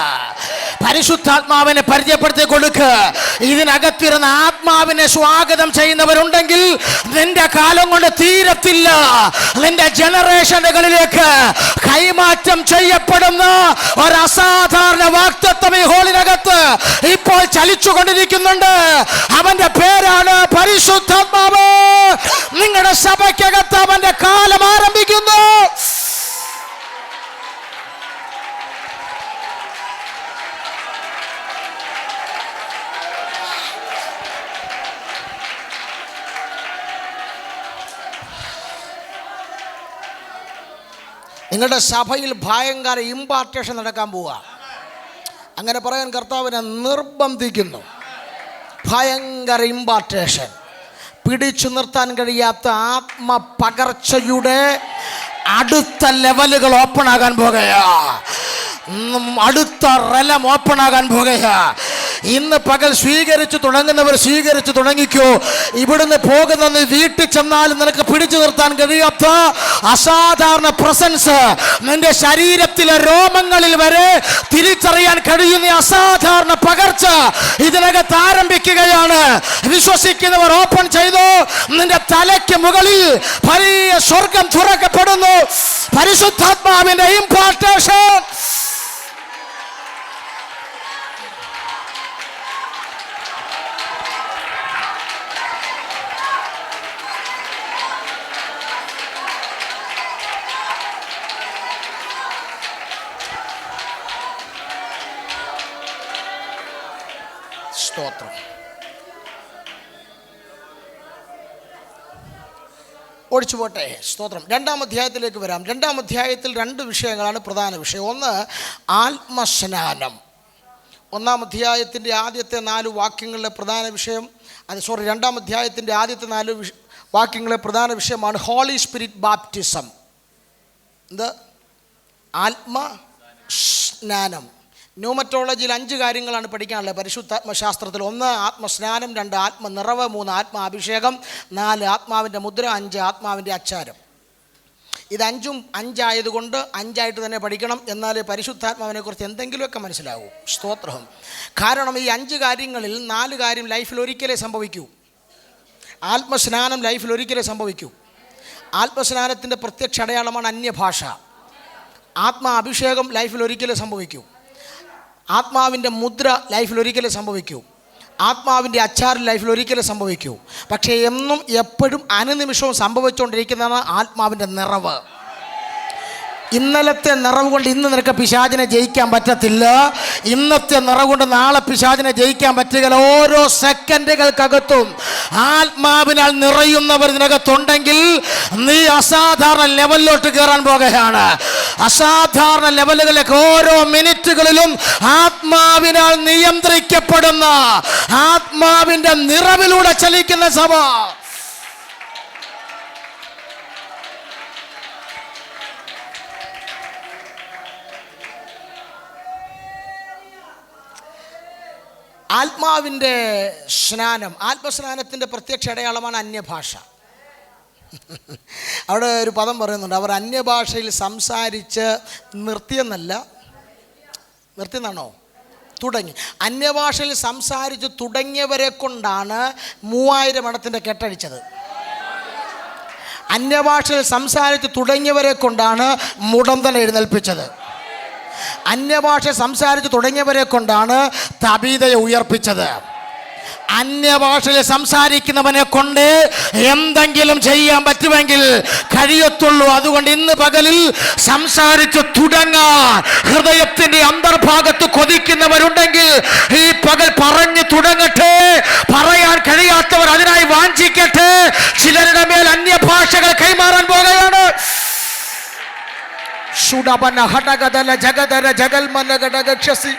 പരിശുദ്ധാത്മാവിനെ പരിചയപ്പെടുത്തി കൊടുക്കുക. ഇതിനകത്തിരുന്ന ആത്മാവിനെ സ്വാഗതം ചെയ്യുന്നവരുണ്ടെങ്കിൽ നിന്റെ കാലം കൊണ്ട് തീരത്തില്ല. നിന്റെ ജനറേഷനുകളിലേക്ക് കൈമാറ്റം ചെയ്യപ്പെടുന്ന ഒരു അസാധാരണ വാഗ്ദത്തം ഈ ഹോളിനകത്ത് ഇപ്പോൾ ചലിച്ചുകൊണ്ടിരിക്കുന്നുണ്ട്. അവന്റെ പേരാണ് പരിശുദ്ധാത്മാവ്. നിങ്ങളുടെ സഭയ്ക്കകത്ത് അവന്റെ കാലം ആരംഭിക്കുന്നു. നിങ്ങളുടെ സഭയിൽ ഭയങ്കര ഇമ്പാർട്ടേഷൻ നടക്കാൻ പോവുക. അങ്ങനെ പറയാൻ കർത്താവിനെ നിർബന്ധിക്കുന്നു. ഭയങ്കര ഇമ്പാർട്ടേഷൻ, പിടിച്ചു നിർത്താൻ കഴിയാത്ത ആത്മപകർച്ചയുടെ അടുത്ത ലെവലുകൾ ഓപ്പൺ ആകാൻ പോകുകയാ. അടുത്ത റലം ഓപ്പൺ ആകാൻ പോകുകയാ. ഇന്ന് പകൽ സ്വീകരിച്ചു തുടങ്ങുന്നവർ സ്വീകരിച്ചു തുടങ്ങിക്കോ. ഇവിടുന്ന് പോകുന്ന വീട്ടിൽ ചെന്നാലും നിനക്ക് പിടിച്ചു നിർത്താൻ കഴിയാത്ത അസാധാരണ പ്രസൻസ്, നിന്റെ ശരീരത്തിലെ രോമങ്ങളിൽ വരെ തിരിച്ചറിയാൻ കഴിയുന്ന അസാധാരണ പകർച്ച ഇതിനകത്ത് ആരംഭിക്കുകയാണ്. വിശ്വസിക്കുന്നവർ ഓപ്പൺ ചെയ്തു. നിന്റെ തലയ്ക്ക് മുകളിൽ വലിയ സ്വർഗം തുറക്കപ്പെടുന്നു. പരിശുദ്ധാത്മാവിന്റെ ഇംപാർട്ടേഷൻ. സ്തോത്രം. ഒഴിച്ചു പോട്ടെ. സ്തോത്രം. 2-ാം അധ്യായത്തിലേക്ക് വരാം. 2-ാം അധ്യായത്തിൽ 2 വിഷയങ്ങളാണ് പ്രധാന വിഷയം. ഒന്ന് ആത്മസ്നാനം. 1-ാം അധ്യായത്തിൻ്റെ ആദ്യത്തെ 4 വാക്യങ്ങളിലെ പ്രധാന വിഷയം 2-ാം അധ്യായത്തിൻ്റെ ആദ്യത്തെ 4 വാക്യങ്ങളിലെ പ്രധാന വിഷയമാണ് ഹോളി സ്പിരിറ്റ് ബാപ്റ്റിസം. എന്ത്? ആത്മസ്നാനം. ന്യൂമറ്റോളജിയിൽ 5 കാര്യങ്ങളാണ് പഠിക്കാനുള്ളത് പരിശുദ്ധാത്മശാസ്ത്രത്തിൽ. 1 ആത്മസ്നാനം, 2 ആത്മനിറവ്, 3 ആത്മാഭിഷേകം, 4 ആത്മാവിൻ്റെ മുദ്ര, 5 ആത്മാവിൻ്റെ അച്ചാരം. ഇത് 5 ആയതുകൊണ്ട് 5 ആയിട്ട് തന്നെ പഠിക്കണം. എന്നാലേ പരിശുദ്ധാത്മാവിനെ കുറിച്ച് എന്തെങ്കിലുമൊക്കെ മനസ്സിലാവും. സ്തോത്രം. കാരണം ഈ 5 കാര്യങ്ങളിൽ 4 കാര്യം ലൈഫിൽ ഒരിക്കലേ സംഭവിക്കൂ. ആത്മസ്നാനം ലൈഫിൽ ഒരിക്കലേ സംഭവിക്കൂ. ആത്മസ്നാനത്തിൻ്റെ പ്രത്യക്ഷ അടയാളമാണ് അന്യഭാഷ. ആത്മാഭിഷേകം ലൈഫിൽ ഒരിക്കലേ സംഭവിക്കൂ. ആത്മാവിൻ്റെ മുദ്ര ലൈഫിൽ ഒരിക്കലേ സംഭവിക്കൂ. ആത്മാവിൻ്റെ അച്ചാർ ലൈഫിൽ ഒരിക്കലേ സംഭവിക്കൂ. പക്ഷേ എന്നും എപ്പോഴും അനുനിമിഷവും സംഭവിച്ചുകൊണ്ടിരിക്കുന്നതാണ് ആത്മാവിൻ്റെ നിറവ്. ഇന്നലത്തെ നിറവ് കൊണ്ട് ഇന്ന് നിനക്ക് പിശാചിനെ ജയിക്കാൻ പറ്റത്തില്ല. ഇന്നത്തെ നിറവ് കൊണ്ട് നാളെ പിശാചിനെ ജയിക്കാൻ പറ്റുകയില്ല. ഓരോ സെക്കൻഡുകൾക്കകത്തും ആത്മാവിനാൽ നിറയുന്നവർ ഇതിനകത്തുണ്ടെങ്കിൽ നീ അസാധാരണ ലെവലിലോട്ട് കയറാൻ പോകുകയാണ്. അസാധാരണ ലെവലുകളിലേക്ക് ഓരോ മിനിറ്റുകളിലും ആത്മാവിനാൽ നിയന്ത്രിക്കപ്പെടുന്ന ആത്മാവിൻ്റെ നിറവിലൂടെ ചലിക്കുന്ന സഭ. ആത്മാവിൻ്റെ സ്നാനം, ആത്മസ്നാനത്തിൻ്റെ പ്രത്യക്ഷ അടയാളമാണ് അന്യഭാഷ. അവിടെ ഒരു പദം പറയുന്നുണ്ട്, അവർ അന്യഭാഷയിൽ സംസാരിച്ച് നിർത്തിയെന്നാണോ തുടങ്ങി. അന്യഭാഷയിൽ സംസാരിച്ച് തുടങ്ങിയവരെ കൊണ്ടാണ് 3000 എണ്ണത്തിൻ്റെ കെട്ടടിച്ചത്. അന്യഭാഷയിൽ സംസാരിച്ച് തുടങ്ങിയവരെ കൊണ്ടാണ് മുടന്തൻ എഴുന്നേൽപ്പിച്ചത്. അന്യഭാഷ സംസാരിച്ച് തുടങ്ങിയവരെ കൊണ്ടാണ് തബീതയെ ഉയർപ്പിച്ചത്. അന്യഭാഷയിൽ സംസാരിക്കുന്നവനെ കൊണ്ട് എന്തെങ്കിലും ചെയ്യാൻ പറ്റുമെങ്കിൽ കഴിയത്തുള്ളൂ. അതുകൊണ്ട് ഇന്ന് പകലിൽ സംസാരിച്ച് തുടങ്ങാൻ ഹൃദയത്തിന്റെ അന്തർഭാഗത്ത് കൊതിക്കുന്നവരുണ്ടെങ്കിൽ ഈ പകൽ പറഞ്ഞു തുടങ്ങട്ടെ. പറയാൻ കഴിയാത്തവർ അതിനായി വാഞ്ചിക്കട്ടെ. ചിലരുടെ മേൽ അന്യഭാഷകൾ കൈമാറാൻ പോകുകയാണ്. ശുഡബന ഹടഗദല ജഗദര ജഗൽമന ഗടഗക്ഷസി.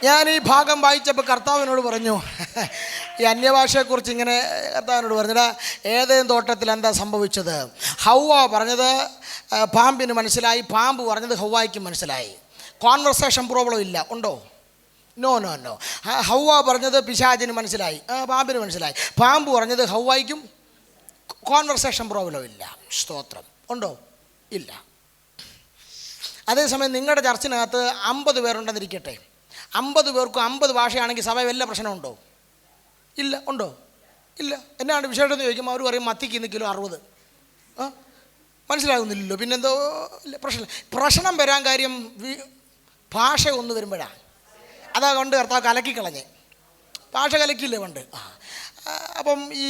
ഞാൻ ഈ ഭാഗം വായിച്ചപ്പോൾ കർത്താവിനോട് പറഞ്ഞു, ഈ അന്യഭാഷയെക്കുറിച്ച് ഇങ്ങനെ കർത്താവിനോട് പറഞ്ഞിട്ട് ഏതേലും തോട്ടത്തിൽ എന്താ സംഭവിച്ചത്? ഹൗവ പറഞ്ഞത് പാമ്പിന് മനസ്സിലായി, പാമ്പ് പറഞ്ഞത് ഹൗവായ്ക്ക് മനസ്സിലായി. കോൺവെർസേഷൻ പ്രോബ്ലം ഇല്ല, ഉണ്ടോ? No no no. ഹൗവ പറഞ്ഞത് പിശാചിന് മനസ്സിലായി, പാമ്പിന് മനസ്സിലായി. പാമ്പ് പറഞ്ഞത് ഹൗവായ്ക്കും കോൺവെർസേഷൻ പ്രോബ്ലം ഇല്ല. സ്തോത്രം. ഉണ്ടോ? ഇല്ല. അതേസമയം നിങ്ങളുടെ ചർച്ചിനകത്ത് 50 പേരുണ്ടെന്നിരിക്കട്ടെ, 50 പേർക്കും 50 ഭാഷയാണെങ്കിൽ സഭ വല്ല പ്രശ്നമുണ്ടോ? ഇല്ല. ഉണ്ടോ? ഇല്ല. എന്നാണ് വിശേഷം എന്ന് ചോദിക്കുമ്പോൾ അവർ പറയും മത്തിക്ക് ഇന്ന് കിലോ 60. മനസ്സിലാകുന്നില്ലല്ലോ, പിന്നെന്തോ പ്രശ്നം വരാൻ കാര്യം ഭാഷ ഒന്ന് വരുമ്പോഴാണ്. അതാ കൊണ്ട് കർത്താവ് കലക്കിക്കളഞ്ഞേ, ഭാഷ കലക്കിയില്ലേ പണ്ട്. അപ്പം ഈ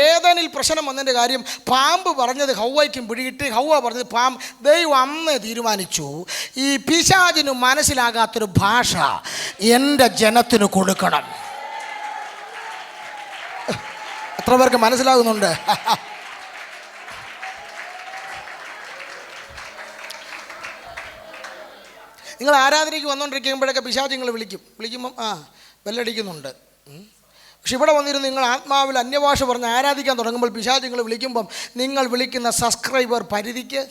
ഏതനിൽ പ്രശ്നം വന്നതിൻ്റെ കാര്യം പാമ്പ് പറഞ്ഞത് ഹൗവയ്ക്കും പിടികിട്ടി, ഹൗവ പറഞ്ഞത് പാമ്പ്. ദൈവം അന്ന് തീരുമാനിച്ചു ഈ പിശാചിന് മനസ്സിലാകാത്തൊരു ഭാഷ എൻ്റെ ജനത്തിന് കൊടുക്കണം. എത്ര പേർക്ക് മനസ്സിലാകുന്നുണ്ട്? നിങ്ങൾ ആരാധനയ്ക്ക് വന്നുകൊണ്ടിരിക്കുമ്പോഴൊക്കെ പിശാച് നിങ്ങൾ വിളിക്കുമ്പം ബെല്ലടിക്കുന്നുണ്ട്. പക്ഷെ ഇവിടെ വന്നിരുന്ന് നിങ്ങൾ ആത്മാവിൽ അന്യഭാഷ പറഞ്ഞ് ആരാധിക്കാൻ തുടങ്ങുമ്പോൾ പിശാച് നിങ്ങൾ വിളിക്കുമ്പം നിങ്ങൾ വിളിക്കുന്ന സബ്സ്ക്രൈബർ പരിധിക്ക്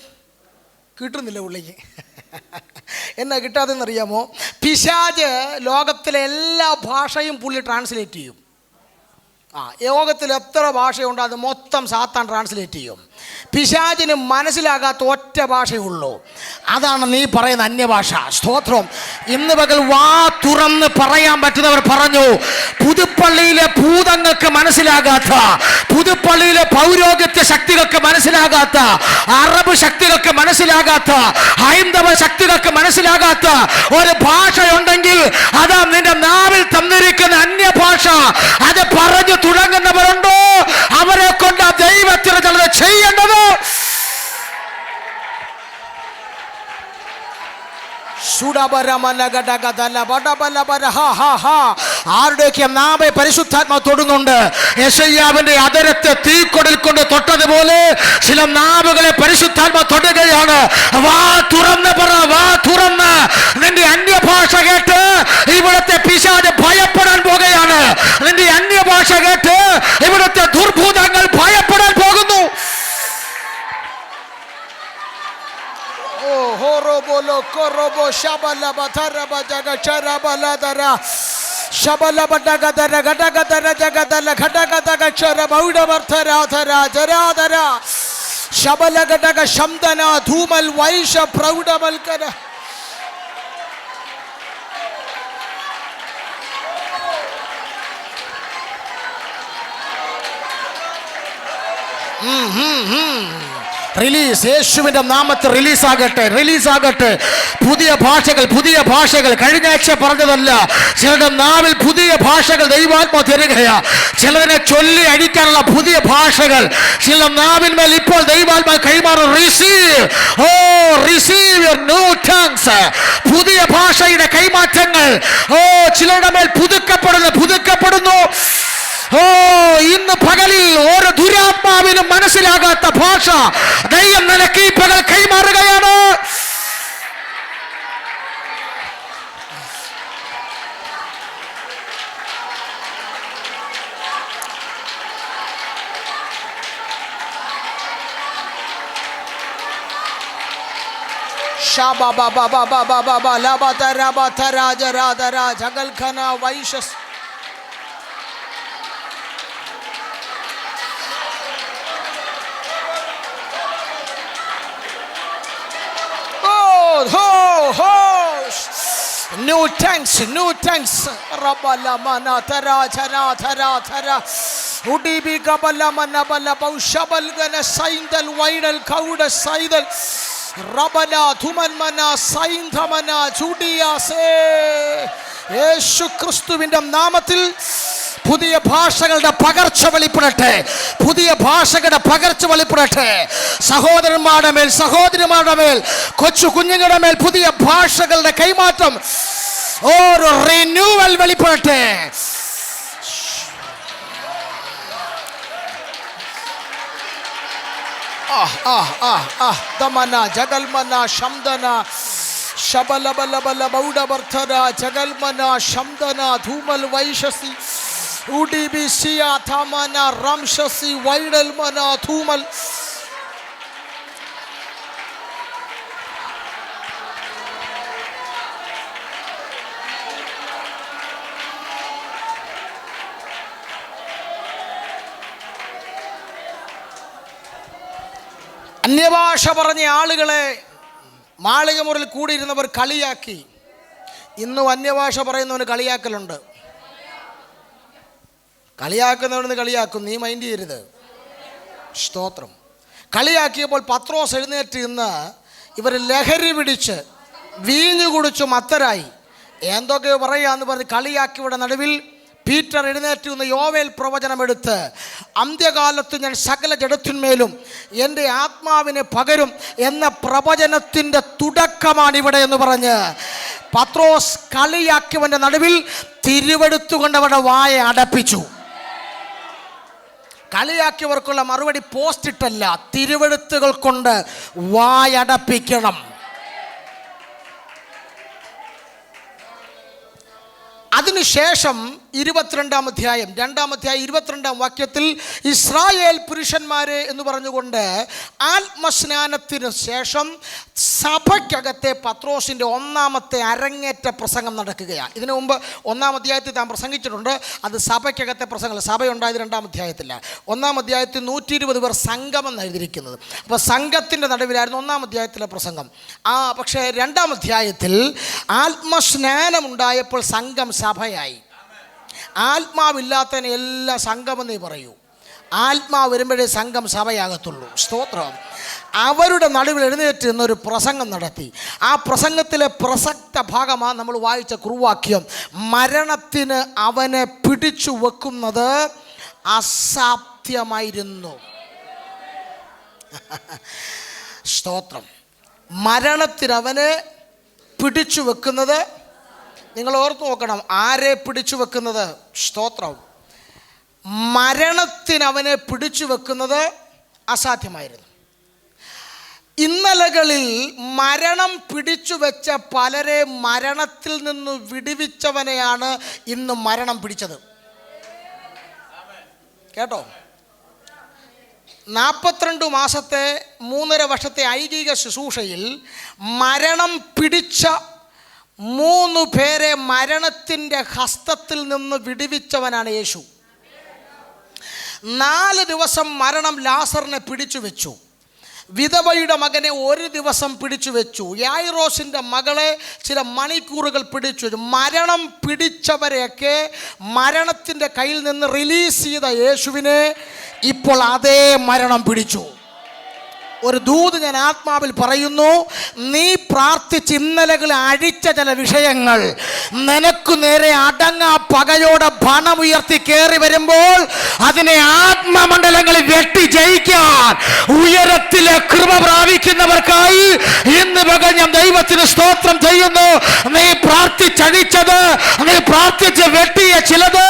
കിട്ടുന്നില്ല പുള്ളിക്ക്. എന്നാ കിട്ടാതെന്നറിയാമോ? പിശാച് ലോകത്തിലെ എല്ലാ ഭാഷയും പുള്ളി ട്രാൻസ്ലേറ്റ് ചെയ്യും. ലോകത്തിൽ എത്ര ഭാഷയുണ്ടോ അത് മൊത്തം സാത്താൻ ട്രാൻസ്ലേറ്റ് ചെയ്യും. പിശാചിന് മനസ്സിലാകാത്ത ഒറ്റ ഭാഷയുള്ളൂ, അതാണ് നീ പറയുന്ന അന്യഭാഷ. സ്തോത്രം. ഇന്ന് പകൽ വാ തുറന്ന് പറയാൻ പറ്റുന്നവർ പറഞ്ഞു. പുതുപ്പള്ളിയിലെ ഭൂതങ്ങൾക്ക് മനസ്സിലാകാത്ത, പുതുപ്പള്ളിയിലെ പൗരോഹിത്യ ശക്തികൾക്ക് മനസ്സിലാകാത്ത, അറബ് ശക്തികൾക്ക് മനസ്സിലാകാത്ത, ഹൈന്ദവ ശക്തികൾക്ക് മനസ്സിലാകാത്ത ഒരു ഭാഷയുണ്ടെങ്കിൽ അതാ നിന്റെ നാവിൽ തന്നിരിക്കുന്ന അന്യഭാഷ. അത് പറഞ്ഞു തുടങ്ങുന്നവരുണ്ടോ? അവരെ കൊണ്ട് ദൈവത്തിന് ചിലത് ചെയ്യേണ്ടത്. ആരുടെയൊക്കെ നാമെ പരിശുദ്ധാത്മാവ് തൊടുന്നുണ്ട്. യെശയ്യാവിന്റെ അതരത്തെ തീക്കൊടിൽ കൊണ്ട് തൊട്ടതുപോലെ ചില നാവുകളെ പരിശുദ്ധാത്മാവ് തൊടുകയാണ്. വാ തുറന്ന് പറ, വാ തുറന്ന്. നിന്റെ അന്യഭാഷ കേട്ട് ഇവിടുത്തെ പിശാച് ഭയപ്പെടാൻ പോകുകയാണ്. നിന്റെ അന്യഭാഷ കേട്ട് ഇവിടുത്തെ ദുർഭൂതങ്ങൾ ഭയപ്പെടാൻ പോകുന്നു. Horobolo korobo shabala batara bajaga chara baladara shabala badaga dara gadaga dara jaga dala gadaga daga chara bauda barthara thara jara dara shabala gadaga shamdana dhumal vaisha praudamal kara. Release. യേശുവിന്റെ നാമത്തിൽ റിലീസാകട്ടെ, റിലീസാകട്ടെ. പുതിയ ഭാഷകൾ കഴിഞ്ഞ ആഴ്ച പറഞ്ഞതല്ല. ചിലരുടെ നാവിൽ പുതിയ ഭാഷകൾ ദൈവാത്മാവ് തരികയാ. ചിലതിനെ ചൊല്ലി അടിക്കാനുള്ള പുതിയ ഭാഷകൾ ചില നാവിന്മേൽ ഇപ്പോൾ ദൈവാത്മാവ് കൈമാറും. Receive, receive your new tongues. പുതിയ ഭാഷയുടെ കൈമാറ്റങ്ങൾ ചിലരുടെ മേൽ പുതുക്കപ്പെടുന്നു. ഇന്ന് പകലിൽ ഓരോ ദുരാത്മാവിനും മനസ്സിലാകാത്ത ഭാഷ ദൈവം നിനക്ക് ഈ പകൽ കൈമാറുകയാണ്. Shaba baba baba baba labatara batara jaradara jagalkhana vaishas. New tanks. Rabala mana tara tara tara tara. ഉഡിബി ഗബല മനബല ബൗഷബൽ ഗന സൈന്ദൽ വൈഡൽ കൗഡ സൈദൽ റബല ധുമൻമന സൈന്ധമന ജുഡിയാസേ. യേശു ക്രിസ്തുവിന്റെ നാമത്തിൽ പുതിയ ഭാഷകളുടെ പകർച്ച വെളിപ്പെടട്ടെ. പുതിയ ഭാഷകളുടെ പകർച്ച വെളിപ്പെടട്ടെ. സഹോദരന്മാരുടെ മേൽ, സഹോദരിമാരുടെ മേൽ, കൊച്ചു കുഞ്ഞുങ്ങളുടെ മേൽ പുതിയ ഭാഷകളുടെ കൈമാറ്റം, ഒരു റിന്യൂവൽ വെളിപ്പെടട്ടെ. ദമന ജഗൽമന ശംദന ശബലബലബല ബൗഡബർധന ജഗൽമന ശംദന ധൂമൽ വൈശസി ഉഡിബി സിയാ ധമന റംശസി വൈഡൽമന ധൂമൽ. അന്യഭാഷ പറഞ്ഞ ആളുകളെ മാളികമുറിൽ കൂടിയിരുന്നവർ കളിയാക്കി. ഇന്നും അന്യഭാഷ പറയുന്നവന് കളിയാക്കലുണ്ട്. കളിയാക്കുന്നവന് കളിയാക്കും, നീ മൈൻഡ് ചെയ്യരുത്. സ്തോത്രം. കളിയാക്കിയപ്പോൾ പത്രോസ് എഴുന്നേറ്റ് ഇന്ന് ഇവർ ലഹരി പിടിച്ച് വീഞ്ഞു കുടിച്ചു മത്തരായി എന്തൊക്കെയോ പറയാന്ന് പറഞ്ഞ് കളിയാക്കിയുടെ നടുവിൽ പീറ്റർ എഴുന്നേറ്റ് നിന്ന് യോവേൽ പ്രവചനമെടുത്ത്, അന്ത്യകാലത്ത് ഞാൻ സകല ജഡത്തിന്മേലും എൻ്റെ ആത്മാവിനെ പകരും എന്ന പ്രവചനത്തിൻ്റെ തുടക്കമാണിവിടെ എന്ന് പറഞ്ഞ് പത്രോസ് കളിയാക്കിയവൻ്റെ നടുവിൽ തിരുവെടുത്തുകൊണ്ട് അവരുടെ വായ അടപ്പിച്ചു. കളിയാക്കിയവർക്കുള്ള മറുപടി പോസ്റ്റിട്ടല്ല, തിരുവെടുത്തുകൾ കൊണ്ട് വായടപ്പിക്കണം. അതിനുശേഷം 22-ാം അധ്യായം 2-ാം അധ്യായം 22-ാം വാക്യത്തിൽ ഇസ്രായേൽ പുരുഷന്മാരെ എന്ന് പറഞ്ഞുകൊണ്ട് ആത്മസ്നാനത്തിന് ശേഷം സഭയ്ക്കകത്തെ പത്രോസിൻ്റെ 1-ാമത്തെ അരങ്ങേറ്റ പ്രസംഗം നടക്കുകയാണ്. ഇതിനു മുമ്പ് 1-ാം അധ്യായത്തിൽ താൻ പ്രസംഗിച്ചിട്ടുണ്ട്. അത് സഭയ്ക്കകത്തെ പ്രസംഗം. സഭയുണ്ടായത് 2-ാം അധ്യായത്തിലാണ്. 1-ാം അധ്യായത്തിൽ 120 പേർ സംഗമം എഴുതിയിരിക്കുന്നത്. അപ്പോൾ സംഘത്തിൻ്റെ നടുവിലായിരുന്നു 1-ാം അധ്യായത്തിലെ പ്രസംഗം. പക്ഷേ 2-ാം അധ്യായത്തിൽ ആത്മസ്നാനം ഉണ്ടായപ്പോൾ സംഘം സഭയായി. ആത്മാവില്ലാത്തതിന് എല്ലാ സംഘമെന്നേ പറയൂ. ആത്മാവ് വരുമ്പോഴേ സംഘം സഭയാകത്തുള്ളൂ. സ്തോത്രം. അവരുടെ നടുവിൽ എഴുന്നേറ്റ് നിന്നൊരു പ്രസംഗം നടത്തി. ആ പ്രസംഗത്തിലെ പ്രസക്ത ഭാഗമാണ് നമ്മൾ വായിച്ച കുറുവാക്യം. മരണത്തിന് അവനെ പിടിച്ചു വെക്കുന്നത് അസാധ്യമായിരുന്നു. സ്തോത്രം. മരണത്തിന് അവനെ പിടിച്ചു വെക്കുന്നത്, നിങ്ങൾ ഓർത്തു നോക്കണം, ആരെ പിടിച്ചു വെക്കുന്നത്? സ്തോത്രം. മരണത്തിന് അവനെ പിടിച്ചു വെക്കുന്നത് അസാധ്യമായിരുന്നു. ഇന്നലകളിൽ മരണം പിടിച്ചു വെച്ച പലരെ മരണത്തിൽ നിന്ന് വിടുവിച്ചവനെയാണ് ഇന്ന് മരണം പിടിച്ചത്. കേട്ടോ? 42 മാസത്തെ 3.5 വർഷത്തെ ഐകിക ശുശ്രൂഷയിൽ മരണം പിടിച്ച 3 പേരെ മരണത്തിൻ്റെ ഹസ്തത്തിൽ നിന്ന് വിടുവിച്ചവനാണ് യേശു. 4 ദിവസം മരണം ലാസറിനെ പിടിച്ചു വെച്ചു. വിധവയുടെ മകനെ 1 ദിവസം പിടിച്ചു വെച്ചു. യായിറോസിൻ്റെ മകളെ ചില മണിക്കൂറുകൾ പിടിച്ചു വെച്ചു. മരണം പിടിച്ചവരെയൊക്കെ മരണത്തിൻ്റെ കയ്യിൽ നിന്ന് റിലീസ് ചെയ്ത യേശുവിനെ ഇപ്പോൾ അതേ മരണം പിടിച്ചു. ഒരു ദൂത് ഞാൻ ആത്മാവിൽ പറയുന്നു, നീ പ്രാർത്ഥിച്ച് ഇന്നലകളിൽ അഴിച്ച ചില വിഷയങ്ങൾ നിനക്കു നേരെ അടങ്ങാ പകയോടെ പണമുയർത്തി കയറി വരുമ്പോൾ അതിനെ ആത്മമണ്ഡലങ്ങളിൽ വെട്ടി ജയിക്കാൻ ഉയരത്തിലെ കൃപ പ്രാപിക്കുന്നവർക്കായി ഇന്ന് പകൽ ഞാൻ ദൈവത്തിന് സ്തോത്രം ചെയ്യുന്നു. നീ പ്രാർത്ഥിച്ചഴിച്ചത്, നീ പ്രാർത്ഥിച്ച് വെട്ടിയ ചിലത്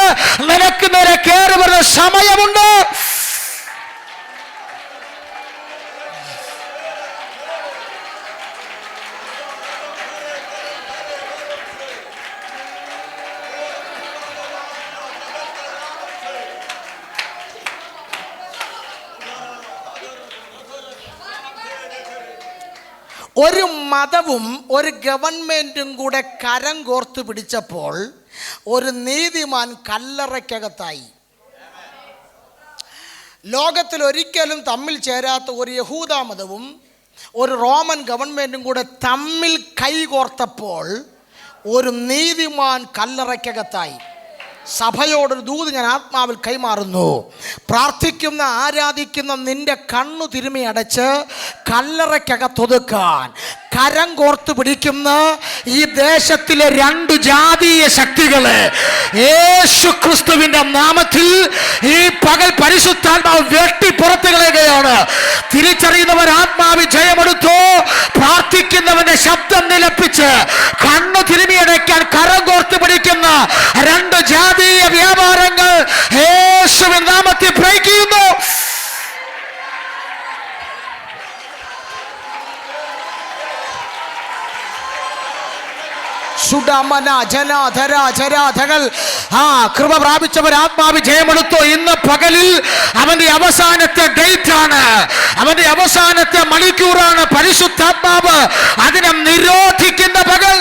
നിനക്ക് നേരെ കയറി വരുന്ന സമയമുണ്ട്. ഒരു മതവും ഒരു ഗവൺമെൻറ്റും കൂടെ കരം കോർത്ത് പിടിച്ചപ്പോൾ ഒരു നീതിമാൻ കല്ലറയ്ക്കകത്തായി. ലോകത്തിൽ ഒരിക്കലും തമ്മിൽ ചേരാത്ത ഒരു യഹൂദ മതവും ഒരു റോമൻ ഗവൺമെൻറ്റും കൂടെ തമ്മിൽ കൈകോർത്തപ്പോൾ ഒരു നീതിമാൻ കല്ലറയ്ക്കകത്തായി. സഭയോടൊരു ദൂത് ഞാൻ ആത്മാവിൽ കൈമാറുന്നു. പ്രാർത്ഥിക്കുന്ന ആരാധിക്കുന്ന നിന്റെ കണ്ണു തിരുമി അടച്ച് കല്ലറയ്ക്കകത്തൊതുക്കാൻ കരം കോർത്ത് പിടിക്കുന്ന ഈ ദേശത്തിലെ 2 ജാതീയ ശക്തികളെ യേശു ക്രിസ്തുവിന്റെ നാമത്തിൽ ഈ പകൽ പരിശുദ്ധാത്മാവ് വെട്ടി പുറത്തു കളയുകയാണ്. തിരിച്ചറിയുന്നവർ ആത്മാവിൽ ജയമെടുത്തു. പ്രാർത്ഥിക്കുന്നവന്റെ ശബ്ദം നിലപ്പിച്ച് കണ്ണു തിരുമിയടയ്ക്കാൻ കരം കോർത്ത് പിടിക്കുന്ന 2 ജാതീയ വ്യാപാരങ്ങൾ യേശുവിൻ നാമത്തിൽ ബ്രേക്ക് ചെയ്യുന്നു. കൃപ പ്രാപിച്ചവർ ആത്മാവി ജയമെടുത്തു. ഇന്ന് പകലിൽ അവന്റെ അവസാനത്തെ ഡേറ്റ് ആണ്, അവന്റെ അവസാനത്തെ മണിക്കൂറാണ്. പരിശുദ്ധാത്മാവ് അതിനെ നിരോധിക്കുന്ന പകൽ.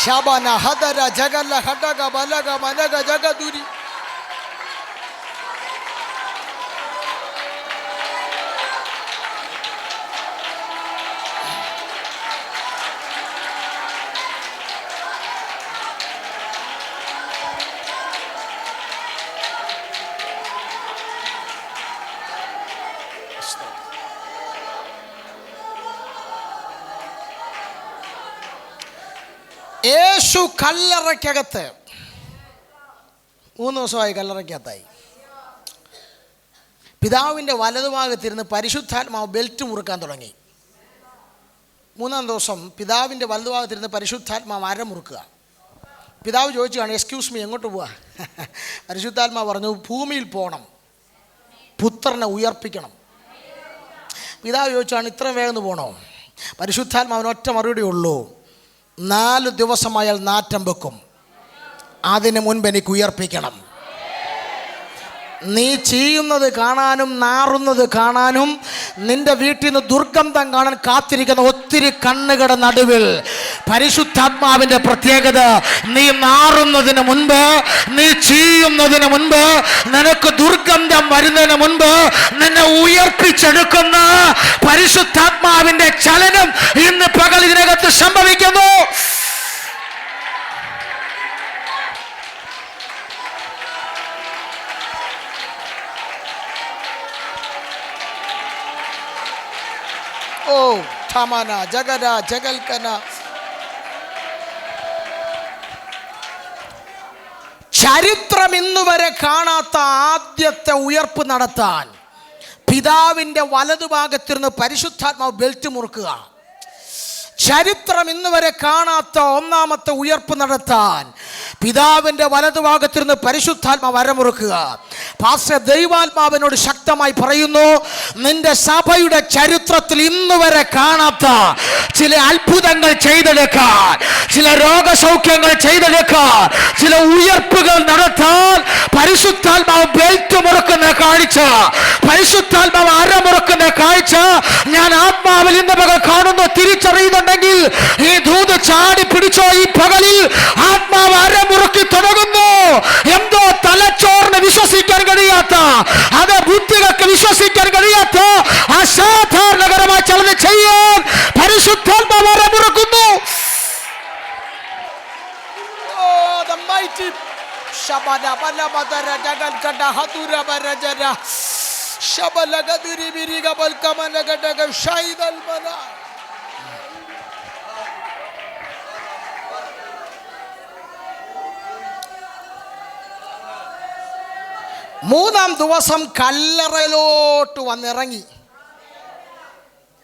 ശബന ഹദര ജഗല ഹഡഗ ബലഗ മനഗ ജഗദുരി. യേശു കല്ലറയ്ക്കകത്ത് 3 ദിവസമായി കല്ലറയ്ക്കകത്തായി. പിതാവിൻ്റെ വലതുഭാഗത്തിരുന്ന് പരിശുദ്ധാത്മാവ് ബെൽറ്റ് മുറുക്കാൻ തുടങ്ങി. 3-ാം ദിവസം പിതാവിൻ്റെ വലതുഭാഗത്തിരുന്ന് പരിശുദ്ധാത്മാവ് അരമുറുക്കുക. പിതാവ് ചോദിച്ചാണ്, എക്സ്ക്യൂസ് മീ, എങ്ങോട്ട് പോവാ? പരിശുദ്ധാത്മാവ് പറഞ്ഞു, ഭൂമിയിൽ പോകണം, പുത്രനെ ഉയർപ്പിക്കണം. പിതാവ് ചോദിച്ചാണ്, ഇത്ര വേഗം പോകണോ? പരിശുദ്ധാത്മാവിന് ഒറ്റ മറുപടി ഉള്ളൂ, 4 ദിവസമായാൽ നാറ്റം വെക്കും, അതിന് മുൻപ് എനിക്ക് ഉയർപ്പിക്കണം. നീ ചെയ്യുന്നത് കാണാനും നാറുന്നത് കാണാനും നിന്റെ വീട്ടിൽ നിന്ന് ദുർഗന്ധം കാണാൻ കാത്തിരിക്കുന്ന ഒത്തിരി കണ്ണുകളുടെ നടുവിൽ പരിശുദ്ധാത്മാവിൻ്റെ പ്രത്യേകത, നീ നാറുന്നതിന് മുൻപ്, നീ ചെയ്യുന്നതിന് മുൻപ്, നിനക്ക് ദുർഗന്ധം വരുന്നതിന് മുൻപ് നിന്നെ ഉയർപ്പിച്ചെടുക്കുന്ന പരിശുദ്ധാത്മാവിൻ്റെ ചലനം ഇന്ന് പകൽ ഇതിനകത്ത് സംഭവിക്കുന്നു. ഓ ഠമന ജഗര ജഗൽക്കന. ചരിത്രം ഇന്നുവരെ കാണാത്ത ആദ്യത്തെ ഉയർപ്പ് നടത്താൻ പിതാവിൻ്റെ വലതുഭാഗത്തിരുന്ന് പരിശുദ്ധാത്മാവ് ബെൽറ്റ് മുറുക്കുക. ചരിത്രം ഇന്നുവരെ കാണാത്ത 1ാമത്തെ ഉയർപ്പ് നടത്താൻ പിതാവിൻ്റെ വലതുഭാഗത്തിരുന്ന് പരിശുദ്ധാത്മാവ് അരമുറുക്കുക. പാസ്റ്റർ ദൈവാത്മാവിനോട് ശക്തമായി പറയുന്നു, നിന്റെ സഭയുടെ ചരിത്രത്തിൽ ഇന്നുവരെ കാണാത്ത ചില അത്ഭുതങ്ങൾ ചെയ്തെടുക്കാൻ, ചില രോഗസൗഖ്യങ്ങൾ ചെയ്തെടുക്കാൻ, ചില ഉയർപ്പുകൾ നടത്താൻ പരിശുദ്ധാത്മാവ് ബെൽറ്റ് മുറുക്കുന്ന കാഴ്ച, പരിശുദ്ധാത്മാവ് അരമുറുക്കുന്ന കാഴ്ച ഞാൻ ആത്മാവിൽ ഇന്ന് പകൽ കാണുന്നു. തിരിച്ചറിയുന്നുണ്ടെങ്കിൽ ഈ ദൂത് ചാടി പിടിച്ചോ. ഈ പകലിൽ ആത്മാവ് അരമുറുക്കി തുടങ്ങുന്നു. എന്തോ തലച്ചോറിന് വിശ്വസിക്കാൻ കഴിയാത്ത, അത് ബുദ്ധികൾക്ക് വിശ്വസിക്കാൻ കഴിയാത്ത അസാധാരണകരമായ ചലനം ചെയ്യാൻ പരിശുദ്ധാത്മാവ് അരമുറുക്കുന്നു. മൂന്നാം ദിവസം കല്ലറയിലോട്ട് വന്നിറങ്ങി.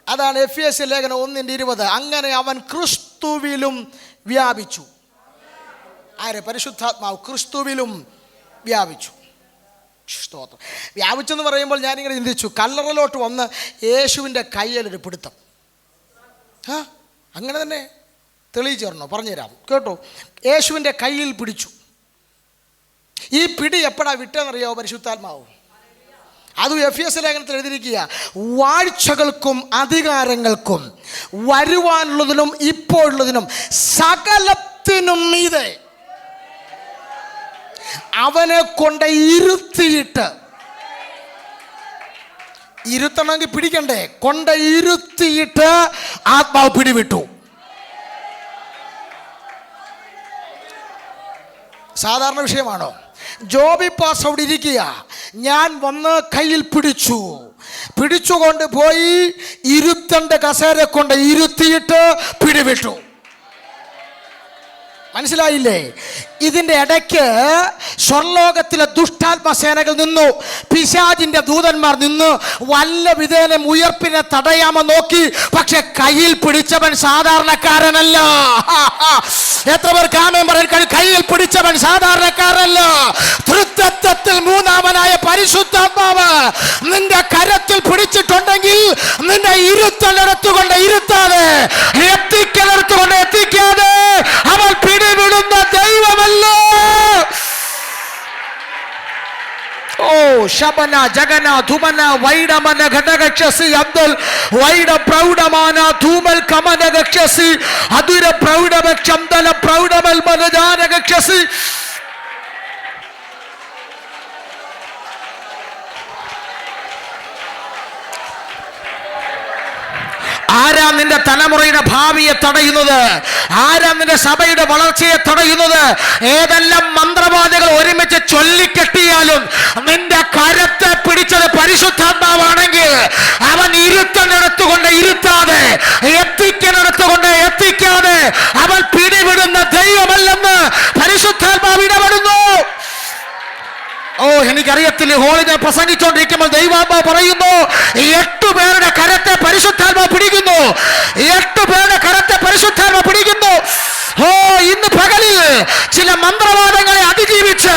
അതാണ് എഫെസ്യ ലേഖനം 1:20. അങ്ങനെ അവൻ ക്രിസ്തുവിലും വ്യാപിച്ചു. ആരെ? പരിശുദ്ധാത്മാവ് ക്രിസ്തുവിലും വ്യാപിച്ചു. സ്തോത്രം. വ്യാപിച്ചെന്ന് പറയുമ്പോൾ ഞാനിങ്ങനെ ചിന്തിച്ചു, കല്ലറയിലോട്ട് വന്ന് യേശുവിൻ്റെ കയ്യിലൊരു പിടുത്തം. അങ്ങനെ തന്നെ തെളിയിച്ചേർന്നോ? പറഞ്ഞുതരാം, കേട്ടോ. യേശുവിൻ്റെ കയ്യിൽ പിടിച്ചു. ഈ പിടി എപ്പോഴാ വിട്ടെന്നറിയാവോ? പരിശുദ്ധാത്മാവ്. അതും എഫെസ്യ ലേഖനത്തിൽ എഴുതിയിരിക്കുക, വാഴ്ചകൾക്കും അധികാരങ്ങൾക്കും വരുവാനുള്ളതിനും ഇപ്പോഴുള്ളതിനും സകലത്തിനും മീതെ അവനെ കൊണ്ട് ഇരുത്തിയിട്ട് ഇരുത്തണമെങ്കിൽ പിടിക്കണ്ടേ? കൊണ്ട് ഇരുത്തിയിട്ട് ആത്മാവ് പിടിവിട്ടു. സാധാരണ വിഷയമാണോ? ജോബി പാസ് അവിടെ ഇരിക്കുക, ഞാൻ വന്ന് കയ്യിൽ പിടിച്ചുകൊണ്ട് പോയി ഇരുത്തന്റെ കസേര കൊണ്ട് ഇരുത്തിയിട്ട് പിടിവിട്ടു. മനസ്സിലായില്ലേ? ഇതിന്റെ ഇടയ്ക്ക് സ്വർലോകത്തിലെ ദുഷ്ടാത്മസേനകൾ നിന്നു, പിശാചിന്റെ ദൂതന്മാർ നിന്ന് വല്ല വിധേനം ഉയർപ്പിനെ തടയാമെന്ന് നോക്കി. പക്ഷെ കയ്യിൽ പിടിച്ചവൻ സാധാരണക്കാരനല്ല. എത്ര പേർ കാമം പറയാൻ? കയ്യിൽ പിടിച്ചവൻ സാധാരണക്കാരനല്ല. തൃത്വത്തിൽ മൂന്നാമനായ പരിശുദ്ധാത്മാവ് നിന്റെ കരത്തിൽ പിടിച്ചിട്ടുണ്ടെങ്കിൽ നിന്റെ ഇരുത്തലെടുത്തുകൊണ്ട് ഇരുത്താതെ, എത്തിക്കലെടുത്തുകൊണ്ട് എത്തിക്കാതെ അവൻ പിടിവിടുന്ന ദൈവമല്ലോ. ഓ ശബന ജഗന ധുമന വൈഡമന ഘടകക്ഷസി അബ്ദുൽ വൈഡ പ്രൗഢമാന ധൂമൽ കമന ഗക്ഷസി അദുര പ്രൗഢമക്ഷംതല പ്രൗഢമൽ മനജാന ഗക്ഷസി. ആരാ നിന്റെ തലമുറയുടെ ഭാവിയെ തടയുന്നത്? ആരാ നിന്റെ സഭയുടെ വളർച്ചയെ തടയുന്നത്? ഏതെല്ലാം മന്ത്രവാദികൾ ഒരുമിച്ച് ചൊല്ലിക്കെട്ടിയാലും നിന്റെ കരത്തെ പിടിച്ചത് പരിശുദ്ധാത്മാവാണെങ്കിൽ അവൻ ഇരുത്തനെടുത്തുകൊണ്ട് ഇരുത്താതെ, എത്തിക്കനെടുത്തുകൊണ്ട് എത്തിക്കാതെ അവൻ പിടിവിടുന്ന ദൈവമല്ലെന്ന് പരിശുദ്ധാത്മാവ് ഇടപെടുന്നു. ഓ എനിക്കറിയത്തില്ല, ഹോളിനെ പ്രസംഗിച്ചുകൊണ്ടിരിക്കുമ്പോൾ ദൈവാത്മാവ് പറയുന്നു, 8 പേരുടെ കരത്തെ പരിശുദ്ധാത്മാവ് പിടിക്കുന്നു. 8 പേരുടെ കരത്തെ പരിശുദ്ധാത്മാവ് പിടിക്കുന്നു. ഓ ഇന്ന് പകലിൽ ചില മന്ത്രവാദങ്ങളെ അതിജീവിച്ച്,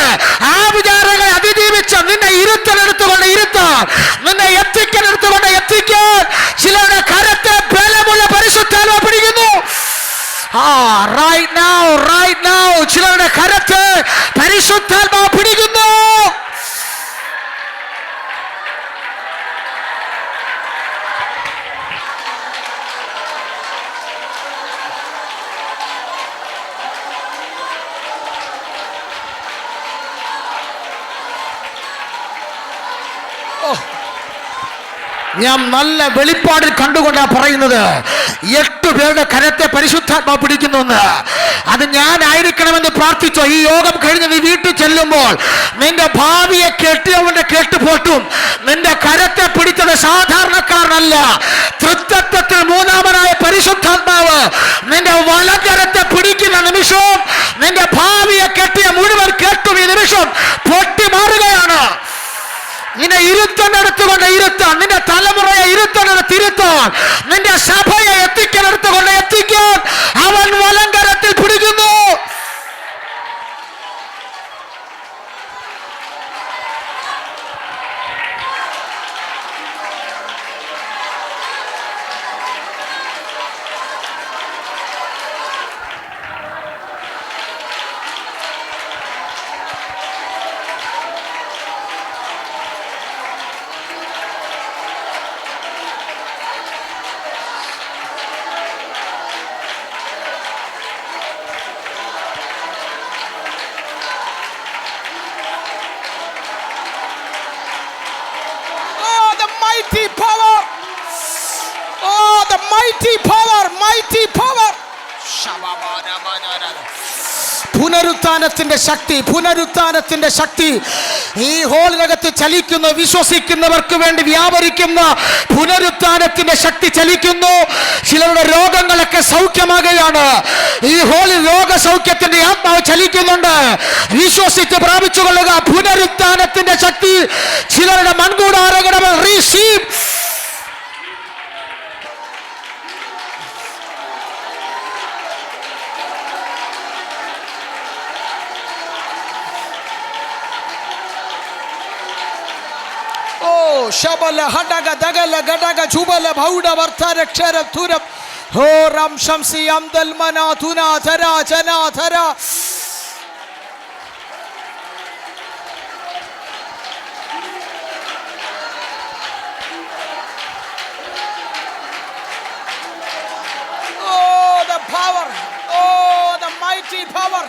ആ വിചാരങ്ങളെ അതിജീവിച്ച് നിന്നെ ഇരുത്തലെടുത്തുകൊണ്ട് ഇരുത്താൻ, നിന്നെ എത്തിക്കലെടുത്തുകൊണ്ട് എത്തിക്കാൻ ചിലരുടെ കരത്തെ ബലമുള്ള പരിശുദ്ധാത്മാവ് പിടിക്കുന്നു. right now ചിലരുടെ കരത്തെ പരിശുദ്ധാത്മാവ് പിടിക്കുന്നു. ഞാൻ നല്ല വെളിപ്പാടിൽ കണ്ടുകൊണ്ടാ പറയുന്നത്. 8 പേരുടെ കരത്തെ പരിശുദ്ധാത്മാവ് പിടിക്കുന്നു. അത് ഞാനായിരിക്കണമെന്ന് പ്രാർത്ഥിച്ചോ. ഈ യോഗം കഴിഞ്ഞ് നീ വീട്ടിൽ ചെല്ലുമ്പോൾ നിന്റെ ഭാവിയെ കെട്ടിയവന്റെ കെട്ടുപോട്ടും. നിന്റെ കരത്തെ പിടിച്ചത് സാധാരണക്കാരനല്ല, തൃത്വത്തിൽ മൂന്നാമനായ പരിശുദ്ധാത്മാവ് നിന്റെ വലകരത്തെ പിടിക്കുന്ന നിമിഷവും നിന്റെ ഭാവിയെ കെട്ടിയ മുഴുവൻ കെട്ടും ഈ നിമിഷം പൊട്ടി മാറുകയാണ്. നിന്നെ ഇരുത്തനെടുത്തുകൊണ്ട് ഇരുത്താൻ, നിന്റെ തലമുറയെ ഇരുത്തനെടുത്തിരുത്താൻ, നിന്റെ സഭയെ എത്തിക്കലെടുത്തുകൊണ്ട് എത്തിക്കാൻ അവൻ വലങ്കരത്തിൽ പിടിക്കുന്നു. Mighty power. Oh, the mighty power, mighty power. പുനരുത്ഥാനത്തിന്റെ ശക്തി, പുനരുത്ഥാനത്തിന്റെ ശക്തി ഈ ഹോളിനകത്ത് ചലിക്കുന്നു. വിശ്വസിക്കുന്നവർക്ക് വേണ്ടി വ്യാപരിക്കുന്ന പുനരുത്ഥാനത്തിന്റെ ശക്തി ചലിക്കുന്നു. ചിലരുടെ രോഗങ്ങളൊക്കെ സൗഖ്യമാകുകയാണ്. ഈ ഹോളിൽ രോഗസൗഖ്യത്തിന്റെ ആത്മാവ് ചലിക്കുന്നുണ്ട്. വിശ്വസിച്ച് പ്രാപിച്ചുകൊള്ളുക. പുനരുത്ഥാനത്തിന്റെ ശക്തി ചിലരുടെ മൺകൂടാരങ്ങൾ receive. Shabala hadaga dagala gadaga chubala bauda varthara kshara thuram ho ram shamsi amdal mana thuna thara chana thara. Oh the power, oh the mighty power.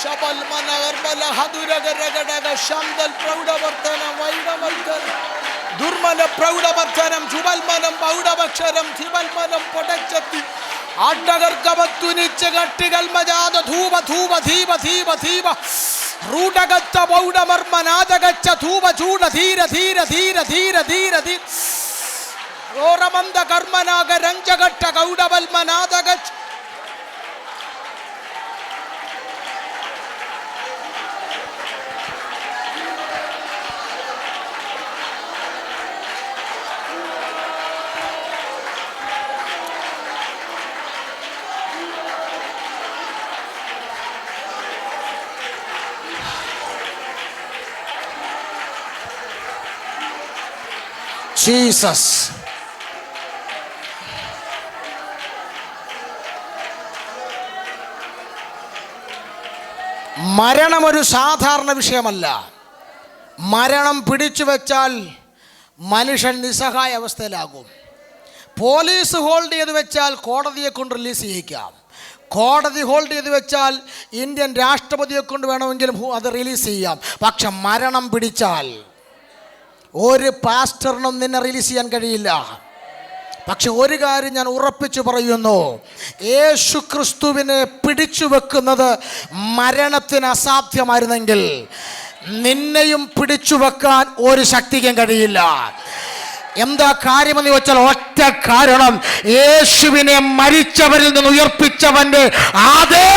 Shabal mana verbala hadura garaga shamdal prouda vartana vaida vartana ദുർമനം പ്രൗഢമർദ്ധനം ചുവൽമനം പൗഢമക്ഷരം ധിവൽമനം പൊടച്ചത്തി ആട്ടകർക്കവത്തുനിച്ച് കട്ടികൾ മജാത ധൂപ ധൂപ ധീപ ധീപ ധീപ റൂടകച്ച പൗഢമർമ്മനാദകച്ച ധൂപ ചൂട ധീര ധീര ധീര ധീര ധീര ധീര ഓരമന്ത കർമ്മനാഗ രഞ്ജഘട്ട കൗഡവൽമനാദകച്ച Jesus. മരണം ഒരു സാധാരണ വിഷയമല്ല. മരണം പിടിച്ചു വെച്ചാൽ മനുഷ്യൻ നിസ്സഹായ അവസ്ഥയിലാകും. പോലീസ് ഹോൾഡ് ചെയ്ത് വെച്ചാൽ കോടതിയെ കൊണ്ട് റിലീസ് ചെയ്യിക്കാം. കോടതി ഹോൾഡ് ചെയ്ത് വെച്ചാൽ ഇന്ത്യൻ രാഷ്ട്രപതിയെ കൊണ്ട് വേണമെങ്കിലും അത് റിലീസ് ചെയ്യാം. പക്ഷെ മരണം പിടിച്ചാൽ ഒരു പാസ്റ്ററിനും നിന്നെ റിലീസ് ചെയ്യാൻ കഴിയില്ല. പക്ഷെ ഒരു കാര്യം ഞാൻ ഉറപ്പിച്ചു പറയുന്നു, യേശു ക്രിസ്തുവിനെ പിടിച്ചു വെക്കുന്നത് മരണത്തിന് അസാധ്യമായിരുന്നെങ്കിൽ നിന്നെയും പിടിച്ചു വെക്കാൻ ഒരു ശക്തിക്കും കഴിയില്ല. എന്താ കാര്യമെന്ന് ചോദിച്ചാൽ ഒറ്റ കാരണം, യേശുവിനെ മരിച്ചവരിൽ നിന്ന് ഉയർപ്പിച്ചവന്റെ അതേ